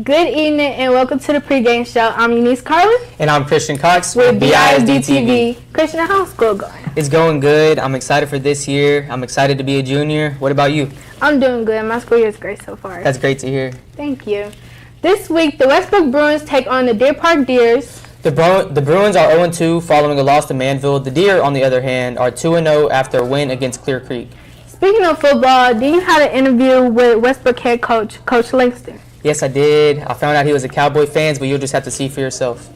Good evening and welcome to the Pregame Show. I'm Eunice Carlin. And I'm Christian Cox with BISD TV. Christian, how's school going? It's going good. I'm excited for this year. I'm excited to be a junior. What about you? I'm doing good. My school year is great so far. That's great to hear. Thank you. This week, the Westbrook Bruins take on the Deer Park Deers. The Bruins are 0-2 following a loss to Manville. The Deer, on the other hand, are 2-0 after a win against Clear Creek. Speaking of football, you had an interview with Westbrook head coach, Coach Langston. Yes, I did. I found out he was a Cowboy fan, but you'll just have to see for yourself.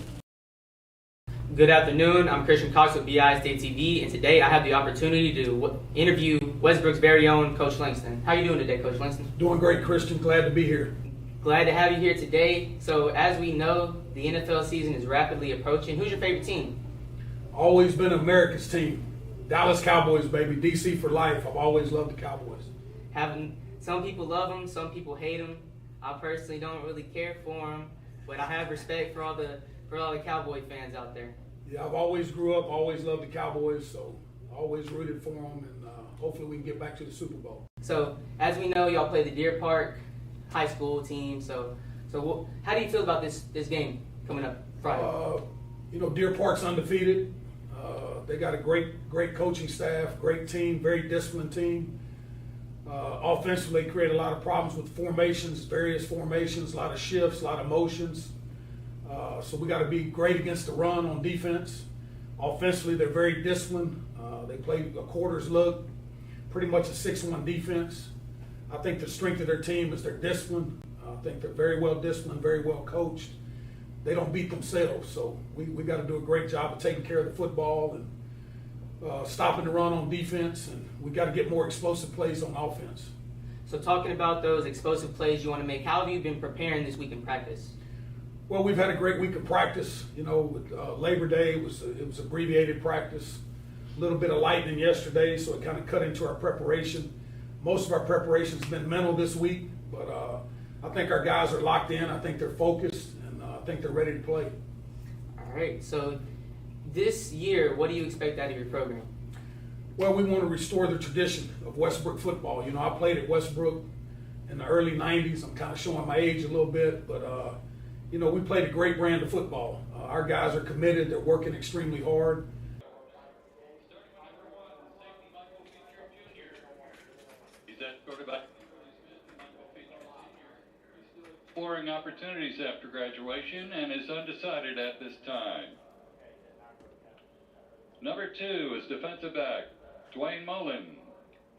Good afternoon. I'm Christian Cox with BISD TV, and today I have the opportunity to interview Westbrook's very own Coach Langston. How are you doing today, Coach Langston? Doing great, Christian. Glad to be here. Glad to have you here today. So, as we know, the NFL season is rapidly approaching. Who's your favorite team? Always been America's team. Dallas Cowboys, baby. DC for life. I've always loved the Cowboys. Some people love them, some people hate them. I personally don't really care for them, but I have respect for all the Cowboy fans out there. Yeah, I've always grew up, always loved the Cowboys, so always rooted for them, and hopefully we can get back to the Super Bowl. So, as we know, y'all play the Deer Park high school team. So how do you feel about this game coming up Friday? Deer Park's undefeated. They got a great coaching staff, great team, very disciplined team. Offensively, create a lot of problems with formations, various formations, a lot of shifts, a lot of motions. So we got to be great against the run on defense. Offensively, they're very disciplined. They play a quarters look, pretty much a 6-1 defense. I think the strength of their team is their discipline. I think they're very well disciplined, very well coached. They don't beat themselves, so we got to do a great job of taking care of the football and stopping the run on defense, and we got to get more explosive plays on offense. So talking about those explosive plays you want to make, how have you been preparing this week in practice? Well, we've had a great week of practice. With Labor Day, it was abbreviated practice. A little bit of lightning yesterday, so it kind of cut into our preparation. Most of our preparation's been mental this week, but I think our guys are locked in. I think they're focused, and I think they're ready to play. All right, so this year, what do you expect out of your program? Well, we want to restore the tradition of Westbrook football. I played at Westbrook in the early 90s. I'm kind of showing my age a little bit, but, we played a great brand of football. Our guys are committed. They're working extremely hard. Exploring opportunities after graduation and is undecided at this time. Number 2 is defensive back, Dwayne Mullen.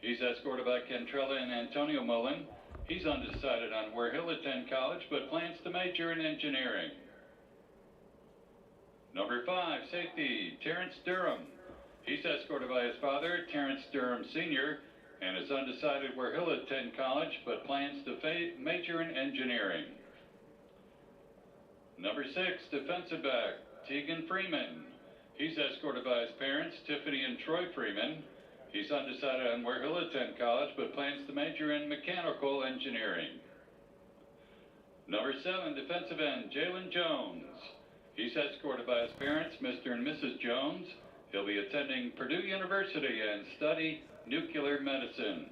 He's escorted by Kentrella and Antonio Mullen. He's undecided on where he'll attend college, but plans to major in engineering. Number 5, safety, Terrence Durham. He's escorted by his father, Terrence Durham Sr., and is undecided where he'll attend college, but plans to major in engineering. Number 6, defensive back, Tegan Freeman. He's escorted by his parents, Tiffany and Troy Freeman. He's undecided on where he'll attend college, but plans to major in mechanical engineering. Number 7, defensive end, Jalen Jones. He's escorted by his parents, Mr. and Mrs. Jones. He'll be attending Purdue University and study nuclear medicine.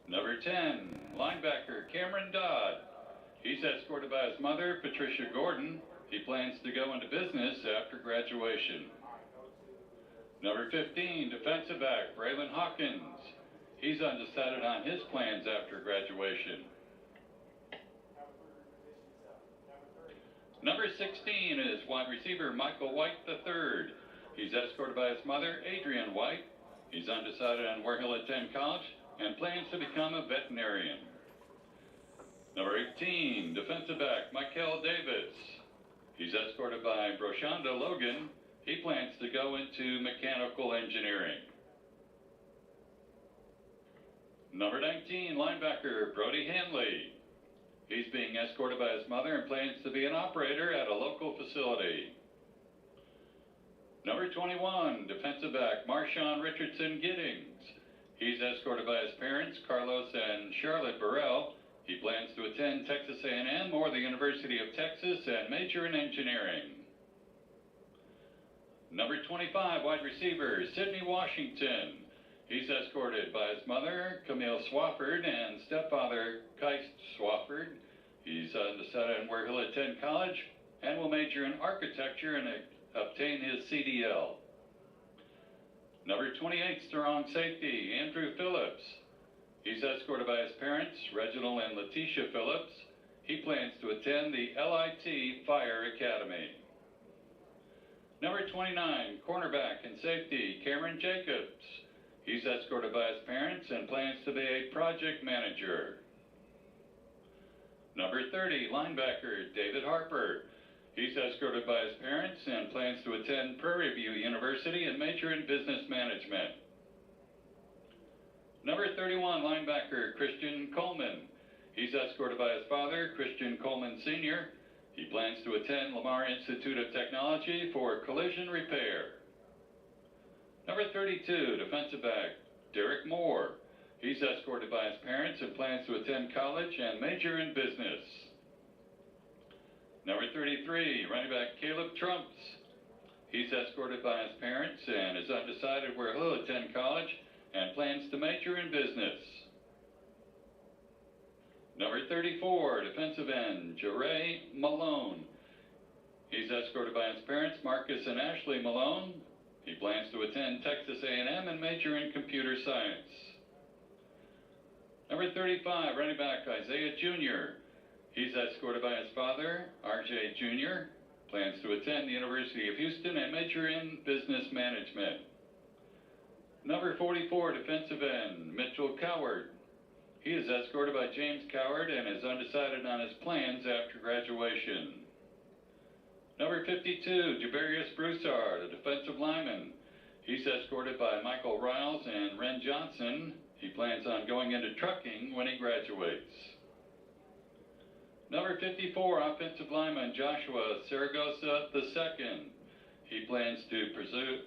Number 10, linebacker, Cameron Dodd. He's escorted by his mother, Patricia Gordon. He plans to go into business after graduation. Number 15, defensive back, Braylon Hawkins. He's undecided on his plans after graduation. Number 16 is wide receiver, Michael White III. He's escorted by his mother, Adrian White. He's undecided on where he'll attend college and plans to become a veterinarian. Number 18, defensive back, Michael Davis. He's escorted by Broshonda Logan. He plans to go into mechanical engineering. Number 19, linebacker, Brody Hanley. He's being escorted by his mother and plans to be an operator at a local facility. Number 21, defensive back, Marshawn Richardson Giddings. He's escorted by his parents, Carlos and Charlotte Burrell. He plans to attend Texas A&M or the University of Texas and major in engineering. Number 25, wide receiver, Sidney Washington. He's escorted by his mother, Camille Swafford, and stepfather, Keist Swafford. He's undecided on where he'll attend college and will major in architecture and obtain his CDL. Number 28, strong safety, Andrew Phillips. He's escorted by his parents, Reginald and Letitia Phillips. He plans to attend the LIT Fire Academy. Number 29, cornerback and safety, Cameron Jacobs. He's escorted by his parents and plans to be a project manager. Number 30, linebacker, David Harper. He's escorted by his parents and plans to attend Prairie View University and major in business management. Number 31, linebacker, Christian Coleman. He's escorted by his father, Christian Coleman Sr. He plans to attend Lamar Institute of Technology for collision repair. Number 32, defensive back, Derek Moore. He's escorted by his parents and plans to attend college and major in business. Number 33, running back, Caleb Trumps. He's escorted by his parents and is undecided where he'll attend college and plans to major in business. Number 34, defensive end, Jeray Malone. He's escorted by his parents, Marcus and Ashley Malone. He plans to attend Texas A&M and major in computer science. Number 35, running back, Isaiah Jr. He's escorted by his father, RJ Jr. Plans to attend the University of Houston and major in business management. Number 44, defensive end, Mitchell Coward. He is escorted by James Coward and is undecided on his plans after graduation. Number 52, Jabarius Broussard, a defensive lineman. He's escorted by Michael Riles and Ren Johnson. He plans on going into trucking when he graduates. Number 54, offensive lineman Joshua Saragosa II. He plans to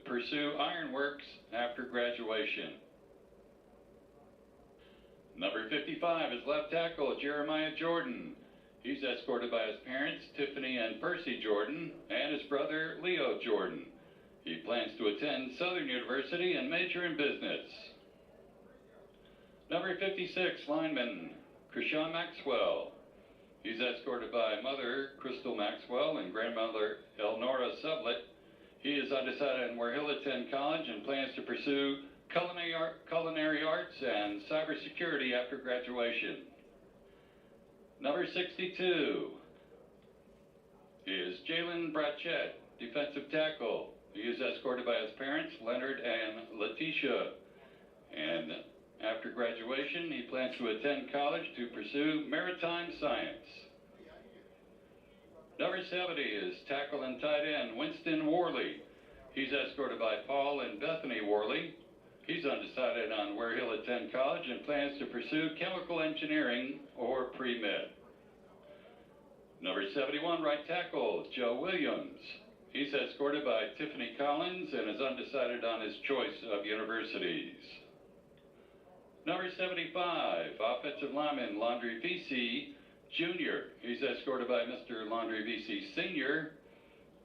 pursue ironworks after graduation. Number 55 is left tackle Jeremiah Jordan. He's escorted by his parents, Tiffany and Percy Jordan, and his brother, Leo Jordan. He plans to attend Southern University and major in business. Number 56, lineman Krishawn Maxwell. He's escorted by mother, Crystal Maxwell, and grandmother, Elnora Sublet. He is undecided on where he'll attend college and plans to pursue culinary arts and cybersecurity after graduation. Number 62 is Jalen Bratchett, defensive tackle. He is escorted by his parents, Leonard and Letitia. And after graduation, he plans to attend college to pursue maritime science. Number 70 is tackle and tight end Winston Worley. He's escorted by Paul and Bethany Worley. He's undecided on where he'll attend college and plans to pursue chemical engineering or pre-med. Number 71, right tackle, Joe Williams. He's escorted by Tiffany Collins and is undecided on his choice of universities. Number 75, offensive lineman, Laundry Vesey Jr. He's escorted by Mr. Laundry Vesey Sr.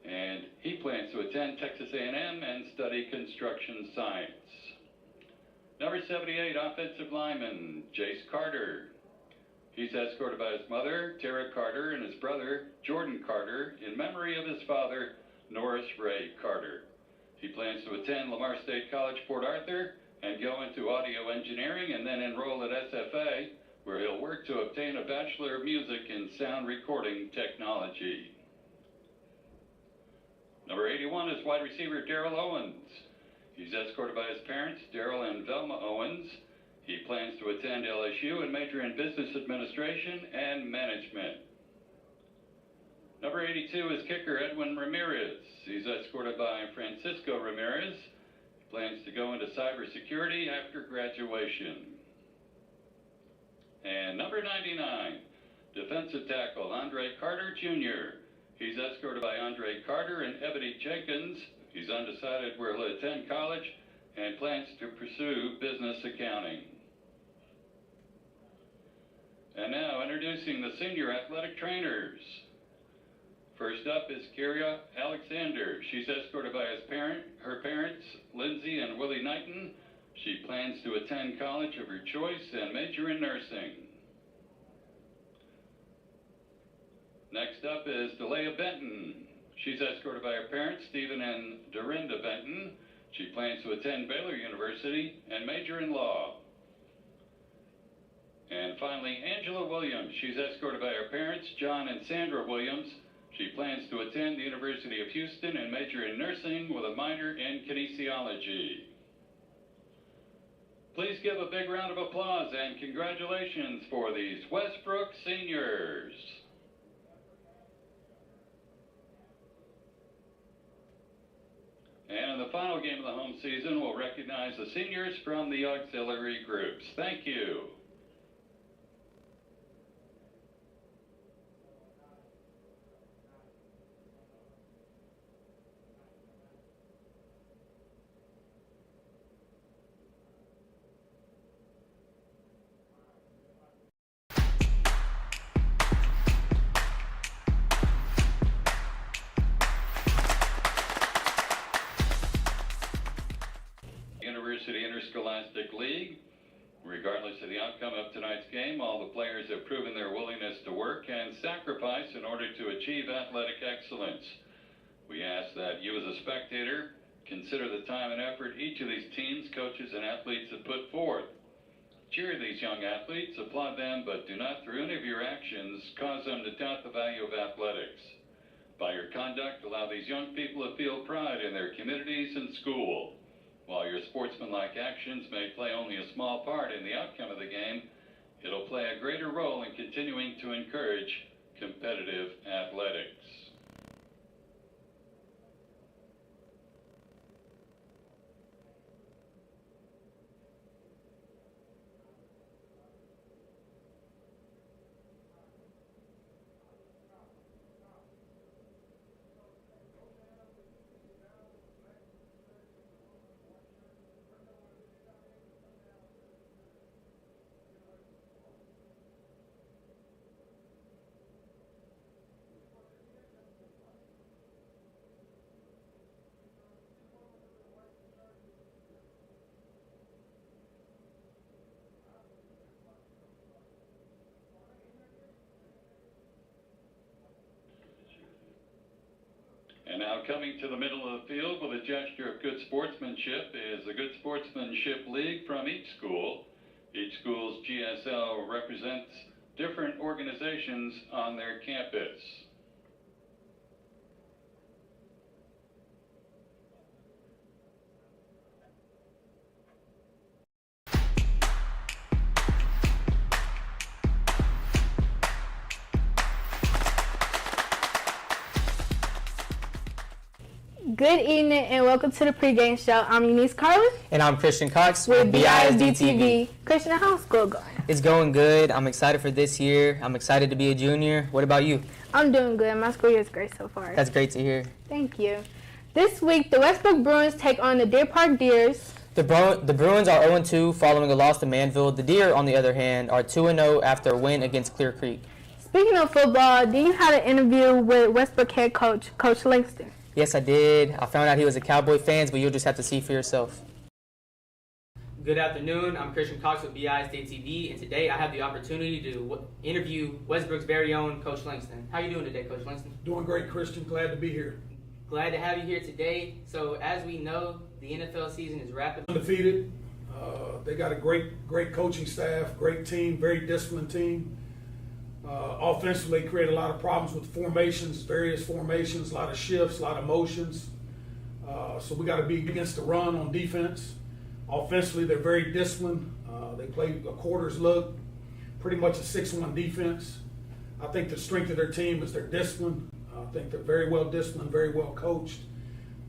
and he plans to attend Texas A&M and study construction science. Number 78, offensive lineman, Jace Carter. He's escorted by his mother, Tara Carter, and his brother, Jordan Carter, in memory of his father, Norris Ray Carter. He plans to attend Lamar State College, Port Arthur, and go into audio engineering and then enroll at SFA, where he'll work to obtain a Bachelor of Music in Sound Recording Technology. Number 81 is wide receiver Daryl Owens. He's escorted by his parents, Daryl and Velma Owens. He plans to attend LSU and major in business administration and management. Number 82 is kicker Edwin Ramirez. He's escorted by Francisco Ramirez. He plans to go into cybersecurity after graduation. And number 99, defensive tackle Andre Carter Jr. He's escorted by Andre Carter and Ebony Jenkins. He's undecided where he'll attend college and plans to pursue business accounting. And now introducing the senior athletic trainers. First up is Kyria Alexander. She's escorted by her parents, Lindsay and Willie Knighton. She plans to attend college of her choice and major in nursing. Next up is Delia Benton. She's escorted by her parents, Stephen and Dorinda Benton. She plans to attend Baylor University and major in law. And finally, Angela Williams. She's escorted by her parents, John and Sandra Williams. She plans to attend the University of Houston and major in nursing with a minor in kinesiology. Please give a big round of applause and congratulations for these Westbrook seniors. And in the final game of the home season, we'll recognize the seniors from the auxiliary groups. Thank you. University Interscholastic League. Regardless of the outcome of tonight's game, all the players have proven their willingness to work and sacrifice in order to achieve athletic excellence. We ask that you as a spectator consider the time and effort each of these teams, coaches, and athletes have put forth. Cheer these young athletes, applaud them, but do not, through any of your actions, cause them to doubt the value of athletics. By your conduct, allow these young people to feel pride in their communities and school. While your sportsmanlike actions may play only a small part in the outcome of the game, it'll play a greater role in continuing to encourage competitive athletics. And now coming to the middle of the field with a gesture of good sportsmanship is the Good Sportsmanship League from each school. Each school's GSL represents different organizations on their campus. Good evening and welcome to the pregame show. I'm Eunice Carlin And I'm Christian Cox with BISD BISD TV. Christian, how's school going? It's going good. I'm excited for this year. I'm excited to be a junior. What about you? I'm doing good. My school year is great so far. That's great to hear. Thank you. This week, the Westbrook Bruins take on the Deer Park Deers. The Bruins are 0-2 following a loss to Manville. The Deer, on the other hand, are 2-0 after a win against Clear Creek. Speaking of football, do you have an interview with Westbrook head coach, Coach Langston? Yes, I did. I found out he was a Cowboy fan, but you'll just have to see for yourself. Good afternoon. I'm Christian Cox with BISD TV, and today I have the opportunity to interview Westbrook's very own Coach Langston. How are you doing today, Coach Langston? Doing great, Christian. Glad to be here. Glad to have you here today. So, as we know, the NFL season is rapidly Undefeated. They got a great coaching staff, great team, very disciplined team. Offensively, create a lot of problems with formations, various formations, a lot of shifts, a lot of motions. So we got to be against the run on defense. Offensively, they're very disciplined. They play a quarters look, pretty much a 6-1 defense. I think the strength of their team is their discipline. I think they're very well disciplined, very well coached.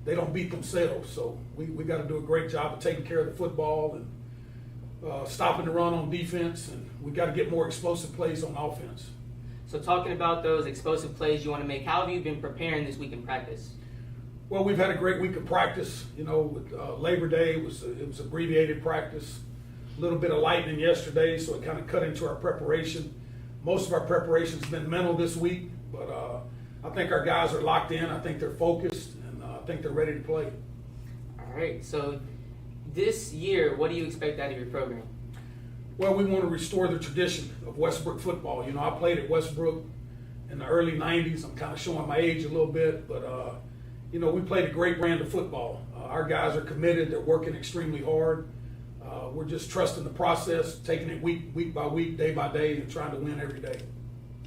They don't beat themselves, so we got to do a great job of taking care of the football and stopping the run on defense, and we got to get more explosive plays on offense. So, talking about those explosive plays you want to make, how have you been preparing this week in practice? Well, we've had a great week of practice. You know, with Labor Day, it was abbreviated practice. A little bit of lightning yesterday, so it kind of cut into our preparation. Most of our preparation's been mental this week, but I think our guys are locked in. I think they're focused, and I think they're ready to play. All right. So, this year, what do you expect out of your program? Well, we want to restore the tradition of Westbrook football. You know, I played at Westbrook. in the early 90s. I'm kind of showing my age a little bit, but you know, we played a great brand of football. Our guys are committed. They're working extremely hard. We're just trusting the process, taking it week by week, day by day, and trying to win every day.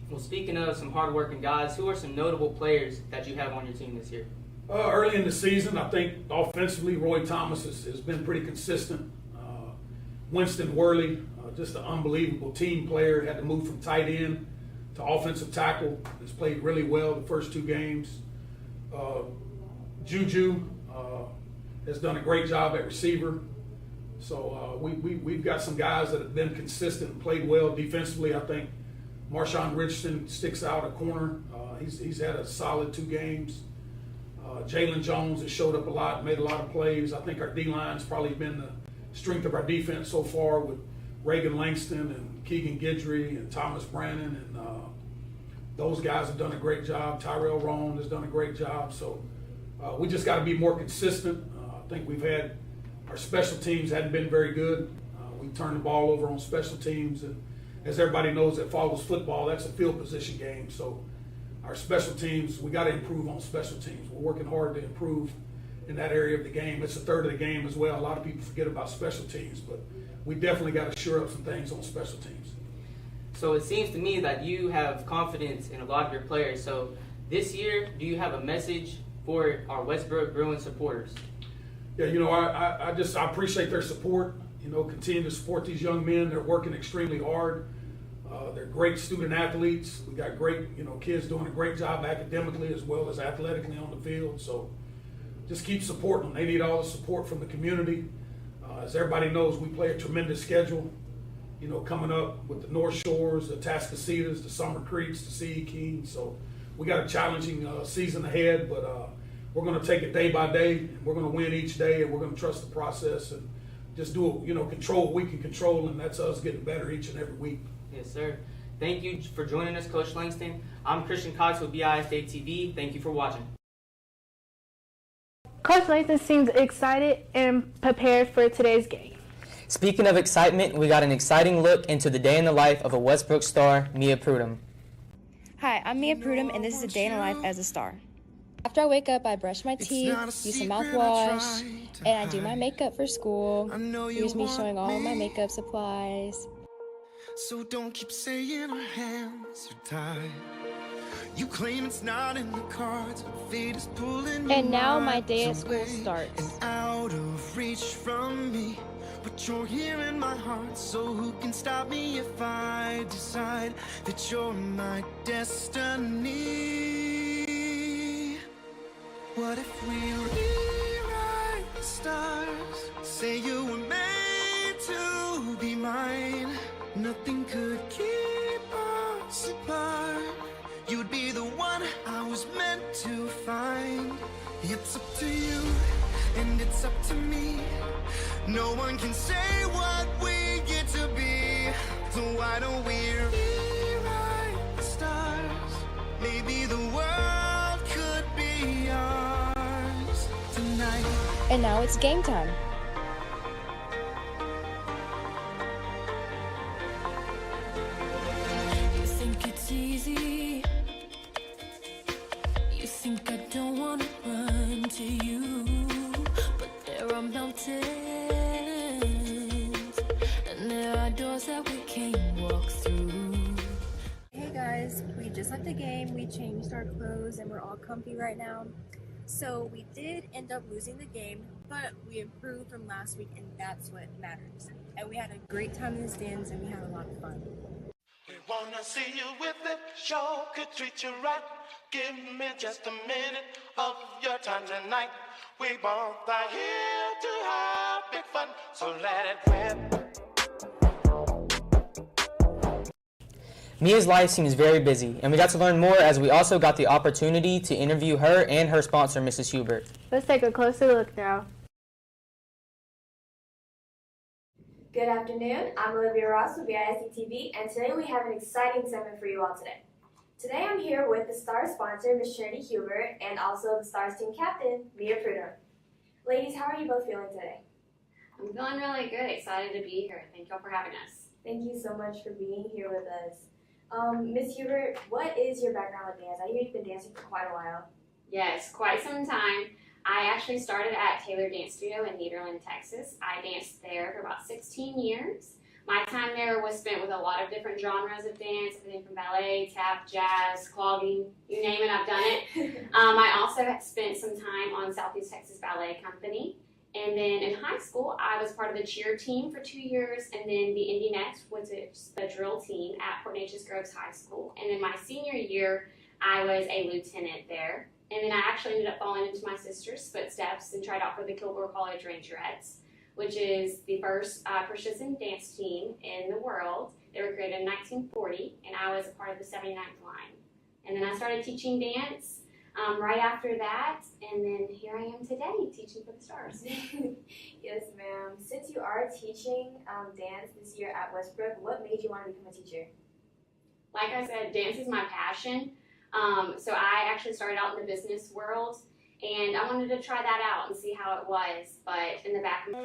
Well, speaking of some hardworking guys, who are some notable players that you have on your team this year? Early in the season, I think offensively, Roy Thomas has been pretty consistent. Winston Worley, just an unbelievable team player, had to move from tight end to offensive tackle. Has played really well the first 2 games. Juju has done a great job at receiver. So we've got some guys that have been consistent and played well defensively. I think Marshawn Richardson sticks out a corner. He's had a solid 2 games. Jalen Jones has showed up a lot, made a lot of plays. I think our D-line's probably been the strength of our defense so far with Reagan Langston and Keegan Guidry and Thomas Brannon, and those guys have done a great job. Tyrell Roan has done a great job. So we just got to be more consistent. I think we've had our special teams hadn't been very good. We turned the ball over on special teams, and as everybody knows that follows football, that's a field position game. So our special teams, we got to improve on special teams. We're working hard to improve in that area of the game. It's a third of the game as well. A lot of people forget about special teams, but we definitely got to shore up some things on special teams. So it seems to me that you have confidence in a lot of your players. So this year, do you have a message for our Westbrook Bruins supporters? Yeah, you know, I appreciate their support. You know, continue to support these young men. They're working extremely hard. They're great student athletes. We got great, you know, kids doing a great job academically as well as athletically on the field. So just keep supporting them. They need all the support from the community. As everybody knows, we play a tremendous schedule, you know, coming up with the North Shores, the Tascasitas, the Summer Creeks, the Sea King. So we got a challenging season ahead, but we're going to take it day by day, and we're going to win each day, and we're going to trust the process and just do it, you know, control what we can control, and that's us getting better each and every week. Yes, sir. Thank you for joining us, Coach Langston. I'm Christian Cox with BISD TV. Thank you for watching. Coach Langston seems excited and prepared for today's game. Speaking of excitement, we got an exciting look into the day in the life of a Westbrook star, Mia Prudhomme. Hi, I'm Mia Prudhomme, and this is a day in the life as a star. After I wake up, I brush my teeth, use some mouthwash, and I do my makeup for school. Here's me showing all my makeup supplies. So don't keep saying our hands are tied. You claim it's not in the cards, fate is pulling. And now my day at school starts. And out of reach from me, but you're here in my heart. So who can stop me if I decide that you're my destiny? What if we rewrite the stars? Say you were made to be mine. Nothing could keep us apart. You'd be the one I was meant to find. It's up to you, and it's up to me. No one can say what we get to be. So why don't we rewrite the stars? Maybe the world could be ours tonight. And now it's game time. You think it's easy. You think I don't want to run to you, but there are mountains and there are doors that we can't walk through. Hey guys, we just left the game, we changed our clothes, and we're all comfy right now. So we did end up losing the game, but we improved from last week, and that's what matters. And we had a great time in the stands, and we had a lot of fun. We wanna see you with it, show could treat you right. Give me just a minute of your time tonight. We both are here to have big fun, so let it rip. Mia's life seems very busy, and we got to learn more as we also got the opportunity to interview her and her sponsor, Mrs. Hubert. Let's take a closer look now. Good afternoon, I'm Olivia Ross with BISD TV, and today we have an exciting segment for you all today. Today I'm here with the Stars sponsor, Ms. Trinity Hubert, and also the Stars team captain, Mia Prudhomme. Ladies, how are you both feeling today? I'm feeling really good, excited to be here. Thank you all for having us. Thank you so much for being here with us. Miss Hubert, what is your background with dance? I hear you've been dancing for quite a while. Yes, quite some time. I actually started at Taylor Dance Studio in Nederland, Texas. I danced there for about 16 years. My time there was spent with a lot of different genres of dance, everything from ballet, tap, jazz, clogging, you name it, I've done it. I also had spent some time on Southeast Texas Ballet Company. And then in high school, I was part of the cheer team for 2 years, and then the Indy Next, which is the drill team at Port Neches Groves High School. And then my senior year, I was a lieutenant there. And then I actually ended up falling into my sister's footsteps and tried out for the Kilgore College Rangerettes, which is the first precision dance team in the world. They were created in 1940, and I was a part of the 79th line. And then I started teaching dance right after that, and then here I am today, teaching for the Stars. Yes, ma'am. Since you are teaching dance this year at Westbrook, what made you want to become a teacher? Like I said, dance is my passion. So I actually started out in the business world, and I wanted to try that out and see how it was, but in the back of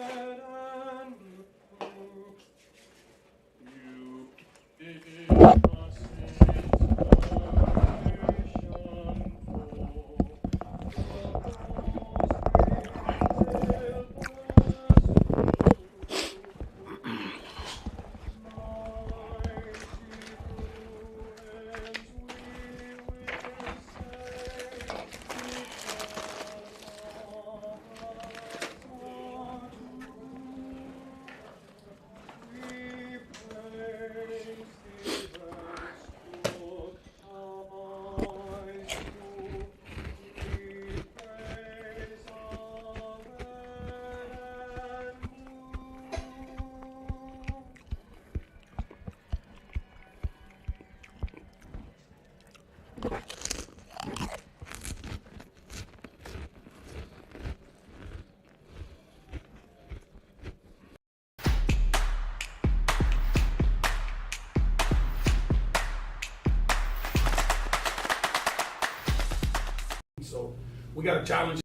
So we got a challenge.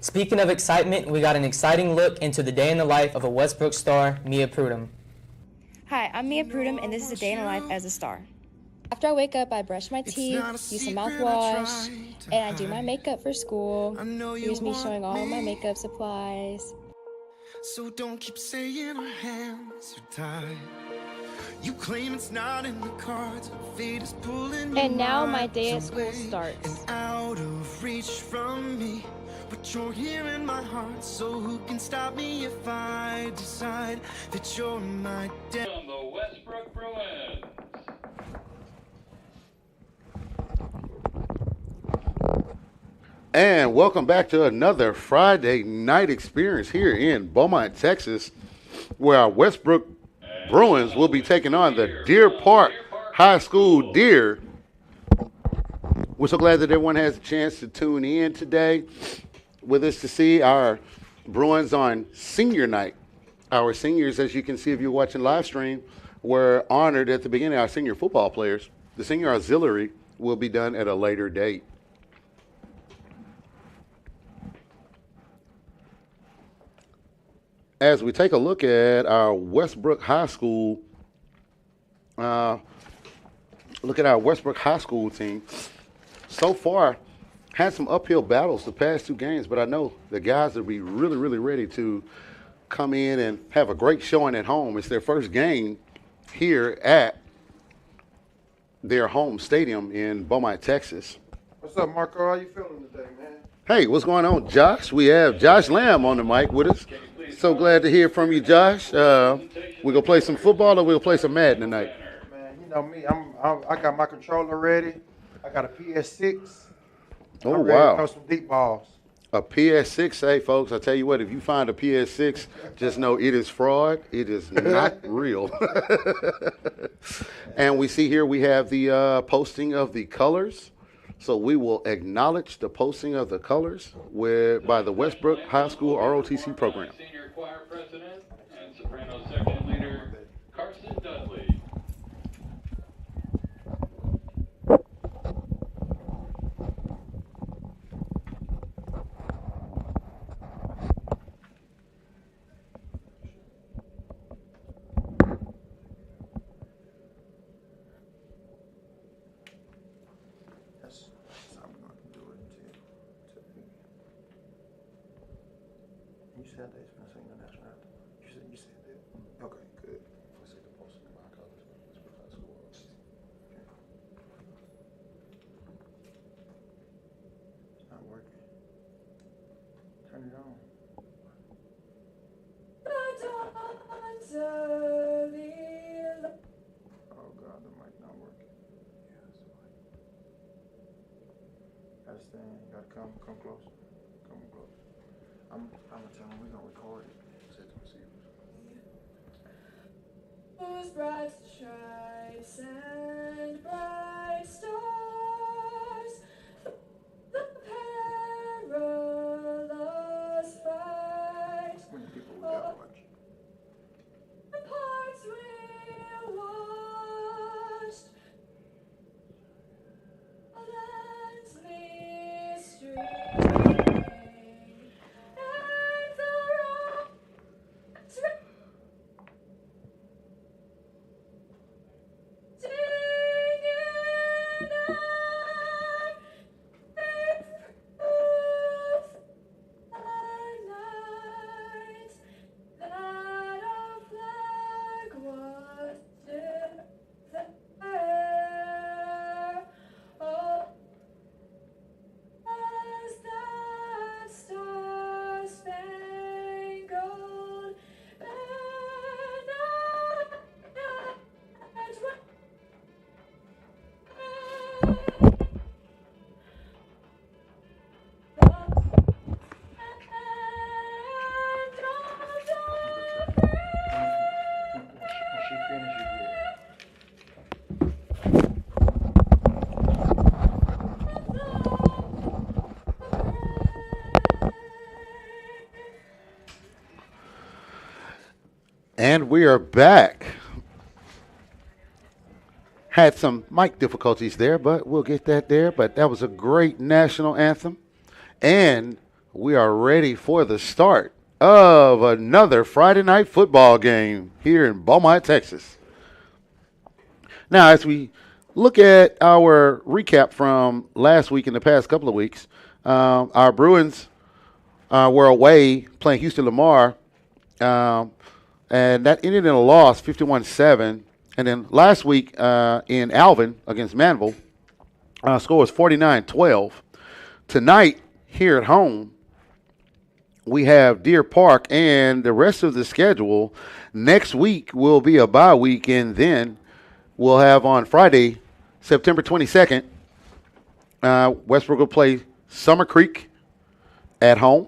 Speaking of excitement, we got an exciting look into the day in the life of a Westbrook star, Mia Prudhomme. Hi, I'm Mia Prudhomme, and this is a day in the life as a star. After I wake up, I brush my teeth, use some mouthwash, and I do my makeup for school. Here's me showing all my makeup supplies. So don't keep saying our hands are tied. You claim it's not in the cards. Fate is pulling. And now my day at school starts. And out of reach from me. But you're here in my heart. So who can stop me if I decide that you're my dad? From the Westbrook Bruins. And welcome back to another Friday night experience here in Beaumont, Texas, where our Westbrook Bruins will be taking on the Deer Park High School Deer. We're so glad that everyone has a chance to tune in today with us to see our Bruins on senior night. Our seniors, as you can see if you're watching live stream, were honored at the beginning. Our senior football players. The senior auxiliary will be done at a later date. As we take a look at our Westbrook High School, team, so far had some uphill battles the past two games, but I know the guys will be really, really ready to come in and have a great showing at home. It's their first game here at their home stadium in Beaumont, Texas. What's up, Marco? How you feeling today, man? Hey, what's going on, Josh? We have Josh Lamb on the mic with us. So glad to hear from you, Josh. We're going to play some football or we'll play some Madden tonight? Man, you know me. I got my controller ready. I got a PS6. Oh, I'm ready wow. to throw some deep balls. A PS6, hey, folks, I tell you what, if you find a PS6, just know it is fraud. It is not real. And we see here we have the posting of the colors. So we will acknowledge the posting of the colors by the Westbrook High School ROTC program. Senior choir president and soprano section leader, Carson Dudley. said they've been singing the national anthem. You said that. Okay, good. I said the post in my college. It's not working. Turn it on. Oh God, the mic not working. Gotta stand. You gotta come close. Come close. I'm gonna tell them we're gonna record it. Set the receivers. Whose bright stripes and bright stars, the perilous fight. How many people we got watching? The parts will washed, lands mystery, and the rocks And we are back. Had some mic difficulties there, but we'll get that there. But that was a great national anthem. And we are ready for the start of another Friday night football game here in Beaumont, Texas. Now, as we look at our recap from last week and the past couple of weeks, our Bruins were away playing Houston Lamar. And that ended in a loss, 51-7. And then last week in Alvin against Manville, score was 49-12. Tonight, here at home, we have Deer Park, and the rest of the schedule next week will be a bye week, and then we'll have on Friday, September 22nd, Westbrook will play Summer Creek at home.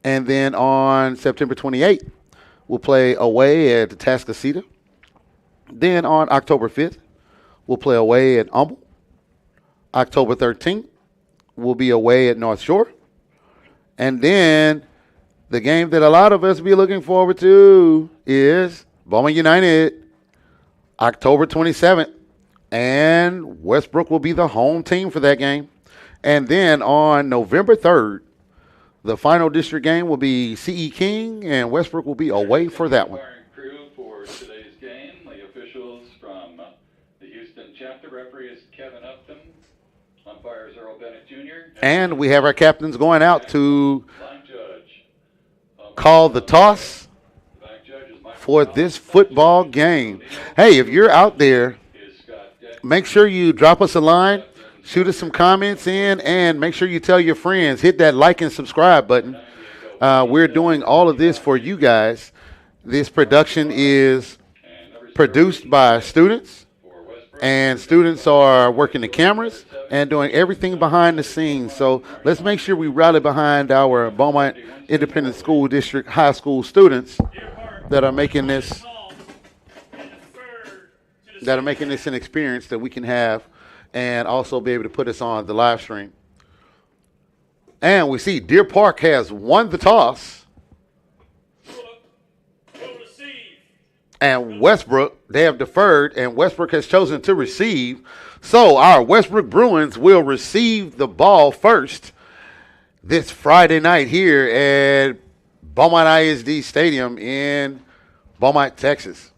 And then on September 28th, we'll play away at Tascasita. Then on October 5th, we'll play away at Humble. October 13th, we'll be away at North Shore. And then the game that a lot of us be looking forward to is Beaumont United, October 27th. And Westbrook will be the home team for that game. And then on November 3rd, the final district game will be C.E. King, and Westbrook will be away for that one. Crew for today's game, the officials from the Houston chapter, referee is Kevin Upton, umpires Earl Bennett Jr. And we have our captains going out to call the toss for this football game. Hey, if you're out there, make sure you drop us a line. Shoot us some comments in, and make sure you tell your friends. Hit that like and subscribe button. We're doing all of this for you guys. This production is produced by students, and students are working the cameras and doing everything behind the scenes. So let's make sure we rally behind our Beaumont Independent School District high school students that are making this an experience that we can have and also be able to put us on the live stream. And we see Deer Park has won the toss. And Westbrook, they have deferred, and Westbrook has chosen to receive. So our Westbrook Bruins will receive the ball first this Friday night here at Beaumont ISD Stadium in Beaumont, Texas.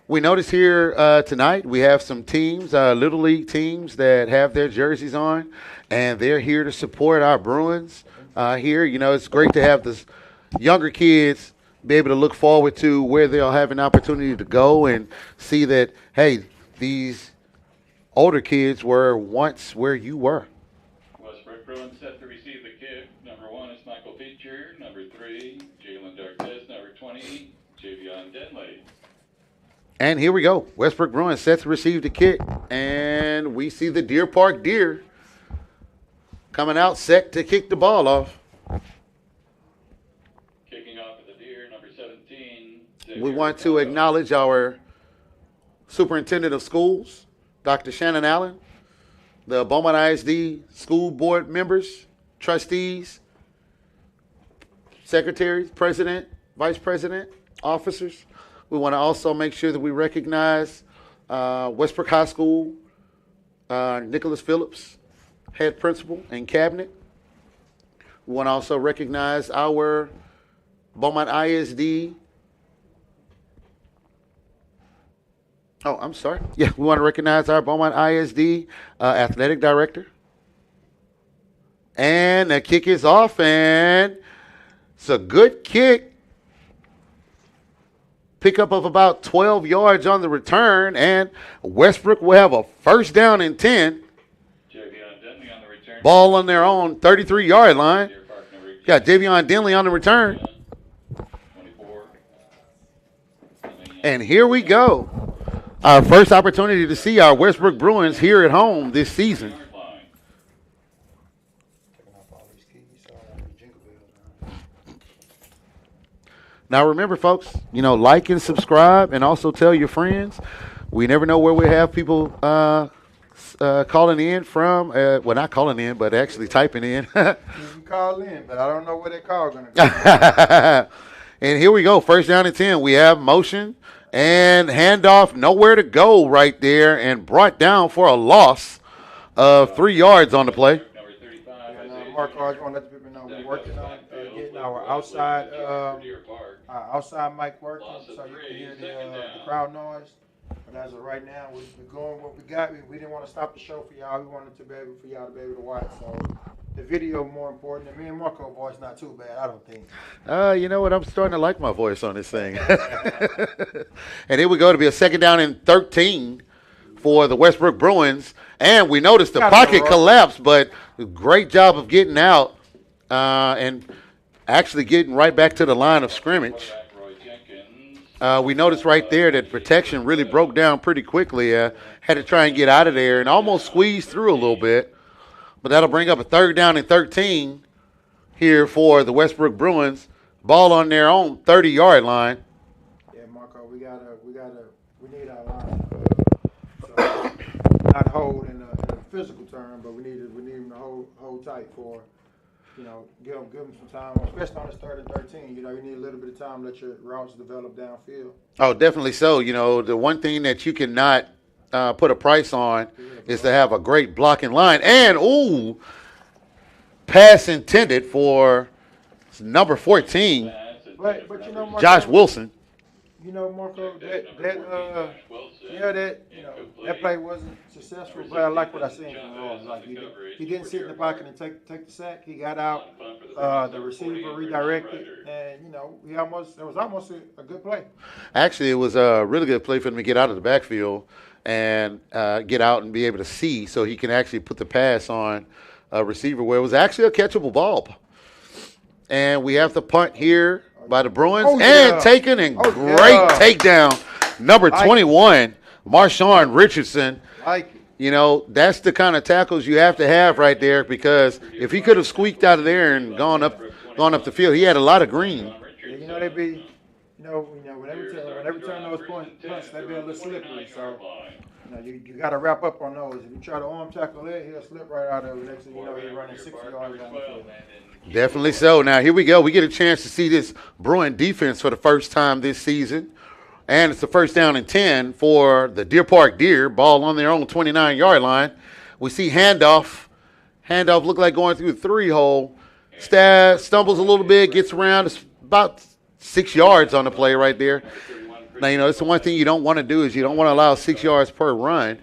We notice here tonight we have some teams, Little League teams that have their jerseys on, and they're here to support our Bruins here. You know, it's great to have the younger kids be able to look forward to where they'll have an opportunity to go and see that, hey, these older kids were once where you were. Westbrook Bruins set to receive the kick. Number 1 is Michael Feature. Number 3, Jalen Darkness. Number 20, Javion Denley. And here we go. Westbrook Bruins set to receive the kick. And we see the Deer Park Deer coming out set to kick the ball off. Kicking off at the Deer, number 17. We want to acknowledge our superintendent of schools, Dr. Shannon Allen, the Beaumont ISD school board members, trustees, secretaries, president, vice president, officers. We want to also make sure that we recognize Westbrook High School, Nicholas Phillips, head principal and cabinet. We want to also recognize our Beaumont ISD. Oh, I'm sorry. Yeah, we want to recognize our Beaumont ISD athletic director. And the kick is off, and it's a good kick. Pickup of about 12 yards on the return, and Westbrook will have a first down and 10. Ball on their own 33-yard line. Got Javion Denley on the return. And here we go. Our first opportunity to see our Westbrook Bruins here at home this season. Now remember, folks, you know, like and subscribe and also tell your friends. We never know where we have people calling in from. Well, not calling in, but actually typing in. You can call in, but I don't know where that call going to go. And here we go. First down and 10. We have motion and handoff. Nowhere to go right there, and brought down for a loss of 3 yards on the play. Marco, I just want to let the people know we're working on getting our outside mic working so you can hear the crowd noise. But as of right now, we're going what we got. We didn't want to stop the show for y'all. We wanted to be able for y'all to be able to watch. So the video more important. And me and Marco voice not too bad, I don't think. You know what? I'm starting to like my voice on this thing. And here we go to be a second down and 13 for the Westbrook Bruins. And we noticed the pocket collapsed, but great job of getting out and actually getting right back to the line of scrimmage. We noticed right there that protection really broke down pretty quickly. Had to try and get out of there and almost squeezed through a little bit. But that'll bring up a third down and 13 here for the Westbrook Bruins. Ball on their own 30-yard line. Yeah, Marco, we need our line. So not hold in a physical term, but we need them to hold tight for, you know, give them some time, especially on this 3rd and 13. You know, you need a little bit of time to let your routes develop downfield. Oh, definitely so. You know, the one thing that you cannot put a price on is to have a great blocking line. And, pass intended for number 14, but you know, Marco, Josh Wilson. You know, Marco, that play wasn't successful, but I like what I seen from Ross. Like he didn't sit in the pocket and take the sack. He got out, the receiver redirected, and you know, it was almost a good play. Actually, it was a really good play for him to get out of the backfield and get out and be able to see, so he can actually put the pass on a receiver where it was actually a catchable ball. And we have the punt here by the Bruins, and taken, and great takedown. Number 21, Marshawn Richardson. You know, that's the kind of tackles you have to have right there, because if he could have squeaked out of there and gone up the field, he had a lot of green. Yeah, you know, they be, you know, whenever turn those punts, they be a little slippery. So, you know, you got to wrap up on those. If you try to arm tackle it, he'll slip right out of it. Next thing you know, he's running 60 yards down the field. Definitely so. Now, here we go. We get a chance to see this Bruin defense for the first time this season. And it's the first down and 10 for the Deer Park Deer. Ball on their own 29-yard line. We see handoff. Handoff looked like going through the 3-hole. Stumbles a little bit, gets around. It's about 6 yards on the play right there. Now, it's the one thing you don't want to do is you don't want to allow 6 yards per run.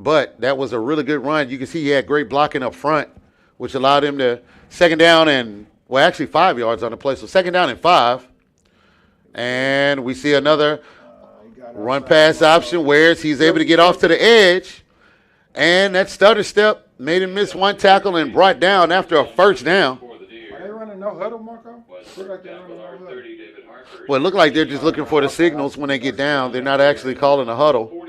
But that was a really good run. You can see he had great blocking up front, which allowed him to second down and, well, actually 5 yards on the play. So second down and 5. And we see another run pass option where he's able to get off to the edge. And that stutter step made him miss one tackle and brought down after a first down. Are they running no huddle, Marco? Look like they're running no huddle. Well, it looked like they're just looking for the signals when they get down. They're not actually calling a huddle.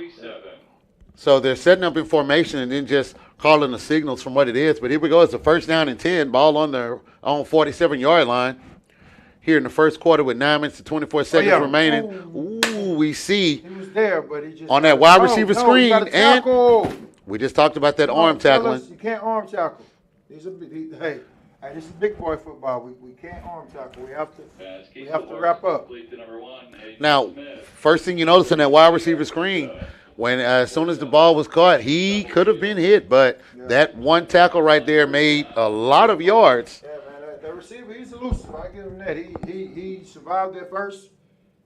So they're setting up in formation and then just calling the signals from what it is. But here we go. It's a first down and 10. Ball on their own 47-yard line. Here in the first quarter with 9 minutes and 24 seconds remaining. Ooh, we see he was there, but he just on that wide receiver screen. And we just talked about that arm tackling. You can't arm tackle. Hey, this is big boy football. We can't arm tackle. We have to wrap up. Now, first thing you notice on that wide receiver screen, when as soon as the ball was caught, he could have been hit, but that one tackle right there made a lot of yards. Yeah, man, that receiver, he's elusive. I give him that. He survived that first.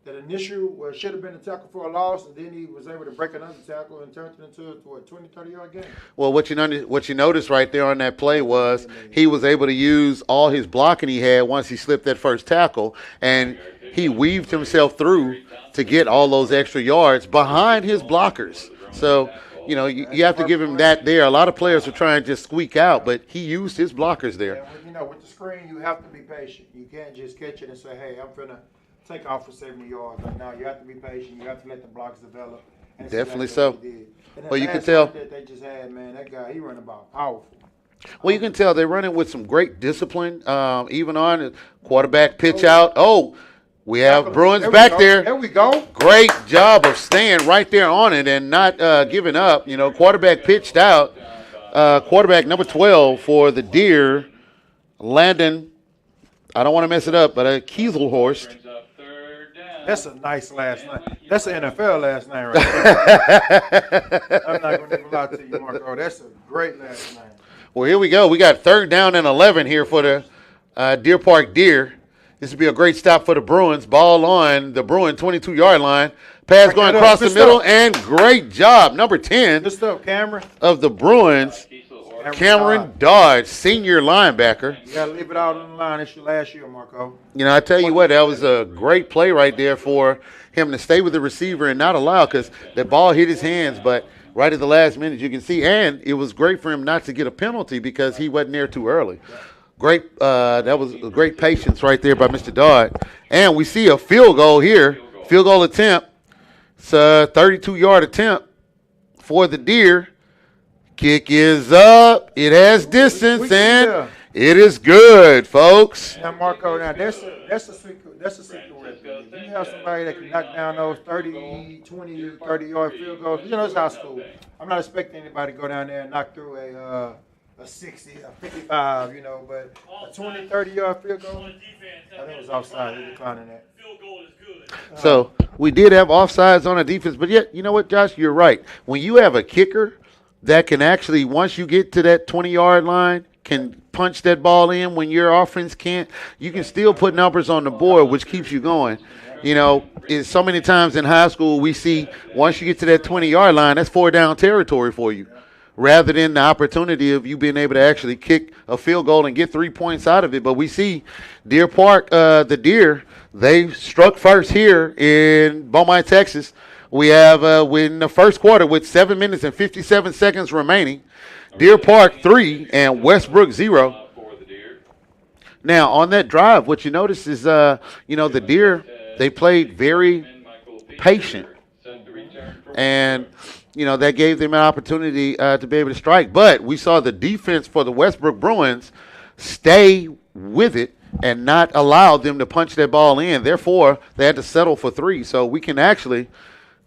That initial should have been a tackle for a loss, and then he was able to break another tackle and turn it into a 20, 30-yard game. Well, what you noticed right there on that play was he was able to use all his blocking he had once he slipped that first tackle, and he weaved himself through to get all those extra yards behind his blockers. So, you have to give him that there. A lot of players are trying to just squeak out, but he used his blockers there. And with the screen, you have to be patient. You can't just catch it and say, hey, I'm finna take off for 70 yards. Like, now you have to be patient. You have to let the blocks develop. And Definitely so. Well, you can tell that they just had, man, that guy, he run about powerful. Well, you can tell they're running with some great discipline. Even on the quarterback pitch out. Oh, we have Bruins back there. There we go. Great job of staying right there on it and not giving up. Quarterback pitched out. Quarterback number 12 for the Deer, Landon. I don't want to mess it up, but Kieselhorst. That's a nice last name. That's an NFL last name right there. I'm not going to even lie to you, Marco. That's a great last name. Well, here we go. We got third down and 11 here for the Deer Park Deer. This would be a great stop for the Bruins. Ball on the Bruin 22-yard line. Pass going across the middle, and great job. Number 10 Good stuff, Cameron. of the Bruins, Cameron Dodge, senior linebacker. You got to leave it out on the line. It's your last year, Marco. I tell you what, that was a great play right there for him to stay with the receiver and not allow, because that ball hit his hands, but right at the last minute you can see, and it was great for him not to get a penalty because he wasn't there too early. Great, that was a great patience right there by Mr. Dodd. And we see a field goal here, field goal attempt. It's a 32-yard attempt for the Deer. Kick is up. It has distance, and it is good, folks. Now, Marco, that's a secret recipe. You have somebody that can knock down those 30, 20, 30-yard field goals. It's high school. I'm not expecting anybody to go down there and knock through a 60, a 55, but a 20, 30-yard field goal, I think it was offside. They're declining that. So we did have offsides on our defense, but yet, you know what, Josh, you're right. When you have a kicker that can actually, once you get to that 20-yard line, can punch that ball in when your offense can't, you can still put numbers on the board, which keeps you going. It's so many times in high school we see once you get to that 20-yard line, that's 4-down territory for you, rather than the opportunity of you being able to actually kick a field goal and get 3 points out of it. But we see Deer Park, the Deer, they struck first here in Beaumont, Texas. We have in the first quarter with 7 minutes and 57 seconds remaining, Deer Park 3 and Westbrook 0. Now, on that drive, what you notice is, the Deer, they played very patient. And, that gave them an opportunity to be able to strike. But we saw the defense for the Westbrook Bruins stay with it and not allow them to punch that ball in. Therefore, they had to settle for 3. So we can actually,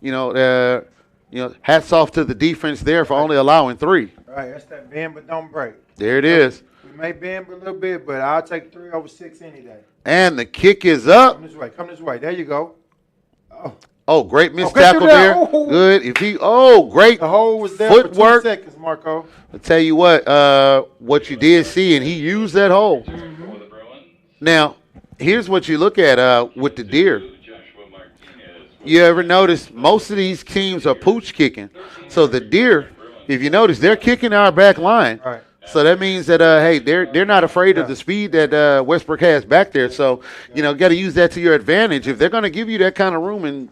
hats off to the defense there for only allowing 3. Right, that's that bend but don't break. There it is. We may bend a little bit, but I'll take 3 over 6 any day. And the kick is up. Come this way. There you go. Oh, great missed tackle there. Oh. Good. Great the hole was there footwork. For 2 seconds, Marco. I'll tell you what you did see, and he used that hole. Now, here's what you look at with the Deer. you ever notice most of these teams are pooch kicking. So the Deer, if you notice, they're kicking our back line. Right. So that means that hey, they're not afraid of the speed that Westbrook has back there. So got to use that to your advantage. If they're going to give you that kind of room and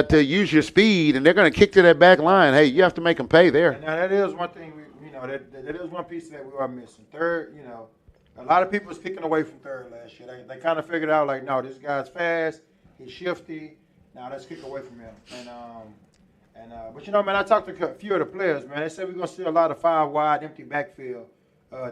to use your speed, and they're going to kick to that back line, hey, you have to make them pay there. Now that is one thing that is one piece that we are missing. Third, a lot of people was kicking away from third last year. They kind of figured out like, no, this guy's fast, he's shifty. Now let's kick away from him. But man, I talked to a few of the players, man. They said we're gonna see a lot of 5 wide empty backfield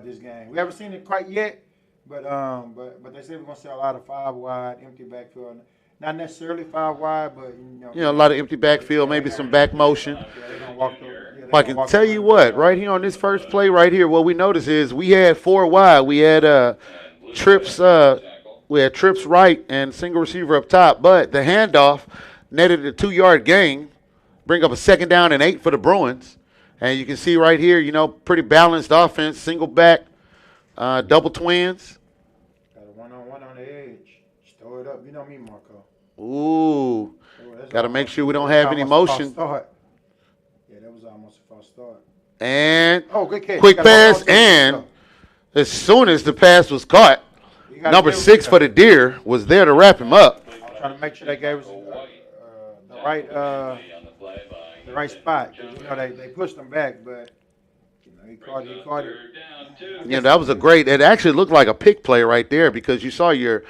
this game. We haven't seen it quite yet, but they said we're gonna see a lot of 5 wide empty backfield. Not necessarily 5 wide, but a lot of empty backfield, maybe some back motion. They're gonna walk through. I can tell you what, right here on this first play right here, what we noticed is we had 4 wide. We had trips right and single receiver up top, but the handoff netted a 2-yard gain, bring up a 2nd down and 8 for the Bruins. And you can see right here, pretty balanced offense, single back, double twins. Got a one-on-one on the edge. Just throw it up. You know me, Marco. Ooh. Got to make sure we don't have any motion. Yeah, that was almost a false start. And good catch. Quick pass, and as soon as the pass was caught, number 6 for the Deer was there to wrap him up. I'm trying to make sure they gave us the right spot. They pushed him back, but he caught it. That was it actually looked like a pick play right there because you saw your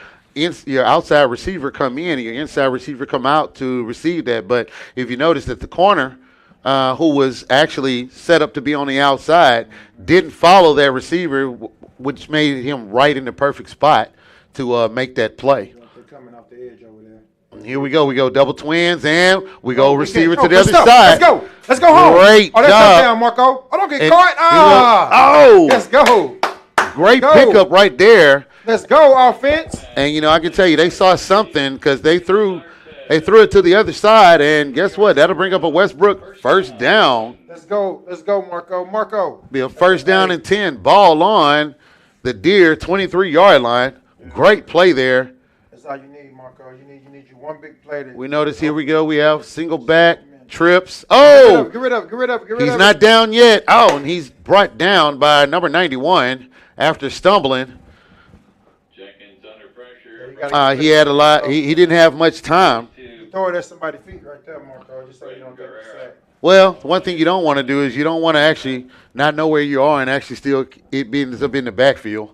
outside receiver come in and your inside receiver come out to receive that. But if you notice that the corner, who was actually set up to be on the outside, didn't follow that receiver, which made him right in the perfect spot to make that play. They're coming off the edge over there. And here we go. We go double twins, and we go receiver to the other side. Let's go home. Great job. Touchdown, Marco. Oh, don't get caught. Let's go. Great pickup right there. Let's go, offense. And, I can tell you, they saw something because they threw it to the other side, and guess what? That'll bring up a Westbrook first down. Let's go, Marco. Be a first down and 10. Ball on the Deer 23-yard line. Great play there. That's all you need, Marco. You need you one big play. We notice here we go. We have single back trips. Oh, get rid of. He's not down yet. Oh, and he's brought down by number 91 after stumbling. He had a lot. He didn't have much time. Throw it at somebody's feet right there, Marco, just so you don't get the sack. Well, one thing you don't want to do is you don't want to actually not know where you are and actually still it ends up in the backfield.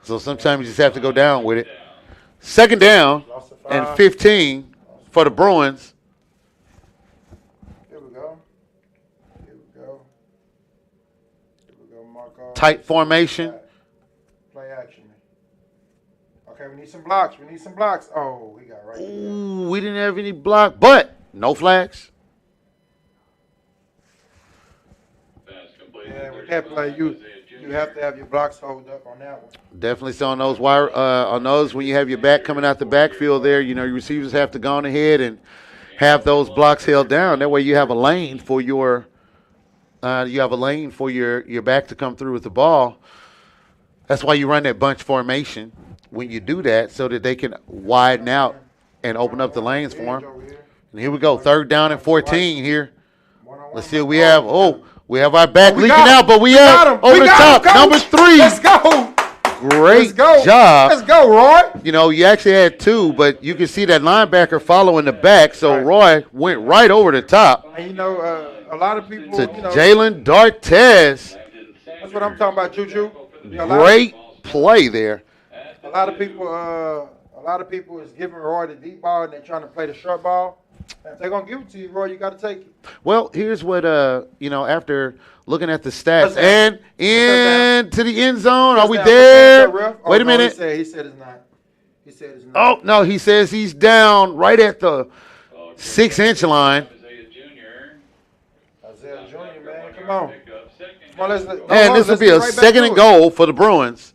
So sometimes you just have to go down with it. 2nd down and 15 for the Bruins. Here we go, Marco. Tight formation. Play action. Okay, we need some blocks. Oh, we got right there. Ooh, we didn't have any block, but no flags. Yeah, with that play, you have to have your blocks hold up on that one. Definitely so on those wire on those when you have your back coming out the backfield there, your receivers have to go on ahead and have those blocks held down. That way you have a lane for your your back to come through with the ball. That's why you run that bunch formation when you do that, so that they can widen out and open up the lanes for them. And here we go, 3rd down and 14 here. Let's see what we have. We have our back leaking out, but we have over the top, number 3. Let's go. Great job. Let's go, Roy. You actually had 2, but you can see that linebacker following the back, so Roy went right over the top. And a lot of people. To Jalen Dartez. That's what I'm talking about, Juju. Great play there. A lot of people is giving Roy the deep ball and they're trying to play the short ball. If they're gonna give it to you, Roy, you got to take it. Well, here's what after looking at the stats and into the end zone. Are we there? Wait a minute. He said it's not. Oh no, he says he's down right at the 6-inch line. Isaiah Jr., man, come on. And this will be a 2nd and goal for the Bruins.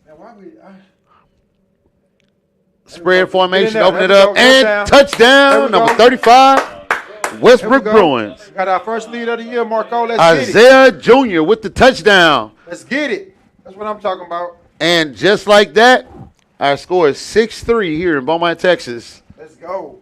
Spread formation, open it up, and touchdown, number 35, Westbrook Bruins. Got our first lead of the year, Marco. Let's Isaiah Jr. with the touchdown. Let's get it. That's what I'm talking about. And just like that, our score is 6-3 here in Beaumont, Texas. Let's go.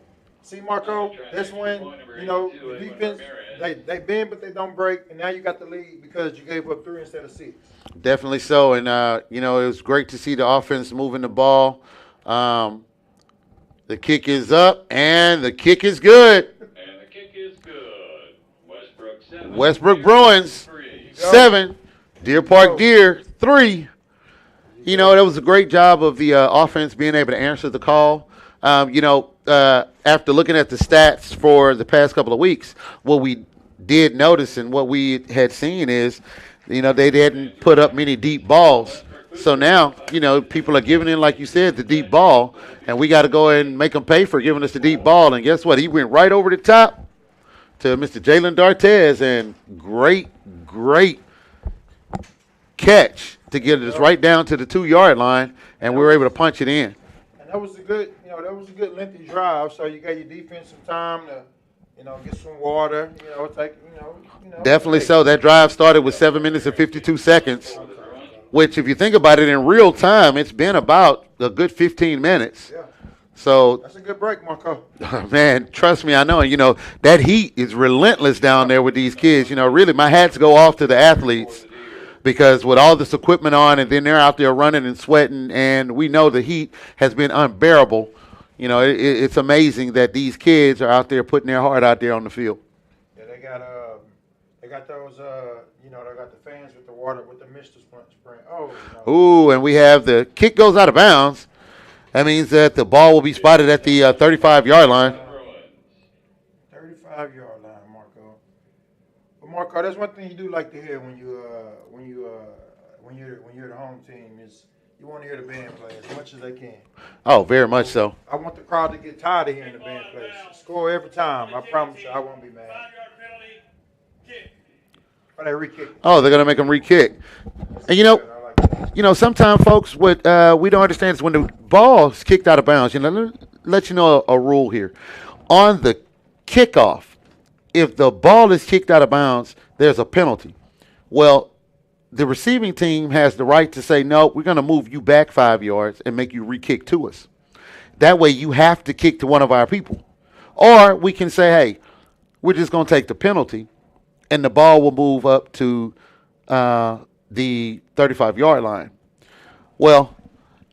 See, Marco, that's when, you know, the defense, they bend but they don't break, and now you got the lead because you gave up 3 instead of 6. Definitely so. And, you know, it was great to see the offense moving the ball. The kick is up, and the kick is good. And the kick is good. Westbrook 7. Westbrook Bruins 7. Deer Park Deer 3. You know, that was a great job of the offense being able to answer the call. You know, after looking at the stats for the past couple of weeks, what we did notice and what we had seen is, you know, they hadn't put up many deep balls. So now, you know, people are giving in, like you said, the deep ball, and we got to go and make them pay for giving us the deep ball. And guess what? He went right over the top to Mr. Jalen Dartez, and great catch to get us right down to the 2-yard line, and we were able to punch it in. And that was a good, you know, that was a good lengthy drive. So you got your defense some time to, you know, get some water. You know, take, you know. Definitely so. That drive started with 7 minutes and 52 seconds, which, if you think about it in real time, it's been about a good 15 minutes. Yeah. So that's a good break, Marco. Man, trust me, I know. You know, that heat is relentless down there with these kids. You know, really, my hats go off to the athletes, because with all this equipment on, and then they're out there running and sweating, and we know the heat has been unbearable. You know, it's amazing that these kids are out there putting their heart out there on the field. Yeah, they got those, you know, they got the fans with the water, with the mist spraying. Oh, no. Ooh, and we have the kick goes out of bounds. That means that the ball will be spotted at the 35-yard line. 35-yard line, Marco. But Marco, that's one thing you do like to hear when you're the home team is you want to hear the band play as much as they can. Oh, very much so. I want the crowd to get tired of hearing the band play. Score every time. I promise you, I won't be mad. Oh, they re-kick. Oh, they're gonna make them re-kick. And you know, sometimes folks, what we don't understand is when the ball's kicked out of bounds. You know, let me let you know a rule here. On the kickoff, if the ball is kicked out of bounds, there's a penalty. Well, the receiving team has the right to say, no, we're going to move you back 5 yards and make you re-kick to us. That way you have to kick to one of our people. Or we can say, hey, we're just going to take the penalty, and the ball will move up to the 35-yard line. Well,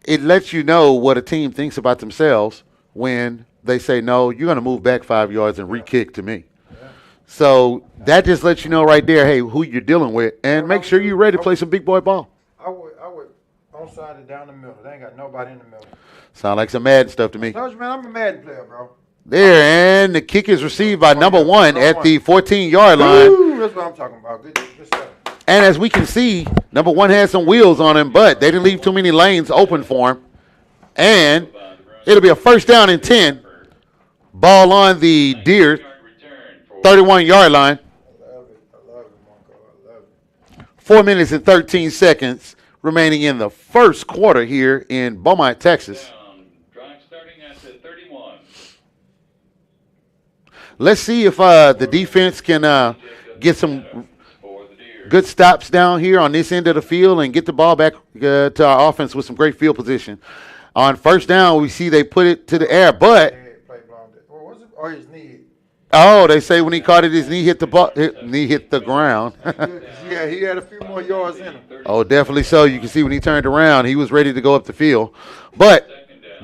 it lets you know what a team thinks about themselves when they say, no, you're going to move back 5 yards and re-kick to me. So that just lets you know right there, hey, who you're dealing with, and make sure you're ready to play some big boy ball. I would onside it down the middle. They ain't got nobody in the middle. Sound like some Madden stuff to me. I told you, man, I'm a Madden player, bro. There, and the kick is received by number 1 at the 14-yard line. Ooh, that's what I'm talking about. Good stuff. And as we can see, number 1 has some wheels on him, but they didn't leave too many lanes open for him. And it'll be a first down and 10. Ball on the Deer 31-yard line. I love it, Marco. I love it. 4 minutes and 13 seconds remaining in the first quarter here in Beaumont, Texas. Drive starting at the 31. Let's see if the defense can get some good stops down here on this end of the field and get the ball back to our offense with some great field position. On first down, we see they put it to the air, but Or his knee. oh, they say when he caught it, his knee hit the ball, knee hit the ground. Yeah, he had a few more yards in him. Oh, definitely so. You can see when he turned around, he was ready to go up the field. But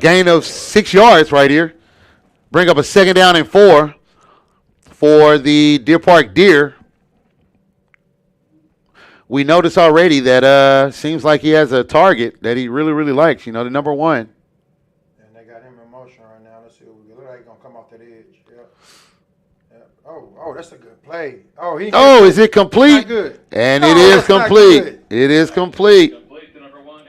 gain of 6 yards right here. Bring up a 2nd down and 4 for the Deer Park Deer. We notice already that seems like he has a target that he really, really likes, you know, the number 1. And they got him in motion right now. Let's see what we get. Look like he's going to come off that edge. Yep. Oh, that's a good play. Oh, is it complete? Good. And it is complete. It is complete.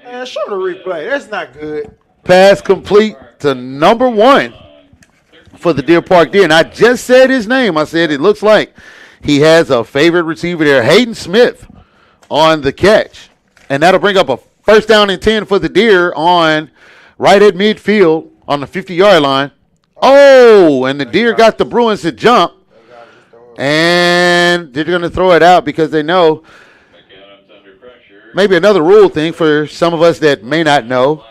Man, show the replay. That's not good. Pass complete to number 1 for the Deer Park Deer. And I just said his name. I said it looks like he has a favorite receiver there, Hayden Smith, on the catch. And that'll bring up a first down and 10 for the Deer on right at midfield on the 50-yard line. Oh, and the Deer got the Bruins to jump. And they're going to throw it out because they know maybe another rule thing for some of us that may not know,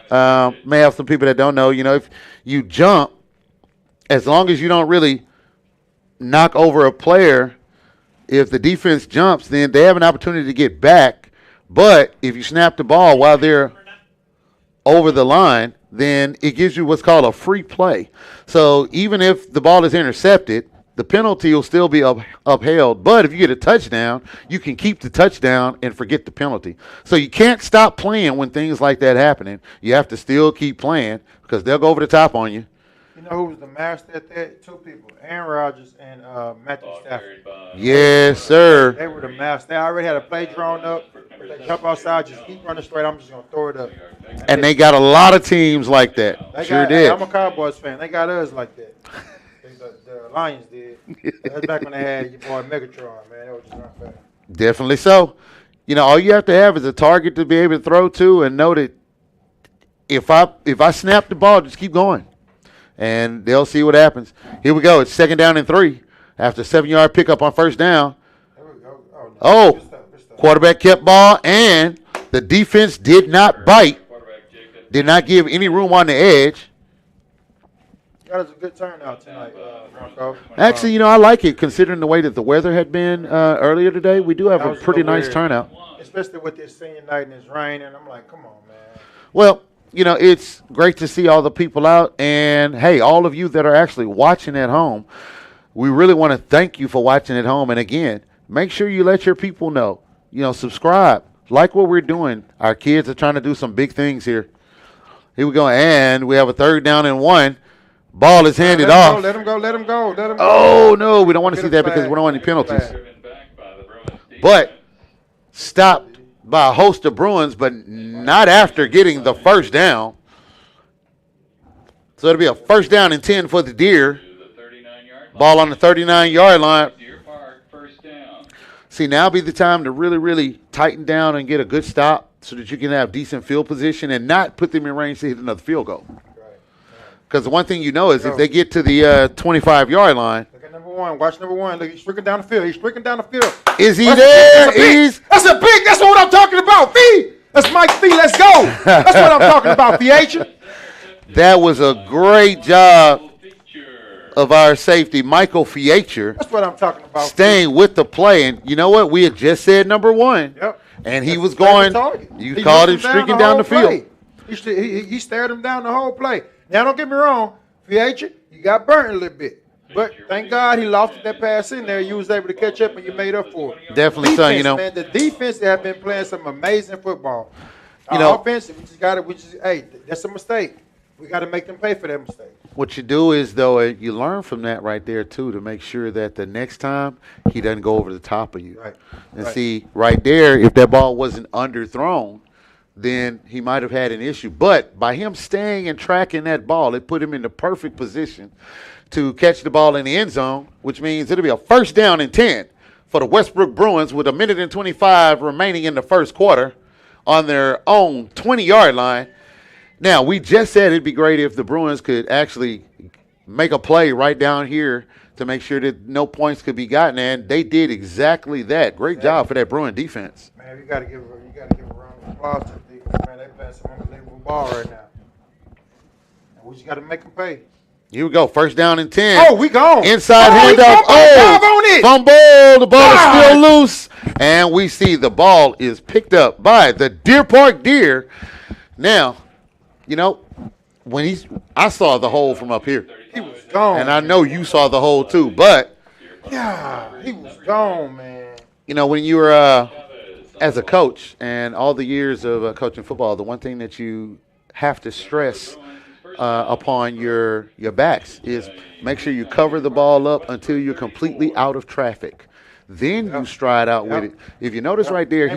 may have some people that don't know, you know, if you jump as long as you don't really knock over a player, if the defense jumps, then they have an opportunity to get back. But if you snap the ball while they're over the line, then it gives you what's called a free play. So even if the ball is intercepted, the penalty will still be upheld. But if you get a touchdown, you can keep the touchdown and forget the penalty. So you can't stop playing when things like that happening. You have to still keep playing because they'll go over the top on you. You know who was the master at that? Two people, Aaron Rodgers and Matthew Stafford. Yes, sir. They were the master. They already had a play drawn up. They jump outside, just keep running straight. I'm just going to throw it up. And they got a lot of teams like that. Sure did. I'm a Cowboys fan. They got us like that. The Lions did. That's back when they had your boy Megatron, man. That was just unfair. Definitely so. You know, all you have to have is a target to be able to throw to and know that if I snap the ball, just keep going. And they'll see what happens. Here we go. It's 2nd down and 3 after a 7-yard pickup on 1st down. Oh, quarterback kept ball, and the defense did not bite, did not give any room on the edge. That was a good turnout tonight, Marco. Actually, you know, I like it considering the way that the weather had been earlier today. We do have a pretty nice turnout. Especially with this senior night and it's raining. I'm like, come on, man. Well, you know, it's great to see all the people out. And, hey, all of you that are actually watching at home, we really want to thank you for watching at home. And, again, make sure you let your people know. You know, subscribe. Like what we're doing. Our kids are trying to do some big things here. Here we go. And we have a 3rd down and 1. Ball is handed off. Let him go. Oh, no. We don't want to see that because we don't want any penalties. But stopped by a host of Bruins, but not after getting the 1st down. So it'll be a 1st down and 10 for the Deer. Ball on the 39-yard line. See, now be the time to really, really tighten down and get a good stop so that you can have decent field position and not put them in range to hit another field goal. Because the one thing you know is if they get to the 25-yard line. Look at number 1. Watch number 1. Look, he's streaking down the field. Is he there? That's a big. That's what I'm talking about, V. That's Mike V. Let's go. That's what I'm talking about, VH. That was a great job of our safety, Michael Fiacher. That's what I'm talking about. Staying with the play. And you know what? We had just said number 1. Yep. And he was going. You called him streaking down the field. He stared him down the whole play. Now, don't get me wrong. Fiacher, you got burnt a little bit. But thank God he lost that pass in there. You was able to catch up and you made up for it. Definitely defense, so, you know. Man, the defense have been playing some amazing football. You know, offense, hey, that's a mistake. We got to make them pay for that mistake. What you do is, though, you learn from that right there, too, to make sure that the next time he doesn't go over the top of you. Right. And see, right there, if that ball wasn't underthrown, then he might have had an issue. But by him staying and tracking that ball, it put him in the perfect position to catch the ball in the end zone, which means it'll be a 1st down and 10 for the Westbrook Bruins with 1:25 remaining in the 1st quarter on their own 20-yard line. Now, we just said it'd be great if the Bruins could actually make a play right down here to make sure that no points could be gotten, and they did exactly that. Great job for that Bruin defense. Man, you got to give a round of applause to the defense, man. They playing some unbelievable ball right now. And we just got to make them pay. Here we go. 1st down and 10. Oh, we gone. Inside handoff. Oh, fumble. The ball is still loose. And we see the ball is picked up by the Deer Park Deer. Now, you know, I saw the hole from up here. He was gone. And I know you saw the hole too, but. Yeah, he was gone, man. You know, when you were as a coach and all the years of coaching football, the one thing that you have to stress upon your backs is make sure you cover the ball up until you're completely out of traffic. Then you stride out with it. If you notice right there,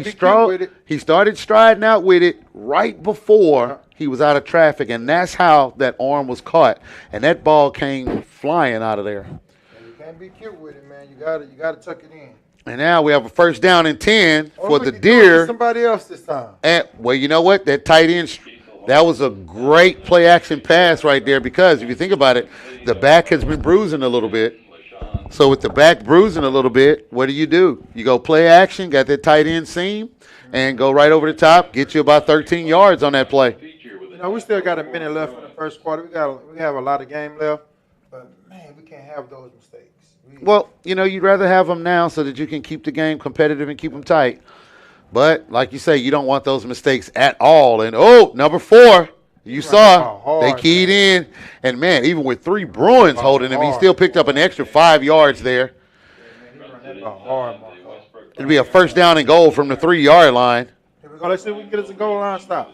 he started striding out with it right before he was out of traffic, and that's how that arm was caught. And that ball came flying out of there. And you can't be cute with it, man. You gotta tuck it in. And now we have a 1st down and 10 for the Deer. Somebody else this time. And well, you know what? That tight end, that was a great play action pass right there because if you think about it, the back has been bruising a little bit. So with the back bruising a little bit, what do? You go play action, got that tight end seam, and go right over the top, get you about 13 yards on that play. You know, we still got a minute left in the 1st quarter. We have a lot of game left. But can't have those mistakes. Well, you'd rather have them now so that you can keep the game competitive and keep them tight. But like you say, you don't want those mistakes at all. And number 4, you saw they keyed in, and man, even with 3 Bruins holding him, he still picked up an extra 5 yards there. It'll be a first down and goal from the 3-yard line. Here we go. Let's see if we can get us a goal line stop.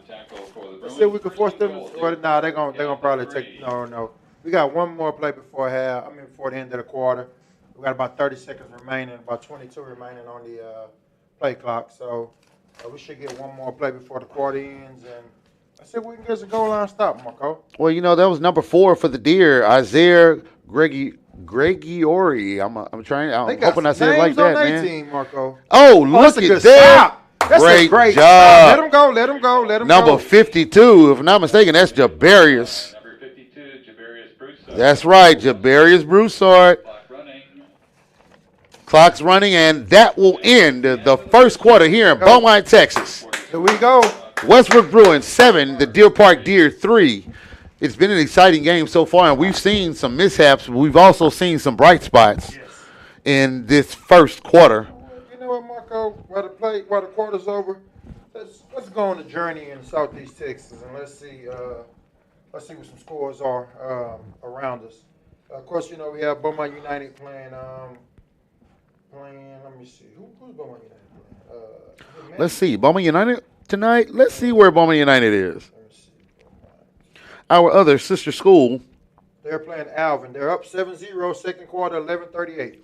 Let's see if we can force them. Well, nah, they're gonna probably take. No. We got one more play before the end of the quarter. We got about 30 seconds remaining, about 22 remaining on the play clock. So we should get one more play before the quarter ends, and let's see if we can get us a goal line stop, Marco. Well, that was number 4 for the Deer, Isaiah Gregiori. I'm hoping I said it like that, man. Team, Marco. Oh, look at that. That's a great job. Let him go. Number 52, if I'm not mistaken, that's Jabarius. Number 52, Jabarius Broussard. That's right, Jabarius Broussard. Clock's running, and that will end the first quarter here in Beaumont, Texas. Here we go. Westbrook Bruins 7, the Deer Park Deer 3. It's been an exciting game so far, and we've seen some mishaps. But we've also seen some bright spots in this first quarter. You know what, Marco? While the quarter's over, let's go on a journey in Southeast Texas, and let's see what some scores are around us. Of course, we have Beaumont United playing. Let me see. Who's Beaumont United playing? Let's see. Beaumont United tonight. Let's see where Beaumont United is. Our other sister school. They're playing Alvin. They're up 7-0, second quarter, 11:38.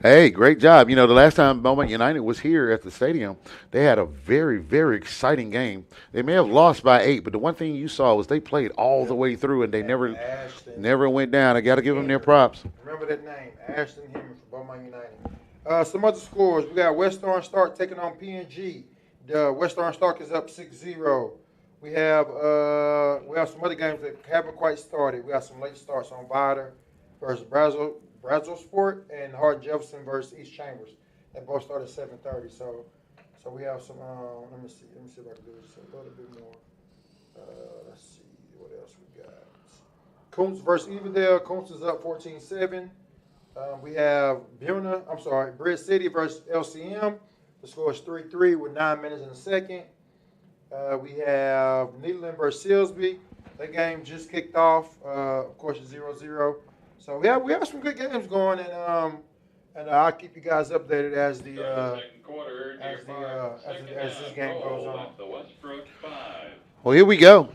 Hey, great job. The last time Beaumont United was here at the stadium, they had a very, very exciting game. They may have lost by 8, but the one thing you saw was they played all the way through, and they never went down. I got to give them their props. Remember that name, Ashton Hemmer from Beaumont United. Some other scores. We got West Orange Stark taking on PNG. The West Orange Stark is up 6-0. We have some other games that haven't quite started. We got some late starts on Vider versus Brazil Sport and Hart Jefferson versus East Chambers. They both start at 7:30. So we have some. Let me see if I can do this a little bit more. Let's see what else we got. Coons versus Everdale. Coons is up 14-7. We have Bridge City versus LCM. The score is 3-3 with 9 minutes in the second. We have Nederland versus Silsby. That game just kicked off. Of course, it's 0-0. So we have some good games going, and I'll keep you guys updated as this game goes on. Well, here we go.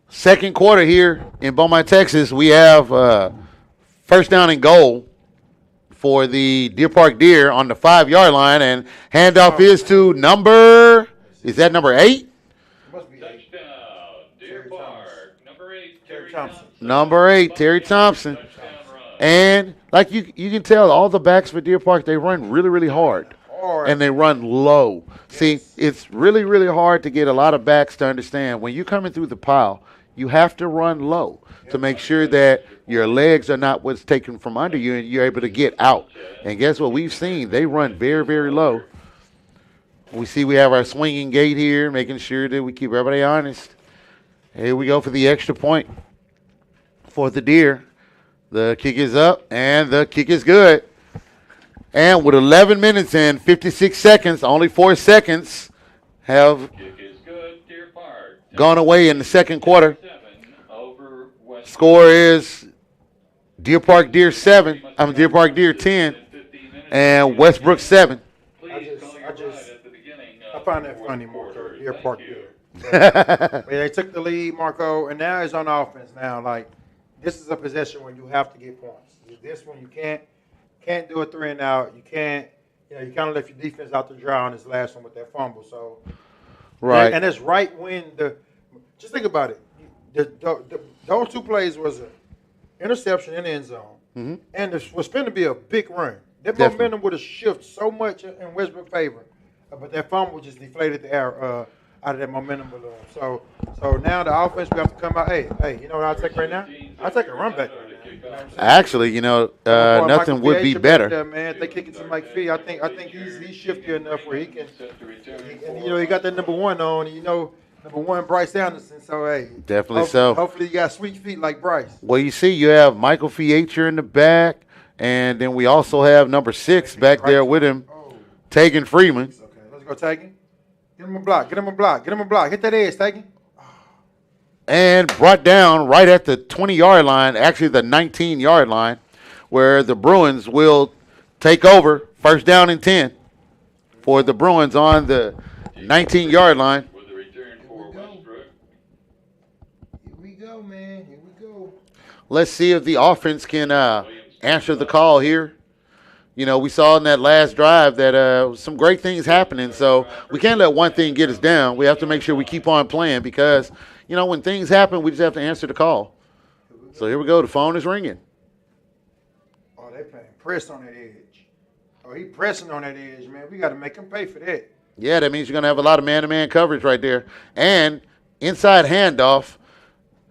Second quarter here in Beaumont, Texas. We have first down and goal for the Deer Park Deer on the 5-yard line, and handoff is to number 8? Must be 8. Touchdown, Deer Park. Number 8, Terry Thompson. Number 8, Terry Thompson. And like you can tell, all the backs for Deer Park, they run really, really hard. And they run low. Yes. See, it's really, really hard to get a lot of backs to understand when you're coming through the pile, you have to run low to make sure that your legs are not what's taken from under you and you're able to get out. And guess what we've seen? They run very, very low. We have our swinging gate here, making sure that we keep everybody honest. Here we go for the extra point for the Deer. The kick is up, and the kick is good. And with 11 minutes and 56 seconds, only 4 seconds have gone away in the second quarter. Score is Deer Park Deer 10, and Westbrook 7. I find that funny, Marco. Deer Park Deer. They took the lead, Marco, and now it's on offense. Now, this is a possession where you have to get points. This one you can't do a 3 and out. You can't. You kind of left your defense out to dry on this last one with that fumble. So, right, and it's right when just think about it. Those 2 plays was an interception in the end zone, and it was going to be a big run. That momentum would have shifted so much in Westbrook favor. But that fumble just deflated the air out of that momentum balloon. So now the offense, we have to come out. Hey, you know what I'll take right now? I'll take a run back right now. Actually, nothing would be better. There, man. If they kick it to Mike Fee, I think he's shifty enough where he can. He got that number 1 on. number one, Bryce Anderson. So, hey. Definitely so. Hopefully you got sweet feet like Bryce. Well, you see, you have Michael Fiacher in the back, and then we also have number 6 back there with him, Tegan Freeman. Okay, let's go, Tegan. Get him a block. Get him a block. Get him a block. Hit that edge, Tegan. And brought down right at the 20-yard line, actually the 19-yard line, where the Bruins will take over. First down and 10 for the Bruins on the 19-yard line. With the return for Westbrook. Here we go, man. Here we go. Let's see if the offense can answer the call here. You know, we saw in that last drive that some great things happening, so we can't let one thing get us down. We have to make sure we keep on playing because, you know, when things happen, we just have to answer the call. So here we go. The phone is ringing. Oh, they playing press on that edge. Oh, he pressing on that edge, man. We got to make him pay for that. Yeah, that means you're going to have a lot of man-to-man coverage right there. And inside handoff,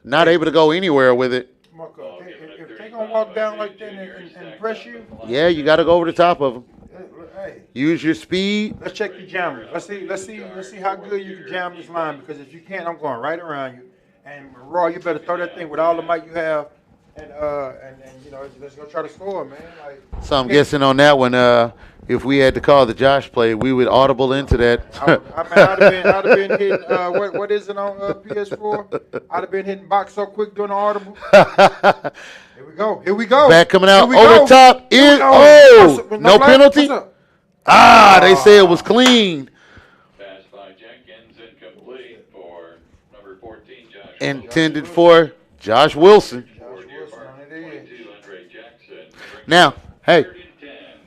not able to go anywhere with it. Marco, if they're going to walk down like that and press you. Yeah, you got to go over the top of them. Hey, use your speed. Let's check your jamming. Let's see how good you can jam this line, because if you can't, I'm going right around you. And Raw, you better throw that thing with all the might you have, and you know, let's go try to score, man. Like, so I'm guessing on that one, if we had to call the Josh play, we would audible into that. I'd have been hitting, what is it on PS4? I'd have been hitting box so quick doing the audible. Here we go. Here we go. Back coming out over the top. No penalty? They say it was clean. Pass by Jenkins, incomplete for number 14, Josh. Intended for Josh Wilson. Now, hey,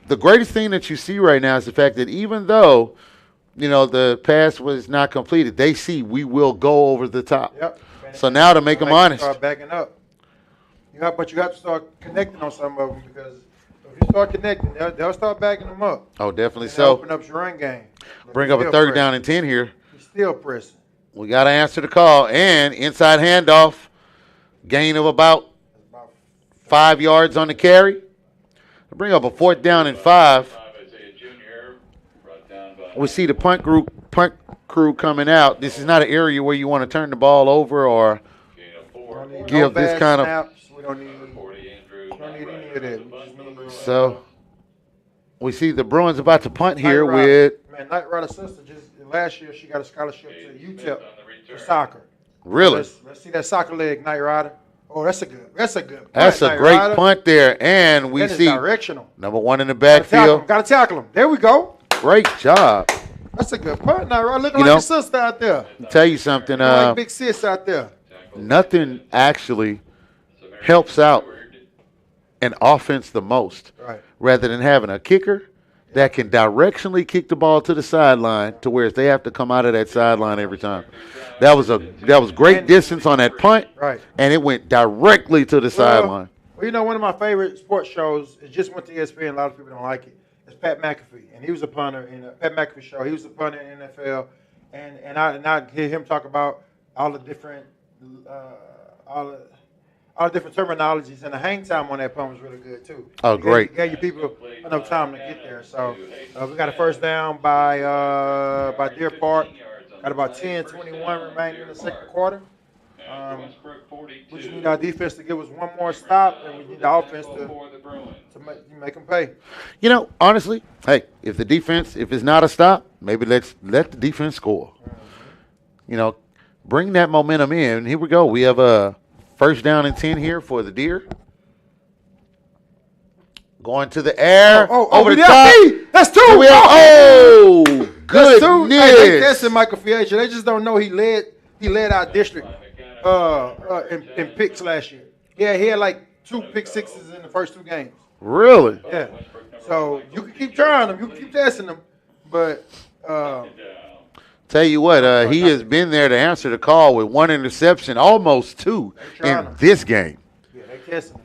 the greatest thing that you see right now is the fact that even though, you know, the pass was not completed, they see we will go over the top. Yep. So now to make them honest. Start backing up. But you have to start connecting on some of them, because if you start connecting, they'll start backing them up. Oh, definitely so. Open up your run game. Bring up a third down and 10 here. He's still pressing. We got to answer the call. And inside handoff, gain of about 5 yards on the carry. Bring up a 4th down and 5. We see the punt crew coming out. This is not an area where you want to turn the ball over or give this kind of. We don't need any of that. So we see the Bruins about to punt here with. Man, Knight Rider's sister last year she got a scholarship to UTEP for soccer. Really? So let's see that soccer leg, Knight Rider. Oh, that's a good punt. That's a great punt there. And we see directional. Number 1 in the backfield. Got to tackle him. There we go. Great job. That's a good punt, Knight Rider. Looking like your sister out there. I'll tell you something. Like big sis out there. Nothing actually helps out an offense the most, rather than having a kicker that can directionally kick the ball to the sideline to where they have to come out of that sideline every time. That was great distance on that punt, and it went directly to the sideline. Well, you know, one of my favorite sports shows, it just went to ESPN. A lot of people don't like it. It's Pat McAfee, and he was a punter in the Pat McAfee show. He was a punter in the NFL, and I hear him talk about all the different different terminologies, and the hang time on that punt was really good too. Oh, great! Gave you people enough time to get there. So we got a first down by Deer Park. Got about 10:21 remaining in the second quarter. We just need our defense to give us one more stop, and we need the offense to make them pay. You know, honestly, hey, if it's not a stop, maybe let's let the defense score. You know, bring that momentum in. Here we go. We have a first down and 10 here for the Deer. Going to the air. Over the top. That's 2. Goodness. Hey, they tested Michael Fiacher. They just don't know he led our district in picks last year. Yeah, he had like 2 pick sixes in the first 2 games. Really? Yeah. So you can keep trying them. You can keep testing them. But tell you what, he has been there to answer the call with 1 interception, almost 2 in this game. Yeah, they testing him.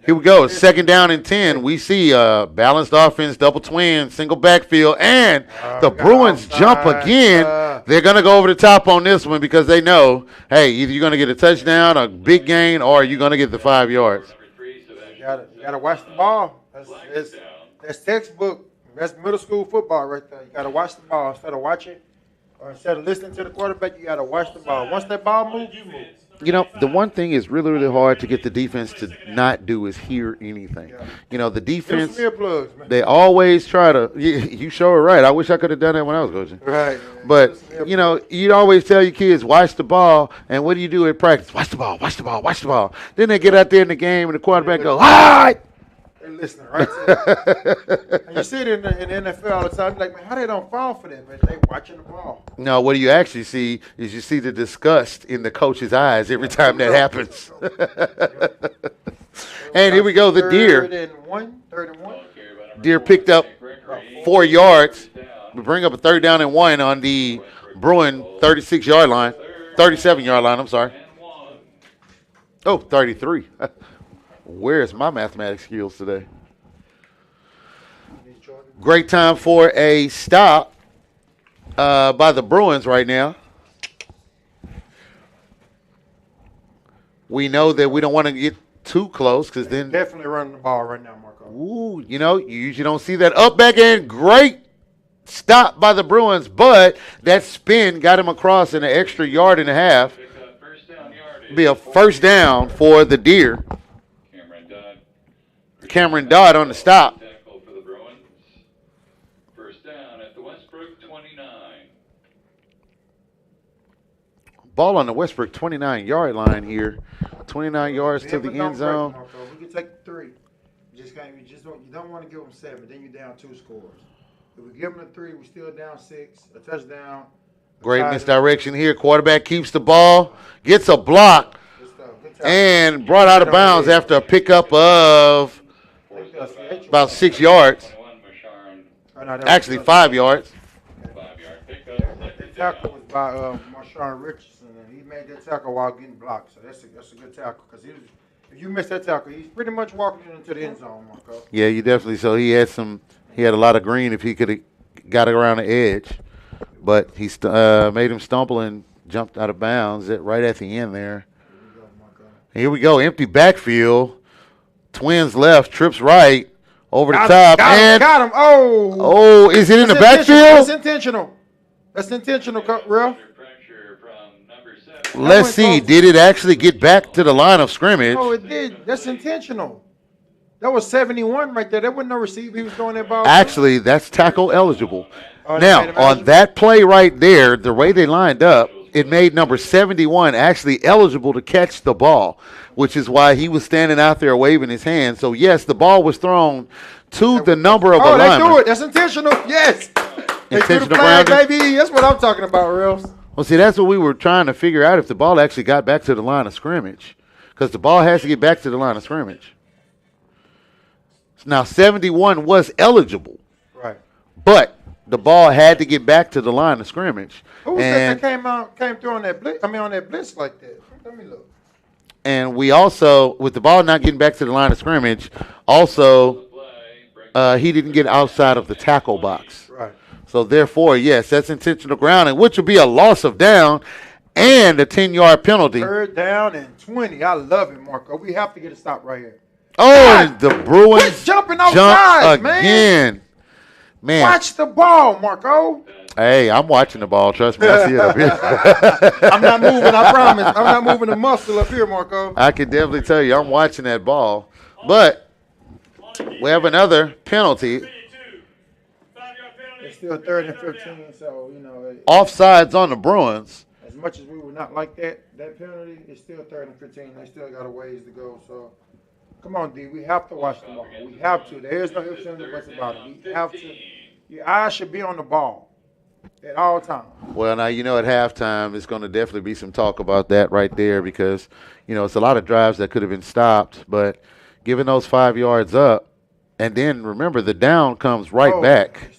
Here we go. Second down and 10. We see balanced offense, double twin, single backfield, and the Bruins jump again. They're going to go over the top on this one because they know, hey, either you're going to get a touchdown, a big gain, or you're going to get the 5 yards. You got to watch the ball. That's textbook. That's middle school football right there. You got to watch the ball instead of watching Or instead of listening to the quarterback, you got to watch the ball. Once that ball moves, you move. You know, the one thing is really, really hard to get the defense to not do is hear anything. Yeah. You know, the defense, earplugs, man. They always try to, you sure are right. I wish I could have done that when I was coaching. Right. But, you know, you'd always tell your kids, watch the ball. And what do you do at practice? Watch the ball, watch the ball, watch the ball. Then they get out there in the game and the quarterback goes, ah! They're listening, right? And you see it in the NFL all the time. Like, man, how they don't fall for that? Man, they watching the ball. No, what you actually see is you see the disgust in the coach's eyes every time that happens. And here we go, the deer. Third and one. Deer picked up 4 yards. We bring up a 3rd down and 1 on the Bruin 36-yard line. 37-yard line, I'm sorry. Oh, 33. Where's my mathematics skills today? Great time for a stop by the Bruins right now. We know that we don't want to get too close because then definitely running the ball right now, Marco. Ooh, you know, you usually don't see that up back end. Great stop by the Bruins, but that spin got him across an extra yard and a half. Be a first down for the Deer. Cameron Dodd on the stop. First down at the Westbrook 29. Ball on the Westbrook 29-yard line here. 29 yards to the end zone. We can take 3. You don't want to give them 7. Then you're down 2 scores. If we give them the 3, we're still down 6. A touchdown. Great misdirection here. Quarterback keeps the ball, gets a block, and brought out of bounds after a pickup of about 6 yards. Actually, 5 yards. The tackle was by Marshawn Richardson, and he made that tackle while getting blocked. So that's a good tackle because if you miss that tackle, he's pretty much walking into the end zone, Marco. Yeah, you definitely. So he had a lot of green if he could have got around the edge, but he made him stumble and jumped out of bounds right at the end there. Here we go, empty backfield. Twins left, trips right, over the top. Got him. Oh, is it in the backfield? That's intentional. That's intentional, real. Let's see. Did it actually get back to the line of scrimmage? Oh, it did. That's intentional. That was 71 right there. That wasn't no receiver. He was throwing that ball. Actually, that's tackle eligible. Now, on that play right there, the way they lined up, it made number 71 actually eligible to catch the ball, which is why he was standing out there waving his hand. So, yes, the ball was thrown to the number of a lineman. Oh, they do it. That's intentional. Yes. They threw the flag, baby. That's what I'm talking about, Reels. Well, see, that's what we were trying to figure out, if the ball actually got back to the line of scrimmage, because the ball has to get back to the line of scrimmage. Now, 71 was eligible. Right. But the ball had to get back to the line of scrimmage. Who was that came through on that blitz? On that blitz like that. Let me look. And we also, with the ball not getting back to the line of scrimmage, also he didn't get outside of the tackle box. Right. So, therefore, yes, that's intentional grounding, which would be a loss of down and a 10-yard penalty. 3rd down and 20. I love it, Marco. We have to get a stop right here. Oh, and the Bruins quit jumping outside, again. Man. Watch the ball, Marco. Hey, I'm watching the ball. Trust me, I see it up here. I'm not moving, I promise. I'm not moving the muscle up here, Marco. I can definitely tell you I'm watching that ball. But we have another penalty. It's still 3rd and 15, so, Offsides on the Bruins. As much as we would not like that penalty, it's still 3rd and 15. They still got a ways to go, so. Come on, D. We have to watch the ball. We have to. There's no ifs, ands, or buts about it. We have to. Your eyes should be on the ball at all times. Well, now, at halftime, it's going to definitely be some talk about that right there because, it's a lot of drives that could have been stopped. But giving those 5 yards up, and then, remember, the down comes right back.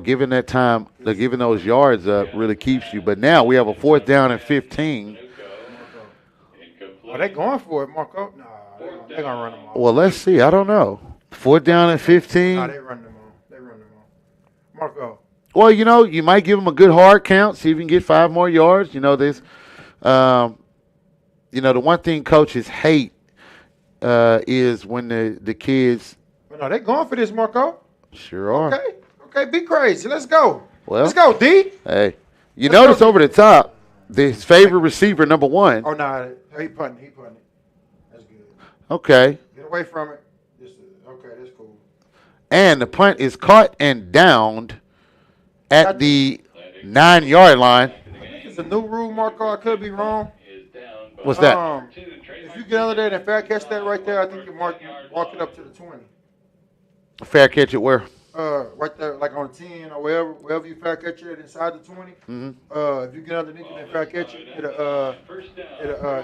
Giving that time, giving those yards up really keeps you. But now we have a 4th down and 15. Are they going for it, Marco? No. They're going to run them off. Well, let's see. I don't know. 4th down and 15. No, they run them off. Marco. Well, you might give them a good hard count, see if you can get 5 more yards. The one thing coaches hate is when the kids. Well, no, they're going for this, Marco. Sure are. Okay, be crazy. Let's go. Well, let's go, D. Hey, You notice over the top, his favorite receiver, number 1. Oh, no. He punting. That's good. Okay. Get away from it. Okay, that's cool. And the punt is caught and downed at the 9-yard line. I think it's a new rule, Marco. I could be wrong. What's that? If you get under there and fair catch that right there, I think you mark it up to the 20. Fair catch it where? Right there, like on 10 or wherever you fair catch it inside the 20. Mm-hmm. If you get underneath it and fair catch it,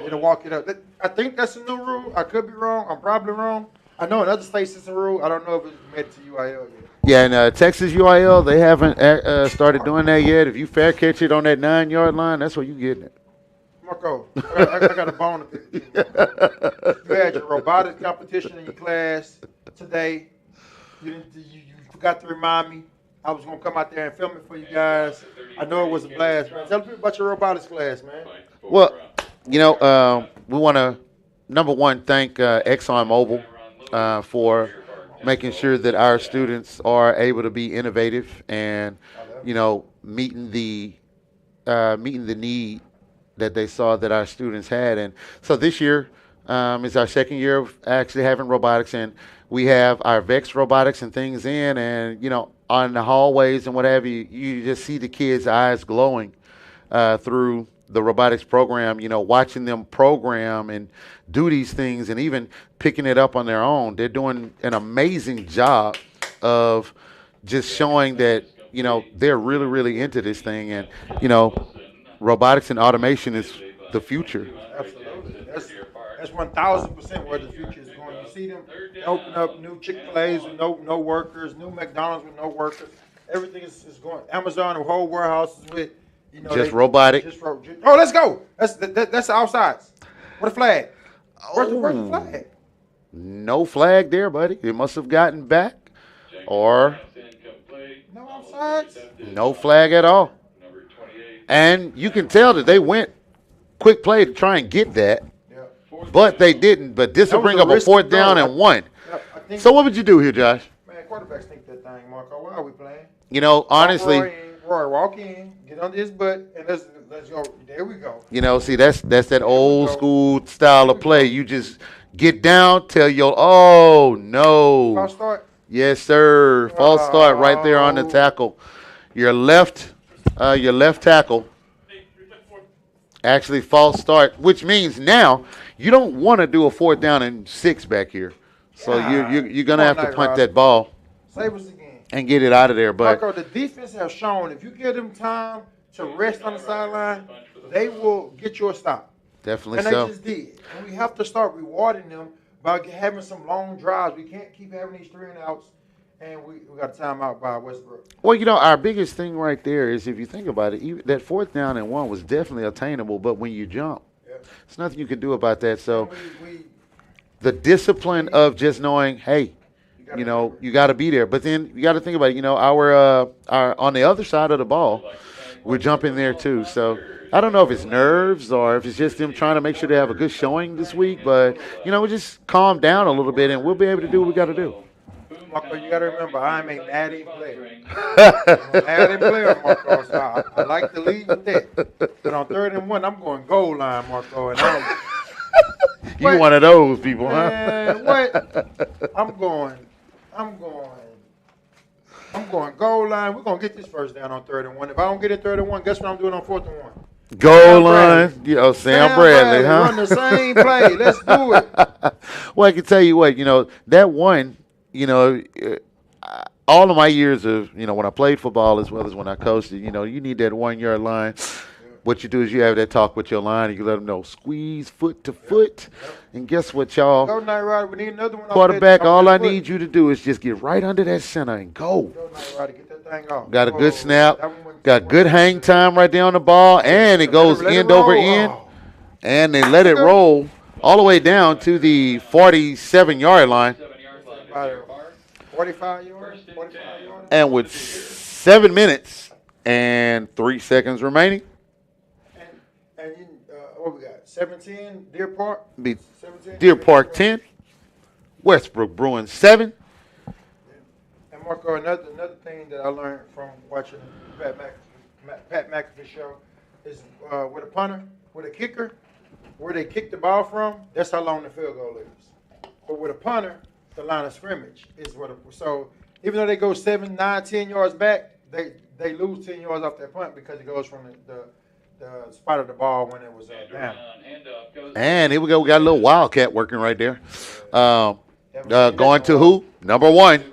it'll walk it up. I think that's a new rule. I could be wrong. I'm probably wrong. I know in other states it's a rule. I don't know if it's made it to UIL yet. Yeah, and Texas UIL, they haven't started doing that yet. If you fair catch it on that 9-yard line, that's where you getting it. Marco, I got a bone to pick. You had your robotics competition in your class today. You forgot to remind me. I was going to come out there and film it for you guys. I know it was a blast, man. Tell people about your robotics class, man. Well, we want to, number one, thank ExxonMobil for making sure that our students are able to be innovative and, meeting the need that they saw that our students had. And so this year is our second year of actually having robotics, and we have our VEX robotics and things in, and, on the hallways and what have you, you just see the kids' eyes glowing through the robotics program, watching them program and do these things and even picking it up on their own. They're doing an amazing job of just showing that, they're really, really into this thing. And, robotics and automation is the future. Absolutely. That's 1,000% where the future is going. You see them open up new Chick-fil-A's with no workers, new McDonald's with no workers. Everything is going. Amazon and whole warehouses with, just robotic. Oh, let's go. That's the outsides. Where's the flag? Where's the flag? No flag there, buddy. It must have gotten back. Or no outsides? No flag at all. And you can tell that they went quick play to try and get that, but they didn't. But this will bring up a 4th down and 1. So what would you do here, Josh? Man, quarterbacks think that thing, Marco. Why are we playing? Honestly. Roy, walk in, get under his butt, and let's go. There we go. See, that's that old school style of play. You just get down, tell oh, no. False start? Yes, sir. False start right there on the tackle. Your left tackle actually false start, which means now you don't want to do a 4th down and 6 back here. So you're going to have to punt that ball. Save us again. And get it out of there. But Marco, the defense has shown if you give them time to rest on the sideline, they will get you a stop. Definitely so. And they just did. And we have to start rewarding them by having some long drives. We can't keep having these 3 and outs. And we got a timeout by Westbrook. Well, our biggest thing right there is, if you think about it, that 4th down and 1 was definitely attainable. But when you jump, there's nothing you can do about that. So the discipline of just knowing, hey, you got to be there. But then you got to think about it. Our on the other side of the ball, we're jumping there too. So I don't know if it's nerves or if it's just them trying to make sure they have a good showing this week. But we just calm down a little bit, and we'll be able to do what we got to do. Marco, you got to remember, I'm a natty player. I'm a natty player, Marco, so I like to lead with that. But on 3rd and 1, I'm going goal line, Marco. And you one of those people, huh? Man, what? I'm going goal line. We're going to get this 1st down on 3rd and 1. If I don't get it 3rd and 1, guess what I'm doing on 4th and 1? Goal line. Sam Bradley, huh? Run the same play. Let's do it. Well, I can tell you what, that one, all of my years of, when I played football as well as when I coached it, you need that 1-yard line. What you do is you have that talk with your line, and you let them know, squeeze foot to foot. And guess what, y'all? Go, Night Rider. We need another one. Quarterback, all I need you to do is just get right under that center and go. Go, Night Rider. Get that thing off. Got a good snap. Got good hang time right there on the ball, and it goes end over end. And they let it roll all the way down to the 47-yard line. 45 yards. And with 7 minutes and 3 seconds remaining. And what we got? 17, Deer Park? 17? Deer Park 10. Westbrook Bruins 7. And Marco, another thing that I learned from watching Pat Pat McAfee show, is with a punter, with a kicker, where they kick the ball from, that's how long the field goal is. But with a punter, the line of scrimmage is what. So even though they go 7, 9, 10 yards back, they lose 10 yards off that punt because it goes from the spot of the ball when it was down. And here we go. We got a little wildcat working right there. Going to who? Number 1.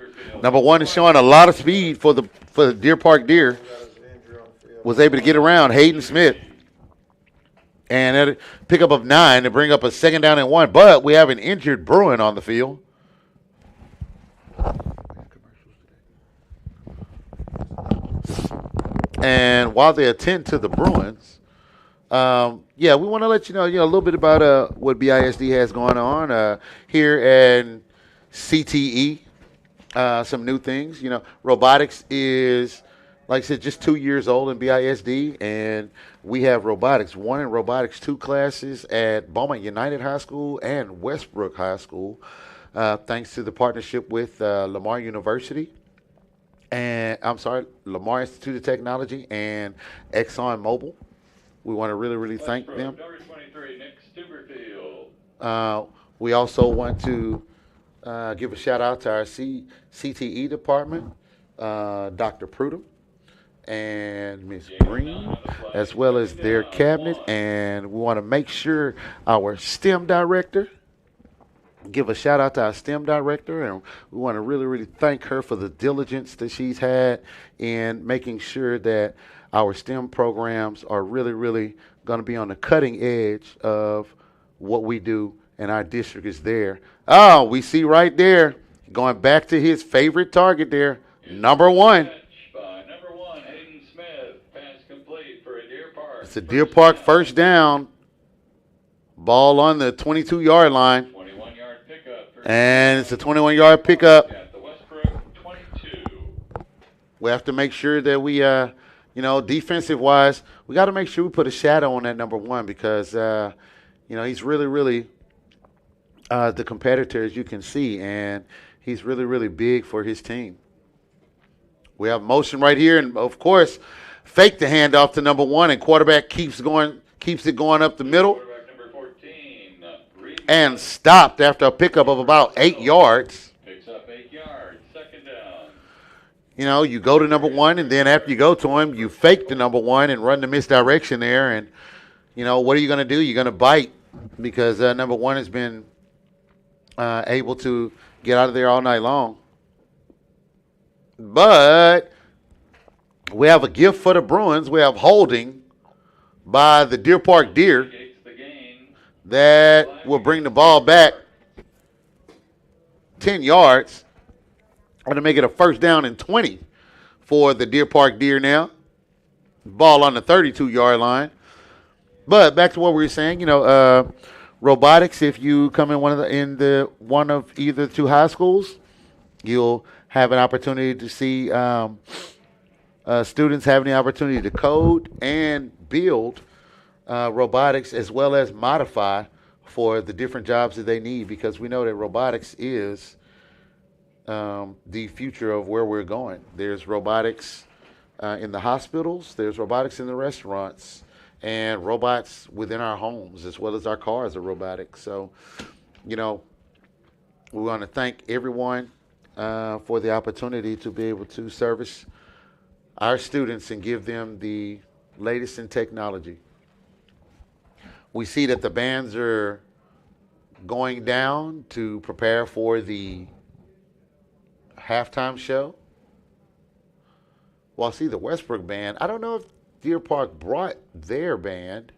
Number 1 is showing a lot of speed for the Deer Park Deer. Was able to get around Hayden Smith. And at a pickup of 9 to bring up a 2nd down and 1. But we have an injured Bruin on the field. And while they attend to the Bruins, we want to let you know, a little bit about what BISD has going on here at CTE. Some new things. Robotics is, like I said, just 2 years old in BISD, and we have robotics 1 and robotics 2 classes at Beaumont United High School and Westbrook High School, thanks to the partnership with Lamar University. And Lamar Institute of Technology and Exxon Mobil. We want to really, really thank them. Number 23, Nick Stuberfield. We also want to give a shout out to our CTE department, Dr. Prudham and Ms. Green, as well as their cabinet. And we want to make sure our STEM director, give a shout out to our STEM director, and we want to really, really thank her for the diligence that she's had in making sure that our STEM programs are really, really going to be on the cutting edge of what we do, and our district is there. Oh, we see right there, going back to his favorite target there, number 1. Number 1, Hayden Smith, pass complete for a Deer Park. It's a Deer Park first down. Ball on the 22-yard line. And it's a 21-yard pickup. We have to make sure that we, defensive-wise, we got to make sure we put a shadow on that number 1 because, he's really, really the competitor, as you can see, and he's really, really big for his team. We have motion right here, and, of course, fake the handoff to number 1, and quarterback keeps it going up the middle. And stopped after a pickup of about 8 yards. Picks up 8 yards, 2nd down. You go to number 1, and then after you go to him, you fake the number 1 and run the misdirection there. And, what are you going to do? You're going to bite because number 1 has been able to get out of there all night long. But we have a gift for the Bruins. We have holding by the Deer Park Deer. That will bring the ball back 10 yards. I'm going to make it a 1st down and 20 for the Deer Park Deer now. Ball on the 32-yard line. But back to what we were saying, robotics, if you come in one of either 2 high schools, you'll have an opportunity to see students having the opportunity to code and build robotics as well as modify for the different jobs that they need, because we know that robotics is the future of where we're going. There's robotics in the hospitals, there's robotics in the restaurants, and robots within our homes as well as our cars are robotic. So, we want to thank everyone for the opportunity to be able to service our students and give them the latest in technology. We see that the bands are going down to prepare for the halftime show. Well, I see the Westbrook band. I don't know if Deer Park brought their band.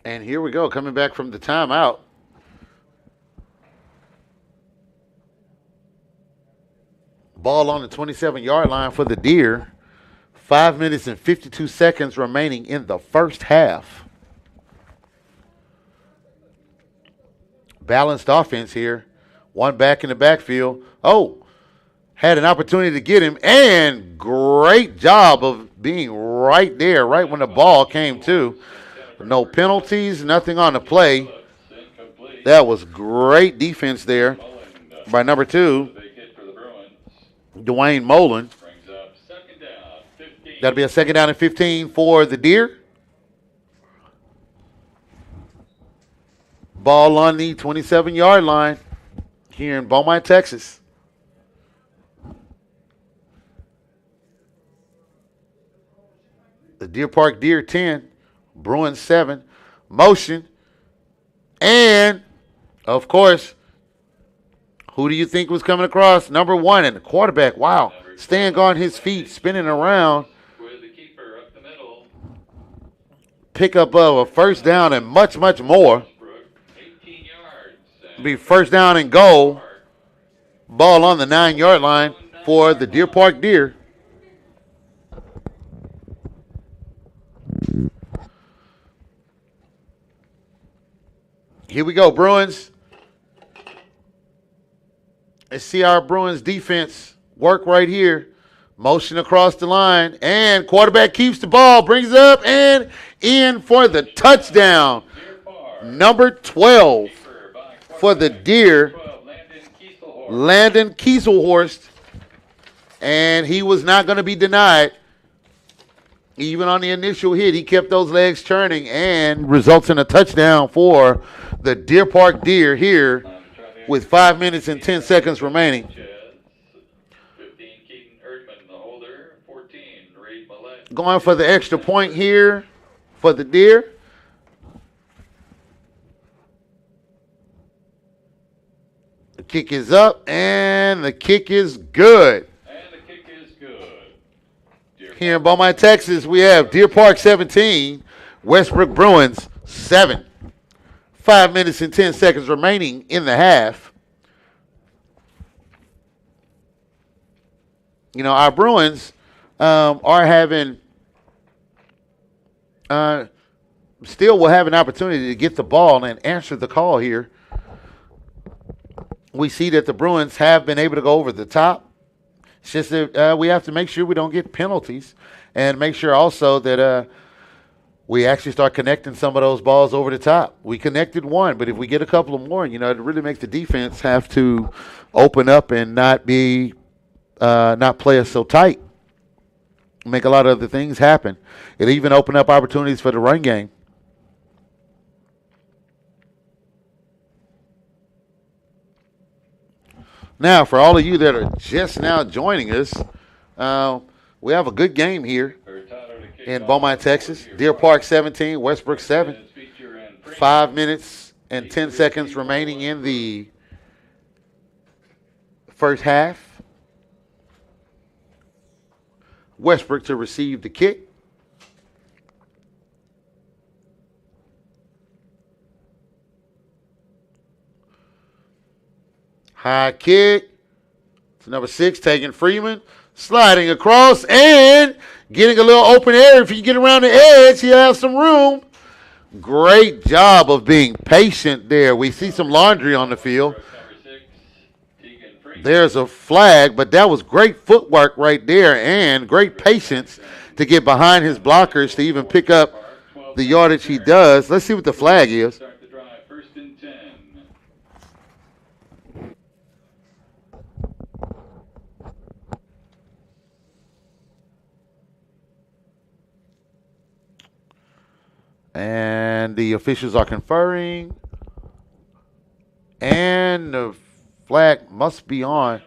And here we go, coming back from the timeout. Ball on the 27-yard line for the Deer. 5 minutes and 52 seconds remaining in the first half. Balanced offense here. One back in the backfield. Had an opportunity to get him, and great job of being right there, right when the ball came to. No penalties, nothing on the play. That was great defense there by number 2, Dwayne Mullen. That'll be a second down and 15 for the Deer. Ball on the 27-yard line here in Beaumont, Texas. The Deer Park Deer 10, Bruins 7. Motion. And, of course, who do you think was coming across? Number 1 and the quarterback. Wow. Staying on his feet, spinning around. Pick up of a first down and much, much more. Be first down and goal. Ball on the 9-yard line for the Deer Park Deer. Here we go, Bruins. Let's see our Bruins defense work right here. Motion across the line, and quarterback keeps the ball, brings it up, and in for the touchdown. Number 12 for the Deer, Landon Kieselhorst, and he was not going to be denied. Even on the initial hit, he kept those legs churning and results in a touchdown for the Deer Park Deer here with 5 minutes and 10 seconds remaining. Going for the extra point here for the Deer. The kick is up, and the kick is good. Here in Beaumont, Texas, we have Deer Park 17, Westbrook Bruins 7. 5 minutes and 10 seconds remaining in the half. You know, our Bruins are having, still will have an opportunity to get the ball and answer the call here. We see that the Bruins have been able to go over the top. It's just that we have to make sure we don't get penalties and make sure also that we actually start connecting some of those balls over the top. We connected one, but if we get a couple of more, you know, it really makes the defense have to open up and not play us so tight. Make a lot of other things happen. It even opened up opportunities for the run game. Now, for all of you that are just now joining us, we have a good game here in Beaumont, Texas. Deer Park 17, Westbrook 7. 5 minutes and 10 seconds remaining in the first half. Westbrook to receive the kick. High kick. It's number 6, taking Freeman. Sliding across and getting a little open air. If you get around the edge, he'll have some room. Great job of being patient there. We see some laundry on the field. There's a flag, but that was great footwork right there and great patience to get behind his blockers to even pick up the yardage he does. Let's see what the flag is. And the officials are conferring. And the flag must be on.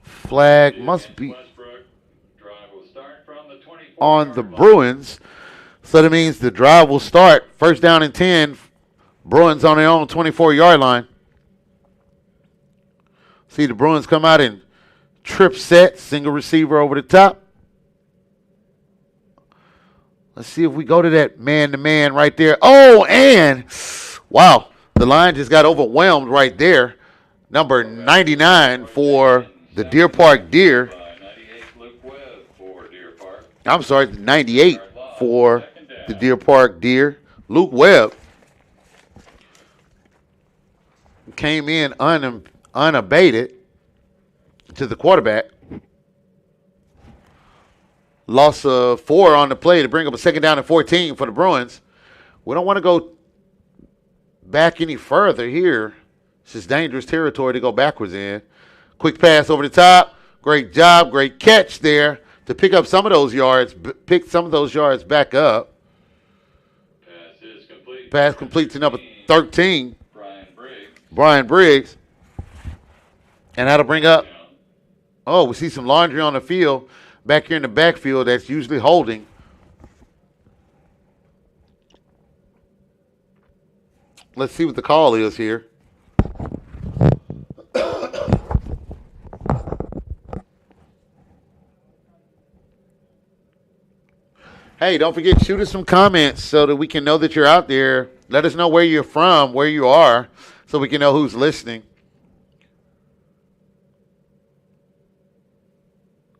Flag must be on the Bruins. So that means the drive will start. First down and 10. Bruins on their own 24-yard line. See the Bruins come out in trip set, single receiver over the top. Let's see if we go to that man-to-man right there. Oh, and, wow, the line just got overwhelmed right there. Number 99 for the Deer Park Deer. I'm sorry, 98 for the Deer Park Deer. Luke Webb came in unabated. to the quarterback. Loss of 4 on the play to bring up a 2nd down and 14 for the Bruins. We don't want to go back any further here. This is dangerous territory to go backwards in. Quick pass over the top. Great job, great catch there to pick up some of those yards, pick some of those yards back up. Pass complete to number 13, Brian Briggs. And that'll bring up, we see some laundry on the field. Back here in the backfield, that's usually holding. Let's see what the call is here. Hey, don't forget, shoot us some comments so that we can know that you're out there. Let us know where you're from, where you are, so we can know who's listening.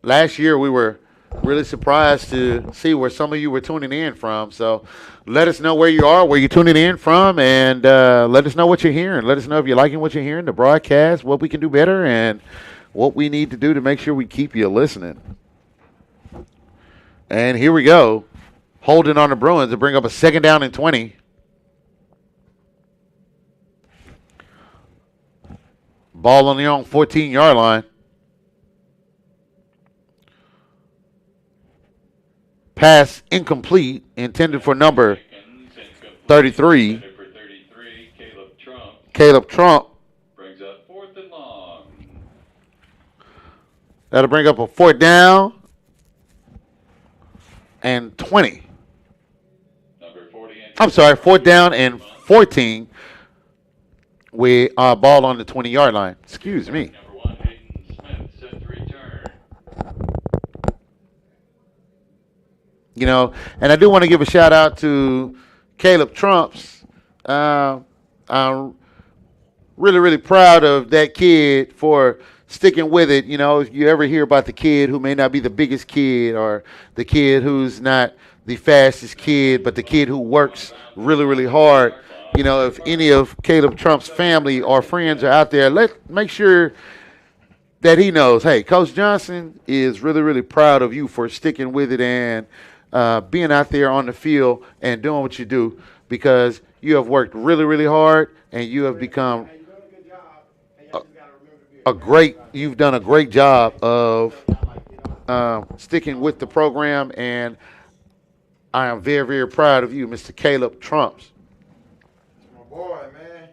Last year, we were really surprised to see where some of you were tuning in from. So let us know where you are, where you're tuning in from, and let us know what you're hearing. Let us know if you're liking what you're hearing, the broadcast, what we can do better, and what we need to do to make sure we keep you listening. And here we go. Holding on the Bruins to bring up a 2nd down and 20. Ball on the own 14-yard line. Pass incomplete, intended for number 33. Caleb Trump. Brings up 4th and long. That'll bring up a 4th down and 20. I'm sorry, 4th down and 14. We ball on the 20-yard line. Excuse me. You know, and I do want to give a shout out to Caleb Trumps. I'm really, really proud of that kid for sticking with it. You know, if you ever hear about the kid who may not be the biggest kid, or the kid who's not the fastest kid, but the kid who works really, really hard. You know, if any of Caleb Trump's family or friends are out there, make sure that he knows, hey, Coach Johnson is really, really proud of you for sticking with it and being out there on the field and doing what you do, because you have worked really, really hard and you have become you've done a great job of sticking with the program, and I am very, very proud of you, Mr. Caleb Trumps. That's my boy, man.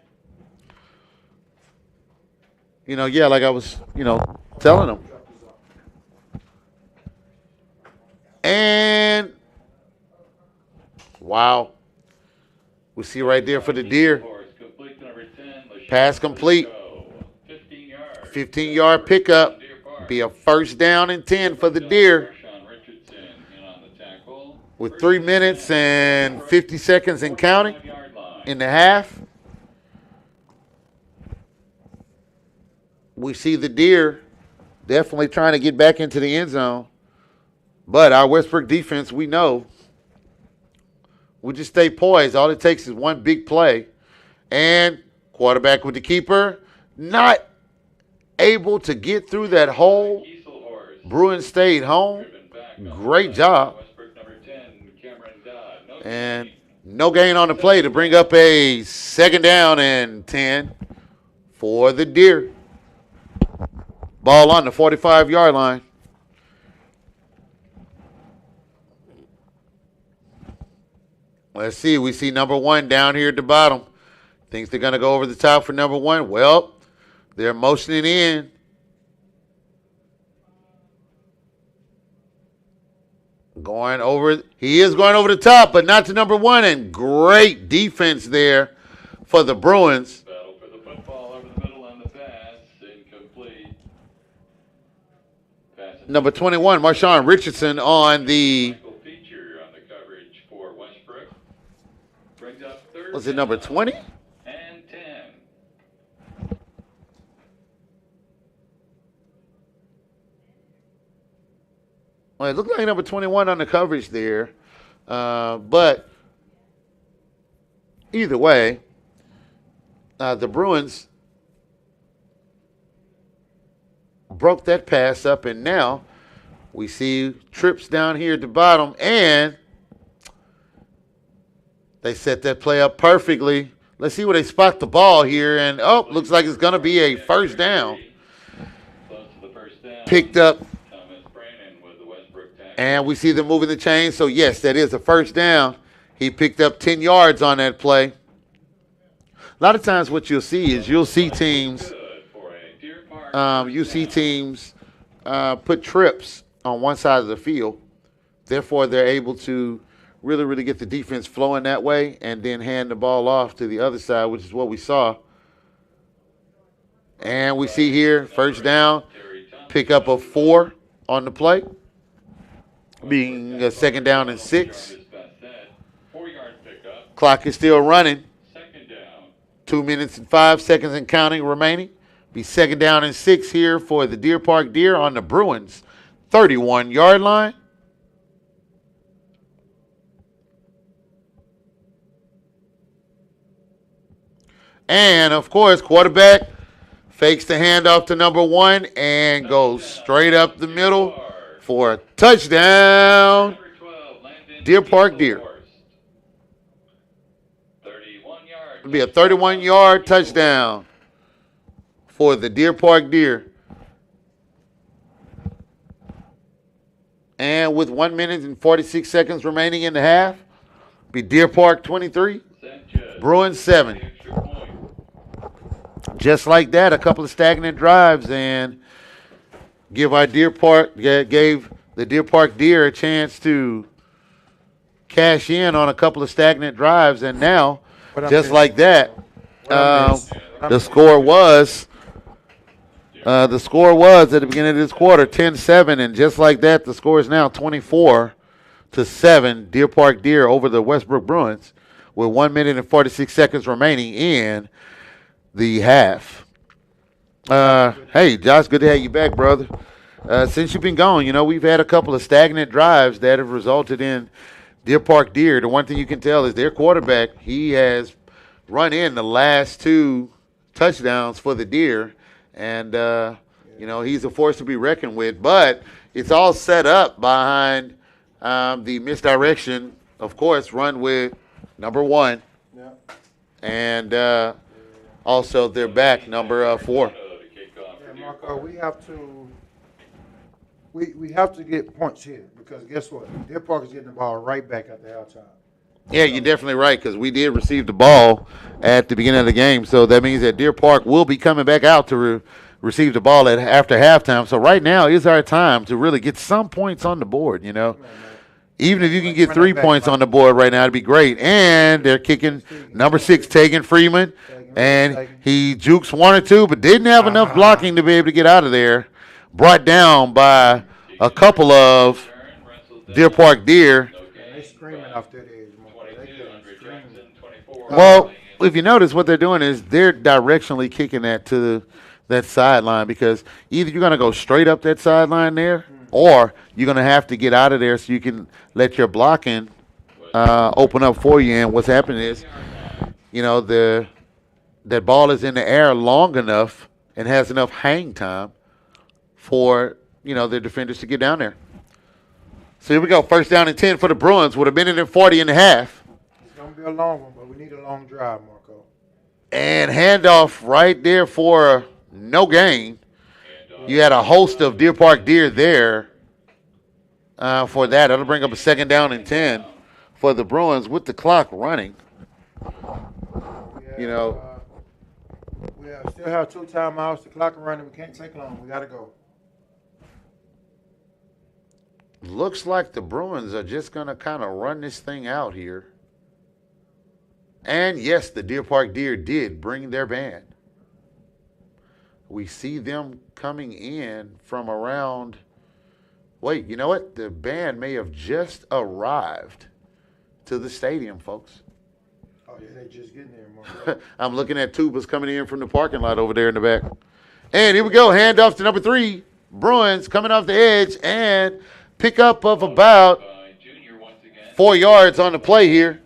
You know, yeah, like I was, telling him. And, wow. We see right there for the Deer. Pass complete. 15-yard pickup. Be a 1st down and 10 for the Deer. With 3 minutes and 50 seconds and counting in the half. We see the Deer definitely trying to get back into the end zone. But our Westbrook defense, we know, we just stay poised. All it takes is one big play. And quarterback with the keeper, not able to get through that hole. Bruins stayed home. Great job. And no gain on the play to bring up a 2nd down and 10 for the Deer. Ball on the 45-yard line. Let's see. We see number 1 down here at the bottom. Thinks they're going to go over the top for number 1. Well, they're motioning in. He is going over the top, but not to number 1. And great defense there for the Bruins. Battle for the football over the middle on the pass. Incomplete. Number 21, Marshawn Richardson on the. Feature on the coverage for Westbrook. Brings up 3rd. Was it number 20? And 10. Well, it looked like number 21 on the coverage there. But either way, the Bruins broke that pass up, and now we see trips down here at the bottom, and they set that play up perfectly. Let's see where they spot the ball here, and looks like it's going to be a first down. Picked up, and we see them moving the chain. So, yes, that is a first down. He picked up 10 yards on that play. A lot of times what you'll see is teams put trips on one side of the field. Therefore, they're able to really, really get the defense flowing that way and then hand the ball off to the other side, which is what we saw. And we see here, first down, pick up a 4 on the play, being a second down and 6. Clock is still running. 2 minutes and 5 seconds and counting remaining. Be second down and 6 here for the Deer Park Deer on the Bruins 31-yard line. And, of course, quarterback fakes the handoff to number 1 and goes straight up the middle for a touchdown. Deer Park Deer. It'll be a 31-yard touchdown for the Deer Park Deer. And with 1 minute and 46 seconds remaining in the half, be Deer Park 23, Bruins 7. Just like that, a couple of stagnant drives, and gave the Deer Park Deer a chance to cash in on a couple of stagnant drives, and now, just like that, the score was at the beginning of this quarter 10-7, and just like that, the score is now 24-7. Deer Park Deer over the Westbrook Bruins with 1 minute and 46 seconds remaining in the half. Hey, Josh, good to have you back, brother. Since you've been gone, we've had a couple of stagnant drives that have resulted in Deer Park Deer. The one thing you can tell is their quarterback, he has run in the last 2 touchdowns for the Deer, and, he's a force to be reckoned with. But it's all set up behind the misdirection, of course, run with number 1. Yeah. And also their back, number 4. Yeah, Marco, we have to get points here because guess what? Deer Park is getting the ball right back at the halftime. Yeah, you're definitely right because we did receive the ball at the beginning of the game. So that means that Deer Park will be coming back out to receive the ball after halftime. So right now is our time to really get some points on the board, Even if you can get 3 points on the board right now, it'd be great. And they're kicking number 6, Tegan Freeman. And he jukes 1 or 2, but didn't have enough blocking to be able to get out of there. Brought down by a couple of Deer Park Deer. They screaming off their edge. Well, if you notice, what they're doing is they're directionally kicking that to that sideline because either you're going to go straight up that sideline there or you're going to have to get out of there so you can let your blocking open up for you. And what's happening is, that ball is in the air long enough and has enough hang time for, their defenders to get down there. So here we go. First down and 10 for the Bruins with 1 minute and 40 in the half. It's going to be a long one, but we need a long drive, Marco. And handoff right there for no gain. You had a host of Deer Park Deer there for that. That'll bring up a second down and 10 for the Bruins with the clock running. We still have 2 timeouts. The clock is running. We can't take long. We got to go. Looks like the Bruins are just going to kind of run this thing out here. And, yes, the Deer Park Deer did bring their band. We see them coming in from around – wait, you know what? The band may have just arrived to the stadium, folks. Oh, yeah, they just getting there, Mark. I'm looking at tubas coming in from the parking lot over there in the back. And here we go. Handoff to number 3. Bruins coming off the edge and pickup of about 4 yards on the play here.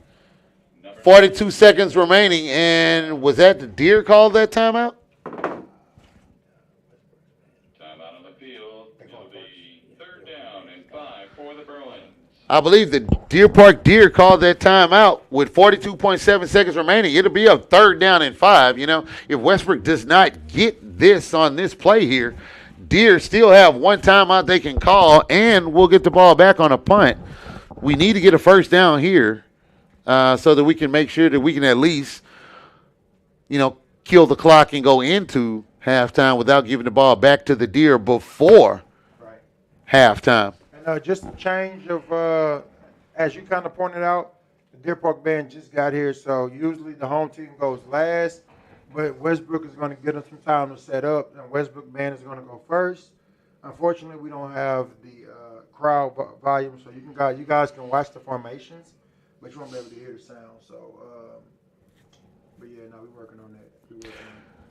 42 seconds remaining. And was that the Deer called that timeout? Timeout on the field. It'll be 3rd down and 5 for the Bruins. I believe the Deer Park Deer called that timeout with 42.7 seconds remaining. It'll be a 3rd down and 5. You know, if Westbrook does not get this on this play here, Deer still have one timeout they can call, and we'll get the ball back on a punt. We need to get a 1st down here so that we can make sure that we can at least, you know, kill the clock and go into halftime without giving the ball back to the Deer before halftime. And just a change of, as you kind of pointed out, the Deer Park band just got here, so usually the home team goes last, but Westbrook is going to get them some time to set up, and Westbrook band is going to go first. Unfortunately, we don't have the crowd volume, so you guys can watch the formations, but you won't be able to hear the sound. So, but yeah, no, we're working on that.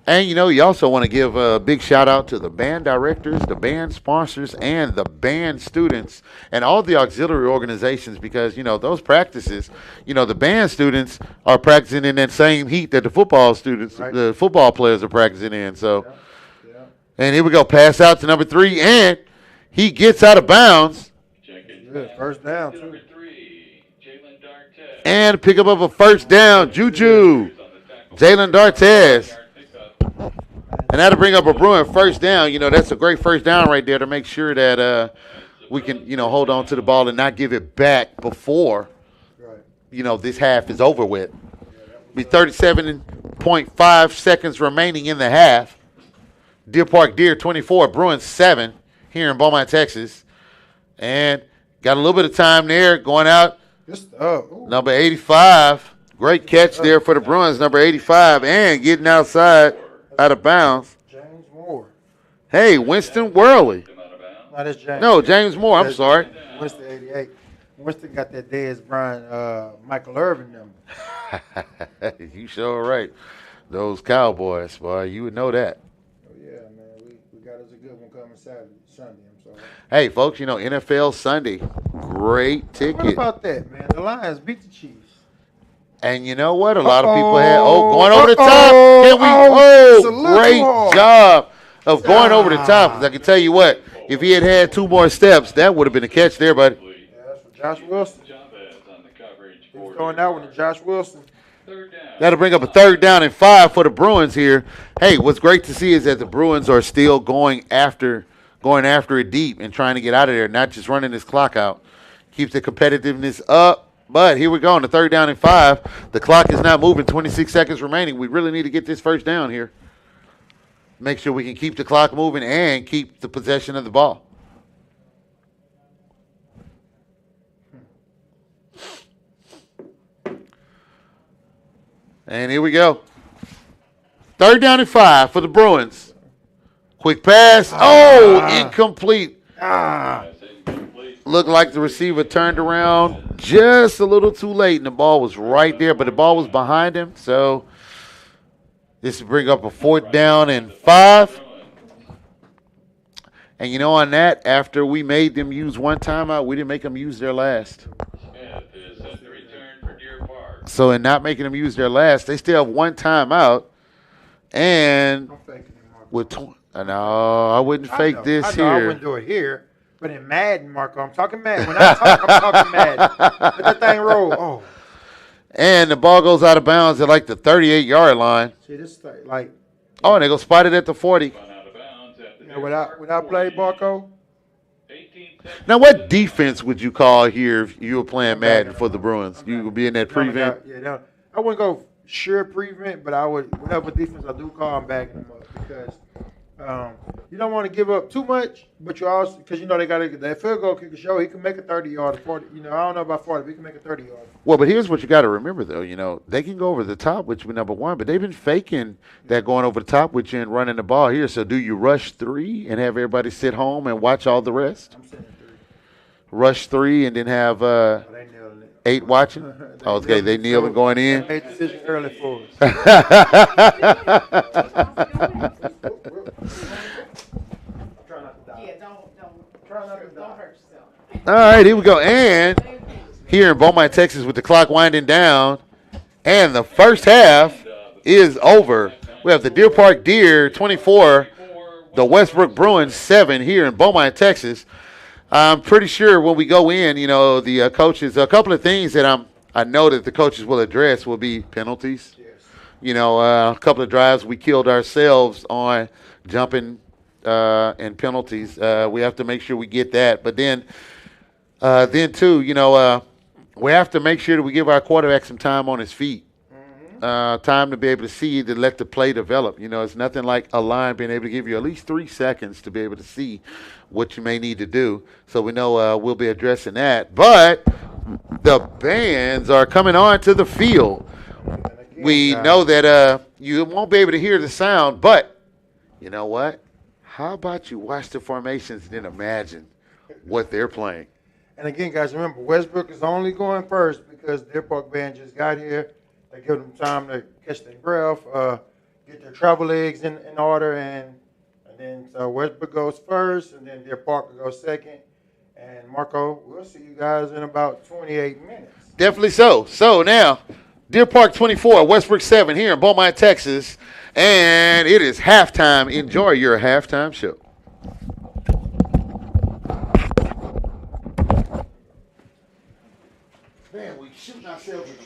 And, you know, you also want to give a big shout out to the band directors, the band sponsors, and the band students, and all the auxiliary organizations because, you know, those practices, you know, the band students are practicing in that same heat that the football students, the football players are practicing in. So, and here we go, pass out to number 3, and he gets out of bounds. Good, 1st down, too. And pick up a 1st down, Juju, Jalen Dartez. And that'll bring up a Bruin 1st down. You know, that's a great 1st down right there to make sure that we can, you know, hold on to the ball and not give it back before, you know, this half is over with. Be 37.5 seconds remaining in the half. Deer Park Deer 24, Bruins 7 here in Beaumont, Texas. And got a little bit of time there going out. Number 85. Great catch there for the Bruins, number 85, and getting outside. Out of bounds. James Moore. Hey, Winston Worley. No, that's James. No, James Moore. I'm sorry. Winston 88. Winston got that Dez Bryant, Michael Irvin number. You sure right. Those Cowboys, boy, you would know that. Oh yeah, man. We got us a good one coming Sunday. I'm sorry. Hey, folks, you know NFL Sunday, great ticket. What about that, man? The Lions beat the Chiefs. And you know what? A lot of people had, going over the top. Great job of going over the top. 'Cause I can tell you what, if he had 2 more steps, that would have been a catch there, buddy. Yeah, that's for Josh Wilson. He's going out with Josh Wilson. That'll bring up a 3rd down and 5 for the Bruins here. Hey, what's great to see is that the Bruins are still going after it deep and trying to get out of there, not just running this clock out. Keeps the competitiveness up. But here we go on the 3rd down and 5. The clock is not moving. 26 seconds remaining. We really need to get this 1st down here. Make sure we can keep the clock moving and keep the possession of the ball. And here we go. 3rd down and 5 for the Bruins. Quick pass. Incomplete. Looked like the receiver turned around just a little too late, and the ball was right there, but the ball was behind him. So this will bring up a 4th down and 5. And, you know, on that, after we made them use one timeout, we didn't make them use their last. So in not making them use their last, they still have one timeout. And with I wouldn't fake this here. I wouldn't do it here. But in Madden, Marco, I'm talking Madden. When I talk, I'm talking Madden. Let that thing roll. Oh. And the ball goes out of bounds at like the 38-yard line. See, this is like. Oh, and they go spot it at the 40. Yeah, without play, Marco. Now, what defense would you call here if you were playing Madden for the Bruins? You would be in that prevent? Yeah, I wouldn't go sure prevent, but I would. Whatever defense I do call, I'm backing them up because. You don't want to give up too much, but you also, because you know they got that field goal kicker show, he can make a 30-yard, 40. You know, I don't know about 40, but he can make a 30-yard. Well, but here's what you got to remember, though. You know, they can go over the top, which would be number 1, but they've been faking that going over the top with you and running the ball here. So do you rush 3 and have everybody sit home and watch all the rest? I'm saying 3. Rush 3 and then have 8 watching? Okay, they kneel and going in. They made the decision early for us. All right, here we go. And here in Beaumont, Texas, with the clock winding down, and the first half is over. We have the Deer Park Deer 24, the Westbrook Bruins 7 here in Beaumont, Texas. I'm pretty sure when we go in, the coaches, a couple of things that I know that the coaches will address will be penalties. Yes. A couple of drives we killed ourselves on jumping and penalties. We have to make sure we get that. But then too, we have to make sure that we give our quarterback some time on his feet. Time to be able to see, to let the play develop. It's nothing like a line being able to give you at least 3 seconds to be able to see what you may need to do. So we know we'll be addressing that. But the bands are coming onto the field. We know that you won't be able to hear the sound, but you know what? How about you watch the formations and then imagine what they're playing? And again, guys, remember, Westbrook is only going first because their Park band just got here. They give them time to catch their breath, get their travel legs in order, and then so Westbrook goes first, and then Deer Park goes second. And Marco, we'll see you guys in about 28 minutes. Definitely so. So now, Deer Park 24, Westbrook 7 here in Beaumont, Texas, and it is halftime. Enjoy your halftime show. Man, we shooting ourselves in the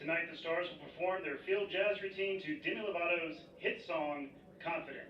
Tonight, the Stars will perform their field jazz routine to Demi Lovato's hit song, Confident.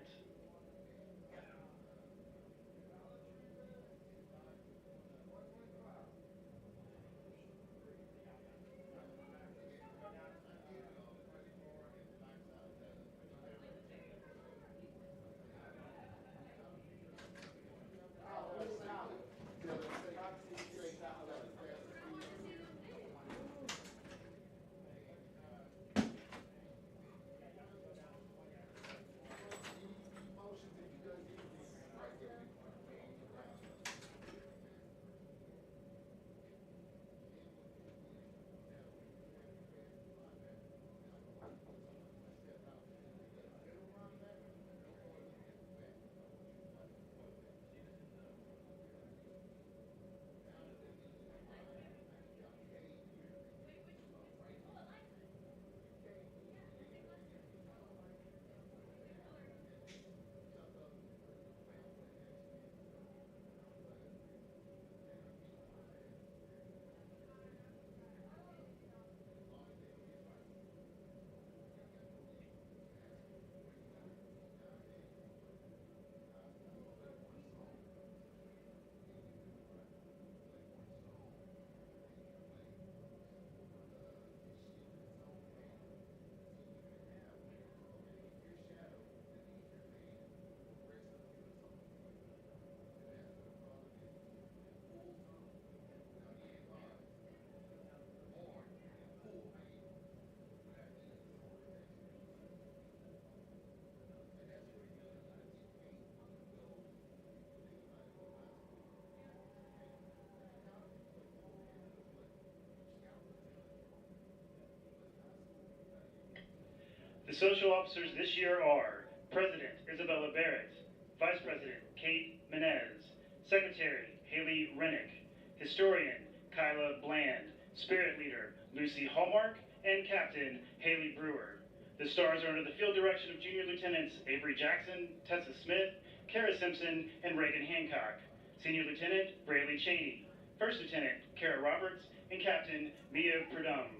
social officers this year are President Isabella Barrett, Vice President Kate Menez, Secretary Haley Rennick, Historian Kyla Bland, Spirit Leader Lucy Hallmark, and Captain Haley Brewer. The Stars are under the field direction of Junior Lieutenants Avery Jackson, Tessa Smith, Kara Simpson, and Reagan Hancock. Senior Lieutenant Braley Cheney, First Lieutenant Kara Roberts, and Captain Mia Prudhomme.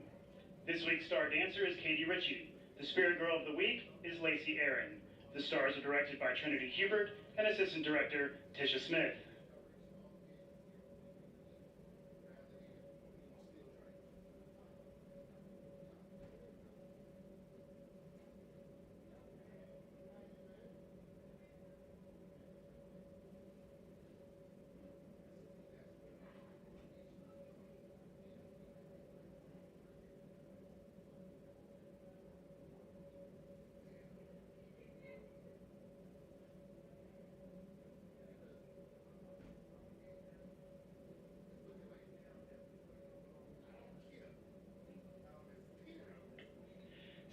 This week's Star Dancer is Katie Ritchie. The Spirit Girl of the Week is Lacey Aaron. The Stars are directed by Trinity Hubert and Assistant Director Tisha Smith.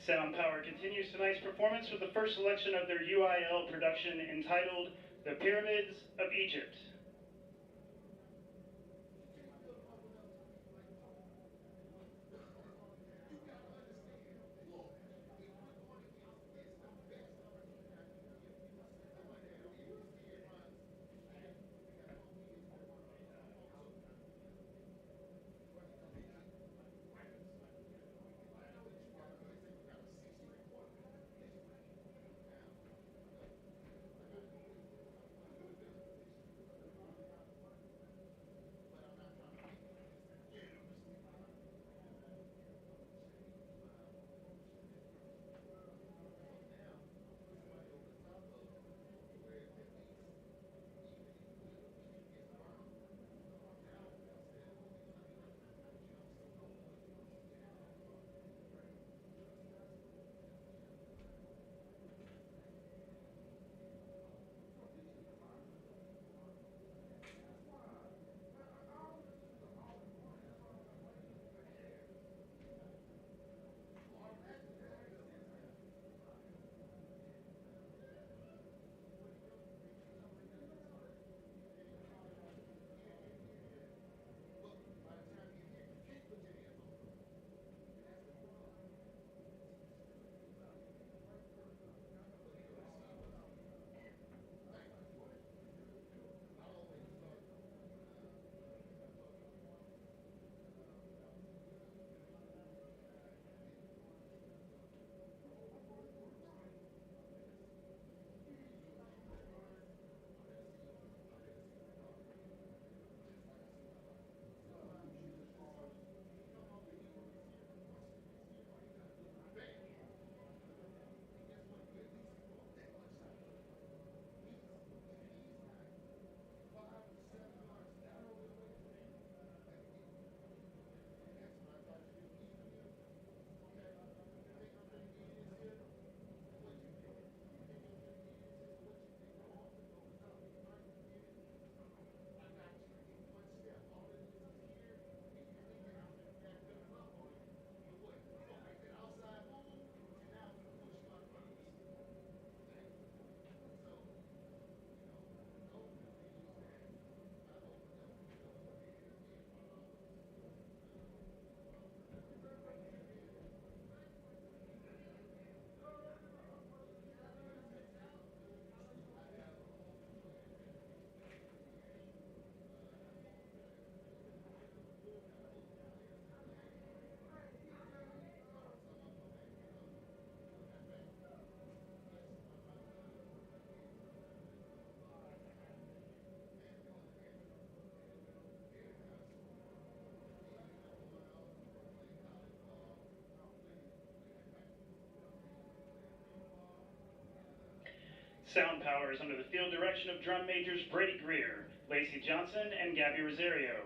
Sound Power continues tonight's performance with the first selection of their UIL production entitled The Pyramids of Egypt. Sound Power is under the field direction of drum majors Brady Greer, Lacey Johnson, and Gabby Rosario.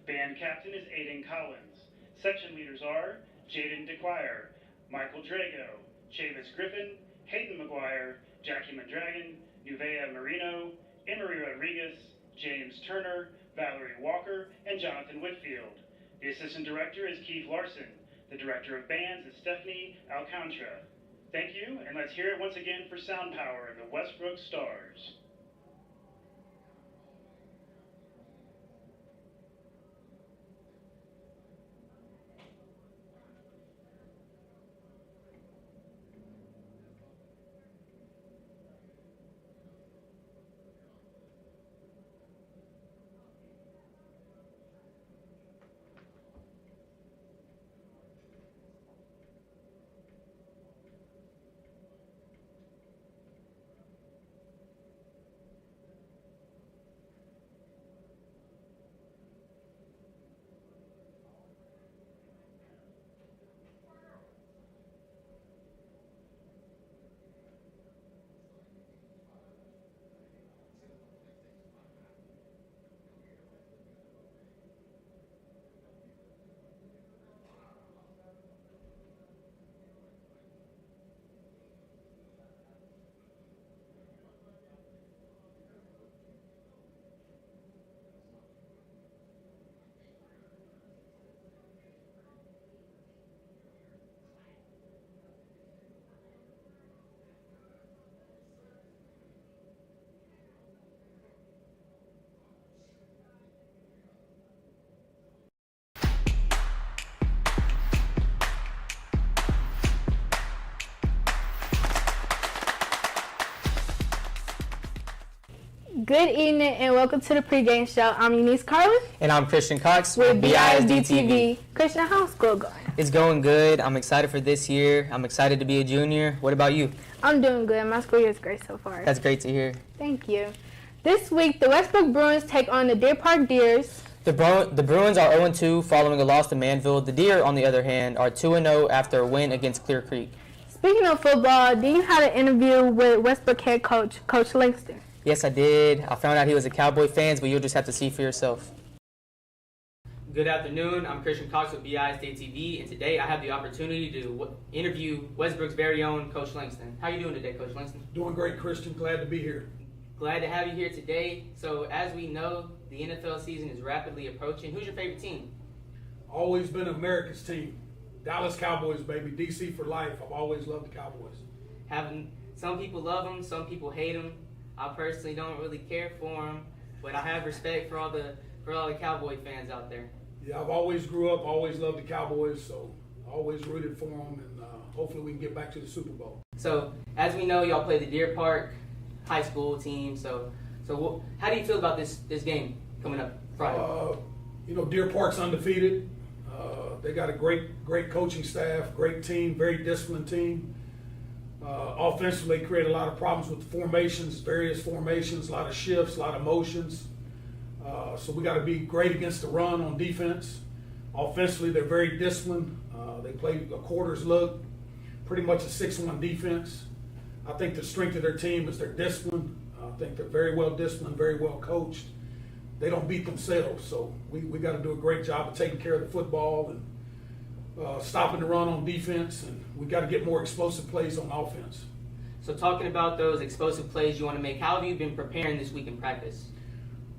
Band captain is Aiden Collins. Section leaders are Jaden DeQuire, Michael Drago, Chavis Griffin, Hayden McGuire, Jackie Mondragon, Nuvea Marino, Emery Rodriguez, James Turner, Valerie Walker, and Jonathan Whitfield. The assistant director is Keith Larson. The director of bands is Stephanie Alcantara. Thank you, and let's hear it once again for Sound Power and the Westbrook Stars. Good evening and welcome to the pregame show. I'm Eunice Carlin. And I'm Christian Cox with BISD TV. Christian, how's school going? It's going good. I'm excited for this year. I'm excited to be a junior. What about you? I'm doing good. My school year is great so far. That's great to hear. Thank you. This week, the Westbrook Bruins take on the Deer Park Deers. The Bruins are 0-2 following a loss to Manville. The Deer, on the other hand, are 2-0 after a win against Clear Creek. Speaking of football, do you have an interview with Westbrook head coach, Coach Langston? Yes, I did. I found out he was a Cowboy fan, but you'll just have to see for yourself. Good afternoon. I'm Christian Cox with BISD TV, and today I have the opportunity to interview Westbrook's very own Coach Langston. How are you doing today, Coach Langston? Doing great, Christian. Glad to be here. Glad to have you here today. So, as we know, the NFL season is rapidly approaching. Who's your favorite team? Always been America's team. Dallas Cowboys, baby. DC for life. I've always loved the Cowboys. Some people love them, some people hate them. I personally don't really care for them, but I have respect for all the Cowboy fans out there. Yeah, I've always grew up, always loved the Cowboys, so always rooted for them, and hopefully we can get back to the Super Bowl. So, as we know, y'all play the Deer Park high school team. So how do you feel about this game coming up Friday? Deer Park's undefeated. They got a great coaching staff, great team, very disciplined team. Offensively, create a lot of problems with the formations, various formations, a lot of shifts, a lot of motions. So we got to be great against the run on defense. Offensively, they're very disciplined. They play a quarters look, pretty much a 6-1 defense. I think the strength of their team is their discipline. I think they're very well disciplined, very well coached. They don't beat themselves, so we got to do a great job of taking care of the football and stopping the run on defense, and we got to get more explosive plays on offense. So talking about those explosive plays you want to make, how have you been preparing this week in practice?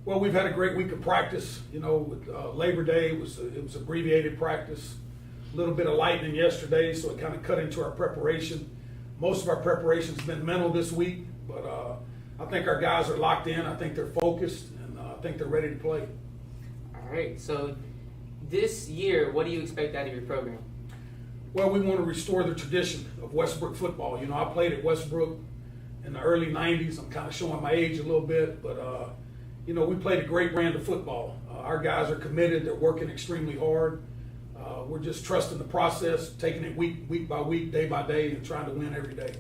Well, we've had a great week of practice. With Labor Day, it was abbreviated practice. A little bit of lightning yesterday, so it kind of cut into our preparation. Most of our preparation has been mental this week, but I think our guys are locked in. I think they're focused, and I think they're ready to play. All right, so this year, what do you expect out of your program? Well, we want to restore the tradition of Westbrook football. I played at Westbrook in the early 90s. I'm kind of showing my age a little bit, but, we played a great brand of football. Our guys are committed. They're working extremely hard. We're just trusting the process, taking it week by week, day by day, and trying to win every day.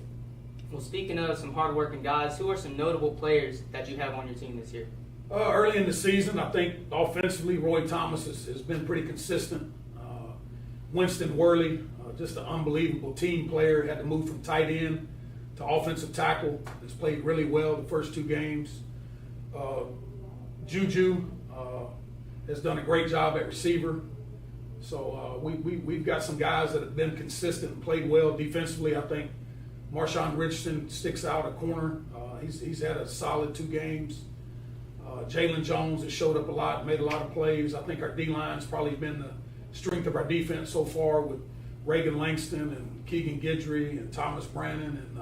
Well, speaking of some hard-working guys, who are some notable players that you have on your team this year? Early in the season, I think offensively, Roy Thomas has been pretty consistent. Winston Worley, just an unbelievable team player, had to move from tight end to offensive tackle. Has played really well the first 2 games. Juju has done a great job at receiver. So we've got some guys that have been consistent and played well defensively. I think Marshawn Richardson sticks out a corner. He's had a solid 2 games. Jalen Jones has showed up a lot, made a lot of plays. I think our D-line's probably been the strength of our defense so far with Reagan Langston and Keegan Guidry and Thomas Brannon, and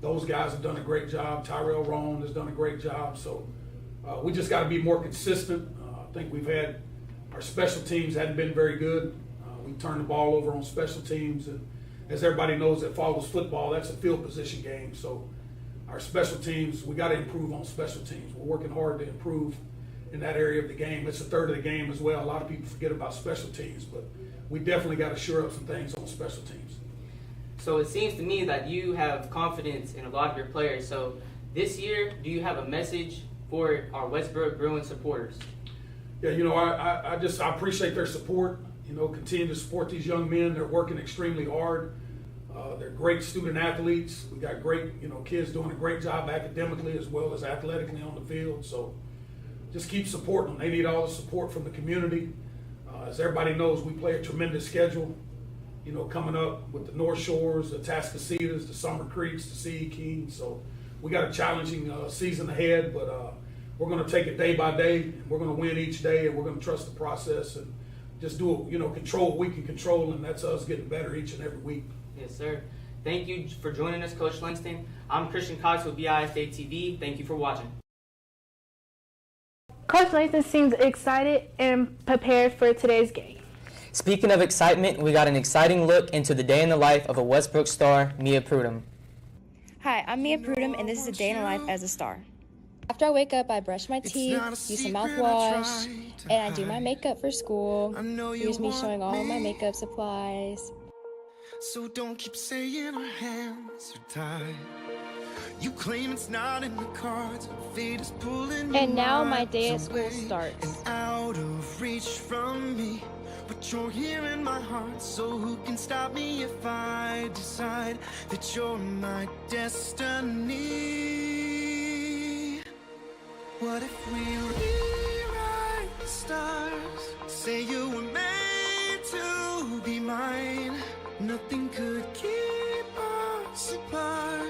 those guys have done a great job. Tyrell Roan has done a great job. So we just got to be more consistent. I think we've had our special teams hadn't been very good. We turned the ball over on special teams, and as everybody knows that follows football, that's a field position game. So our special teams, we got to improve on special teams. We're working hard to improve in that area of the game. It's a third of the game as well. A lot of people forget about special teams, but we definitely got to shore up some things on special teams. So it seems to me that you have confidence in a lot of your players. So this year, do you have a message for our Westbrook Bruins supporters? Yeah, you know, I appreciate their support. You know, continue to support these young men. They're working extremely hard. They're great student athletes. We got great, you know, kids doing a great job academically as well as athletically on the field. So just keep supporting them. They need all the support from the community. As everybody knows, we play a tremendous schedule, you know, coming up with the North Shores, the Tascasitas, the Summer Creeks, the Sea Kings. So we got a challenging season ahead, but we're going to take it day by day. And we're going to win each day, and we're going to trust the process and just do it, you know, control what we can control, and that's us getting better each and every week. Yes, sir. Thank you for joining us, Coach Langston. I'm Christian Cox with BISD TV. Thank you for watching. Coach Langston seems excited and prepared for today's game. Speaking of excitement, we got an exciting look into the day in the life of a Westbrook star, Mia Prudhomme. Hi, I'm Mia Prudhomme, and this is a day in the life as a star. After I wake up, I brush my teeth, use some mouthwash, and I do my makeup for school. Here's me showing all my makeup supplies. So don't keep saying our hands are tied. You claim it's not in the cards. Fate is pulling. And now my day at school starts. And out of reach from me, but you're here in my heart. So who can stop me if I decide that you're my destiny? What if we rewrite the stars? Say you were made to be mine. Nothing could keep us apart.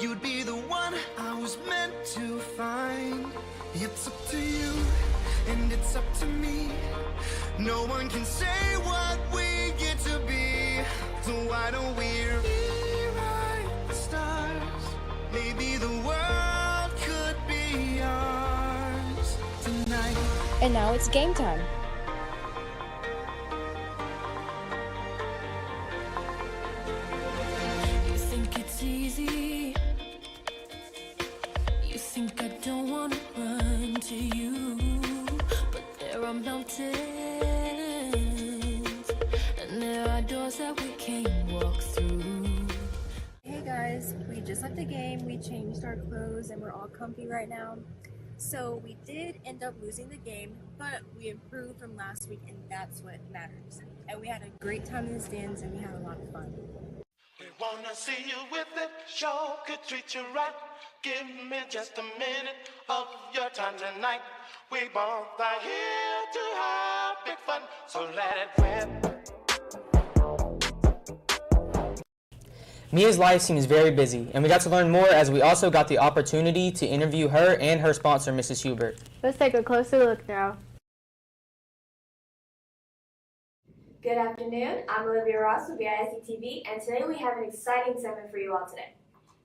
You'd be the one I was meant to find. It's up to you, and it's up to me. No one can say what we get to be. So why don't we rewrite the stars? Maybe the world could be ours tonight. And now it's game time. You think it's easy. You think I don't want to run to you, but there are mountains, and there are doors that we can't walk through. Hey guys, we just left the game, we changed our clothes, and we're all comfy right now. So we did end up losing the game, but we improved from last week, and that's what matters. And we had a great time in the stands, and we had a lot of fun. We wanna see you with it, show could treat you right. Give me just a minute of your time tonight. We both are here to have big fun, so let it rip. Mia's life seems very busy, and we got to learn more as we also got the opportunity to interview her and her sponsor, Mrs. Hubert. Let's take a closer look now. Good afternoon, I'm Olivia Ross with BISD TV, and today we have an exciting segment for you all today.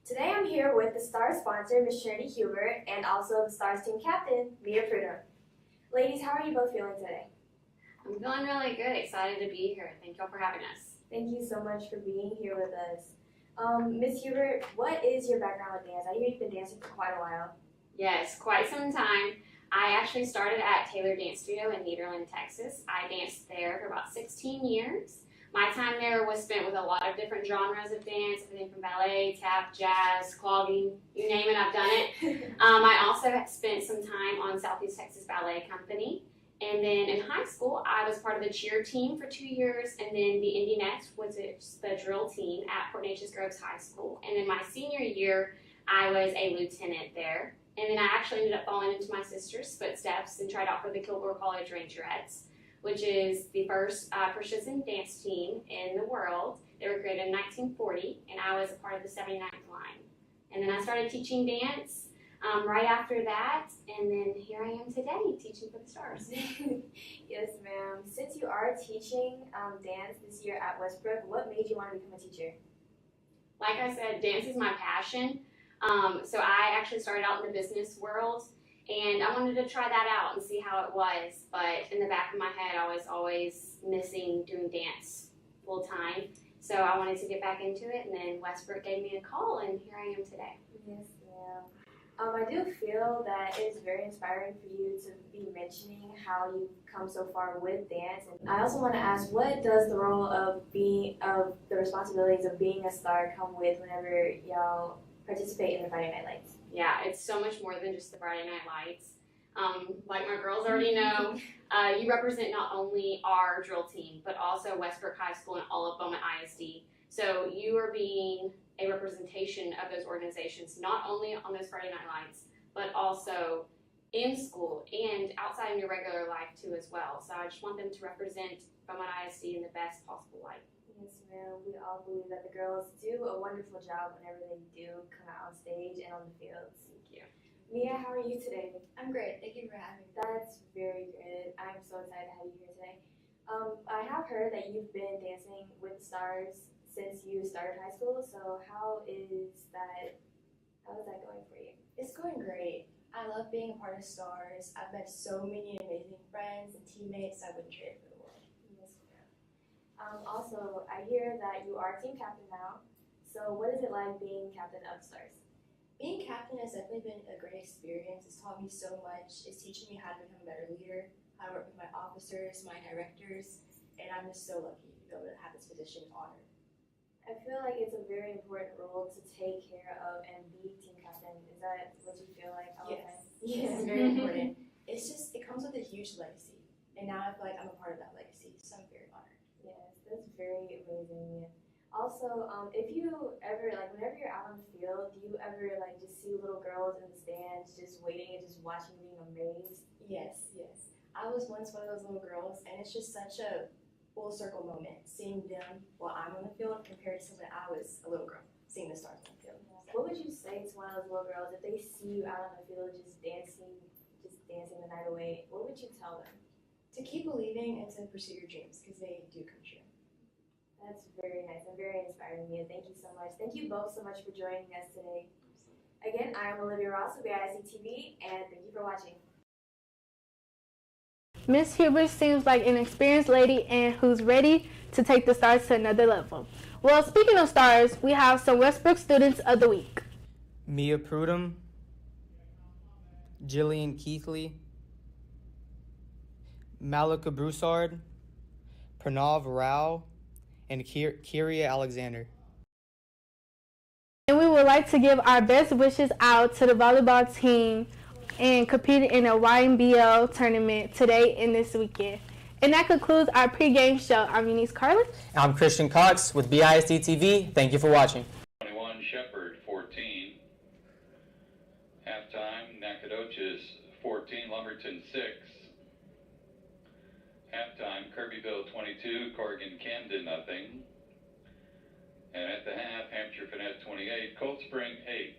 Today I'm here with the Star sponsor, Ms. Trinity Hubert, and also the Stars team captain, Mia Prudhomme. Ladies, how are you both feeling today? I'm feeling really good, excited to be here. Thank y'all for having us. Thank you so much for being here with us. Ms. Hubert, what is your background with dance? I hear you've been dancing for quite a while. Yes, quite some time. I actually started at Taylor Dance Studio in Nederland, Texas. I danced there for about 16 years. My time there was spent with a lot of different genres of dance, everything from ballet, tap, jazz, clogging, you name it, I've done it. I also spent some time on Southeast Texas Ballet Company. And then in high school, I was part of the cheer team for 2 years, and then the Indianettes, which is the drill team at Port Neches Groves High School. And then my senior year, I was a lieutenant there. And then I actually ended up falling into my sister's footsteps and tried out for the Kilgore College Rangerettes, which is the first precision dance team in the world. They were created in 1940, and I was a part of the 79th line. And then I started teaching dance. right after that, and then here I am today teaching for the Stars. Yes, ma'am. Since you are teaching dance this year at Westbrook, what made you want to become a teacher? Like I said, dance is my passion. So I actually started out in the business world, and I wanted to try that out and see how it was. But in the back of my head, I was always missing doing dance full time. So I wanted to get back into it, and then Westbrook gave me a call, and here I am today. Yes, ma'am. I do feel that it is very inspiring for you to be mentioning how you've come so far with dance. And I also want to ask, what does the role of the responsibilities of being a star come with whenever y'all participate in the Friday Night Lights? Yeah, it's so much more than just the Friday Night Lights. Like my girls already know, you represent not only our drill team, but also Westbrook High School and all of Beaumont ISD. So you are being a representation of those organizations, not only on those Friday Night Lights, but also in school and outside in your regular life too as well. So I just want them to represent Beaumont ISD in the best possible light. Yes, ma'am. We all believe that the girls do a wonderful job whenever they do come out on stage and on the fields. Thank you. Mia, how are you today? I'm great. Thank you for having me. That's very good. I'm so excited to have you here today. I have heard that you've been dancing with the Stars since you started high school. So how is that going for you? It's going great. I love being a part of Stars. I've met so many amazing friends and teammates I wouldn't trade for the world. Yes, ma'am. Also, I hear that you are team captain now. So what is it like being captain of Stars? Being captain has definitely been a great experience. It's taught me so much. It's teaching me how to become a better leader, how to work with my officers, my directors, and I'm just so lucky to be able to have this position and honor. I feel like it's a very important role to take care of and be team captain. Is that what you feel like all the time? Yes, it's very important. It comes with a huge legacy, and now I feel like I'm a part of that legacy, so I'm very honored. Yes, that's very amazing. Also, if you ever, whenever you're out on the field, do you ever, just see little girls in the stands just waiting and just watching, being amazed? Yes. I was once one of those little girls, and it's just such a full circle moment, seeing them while I'm on the field compared to when I was a little girl, seeing the Stars on the field. Yeah. What would you say to one of those little girls if they see you out on the field just dancing the night away? What would you tell them? To keep believing and to pursue your dreams, because they do come true. That's very nice and very inspiring, Mia. Thank you so much. Thank you both so much for joining us today. Again, I am Olivia Ross with BISD TV, and thank you for watching. Miss Huber seems like an experienced lady and who's ready to take the Stars to another level. Well, speaking of Stars, we have some Westbrook Students of the Week. Mia Prudhomme, Jillian Keithley, Malika Broussard, Pranav Rao, and Kyria Alexander. And we would like to give our best wishes out to the volleyball team and competed in a YMBL tournament today and this weekend. And that concludes our pregame show. I'm Eunice Carlin. I'm Christian Cox with BISD TV. Thank you for watching. 21, Shepherd 14. Halftime, Nacogdoches 14, Lumberton 6. Halftime, Kirbyville 22, Corrigan Camden nothing. And at the half, Hampshire Finette 28, Cold Spring 8.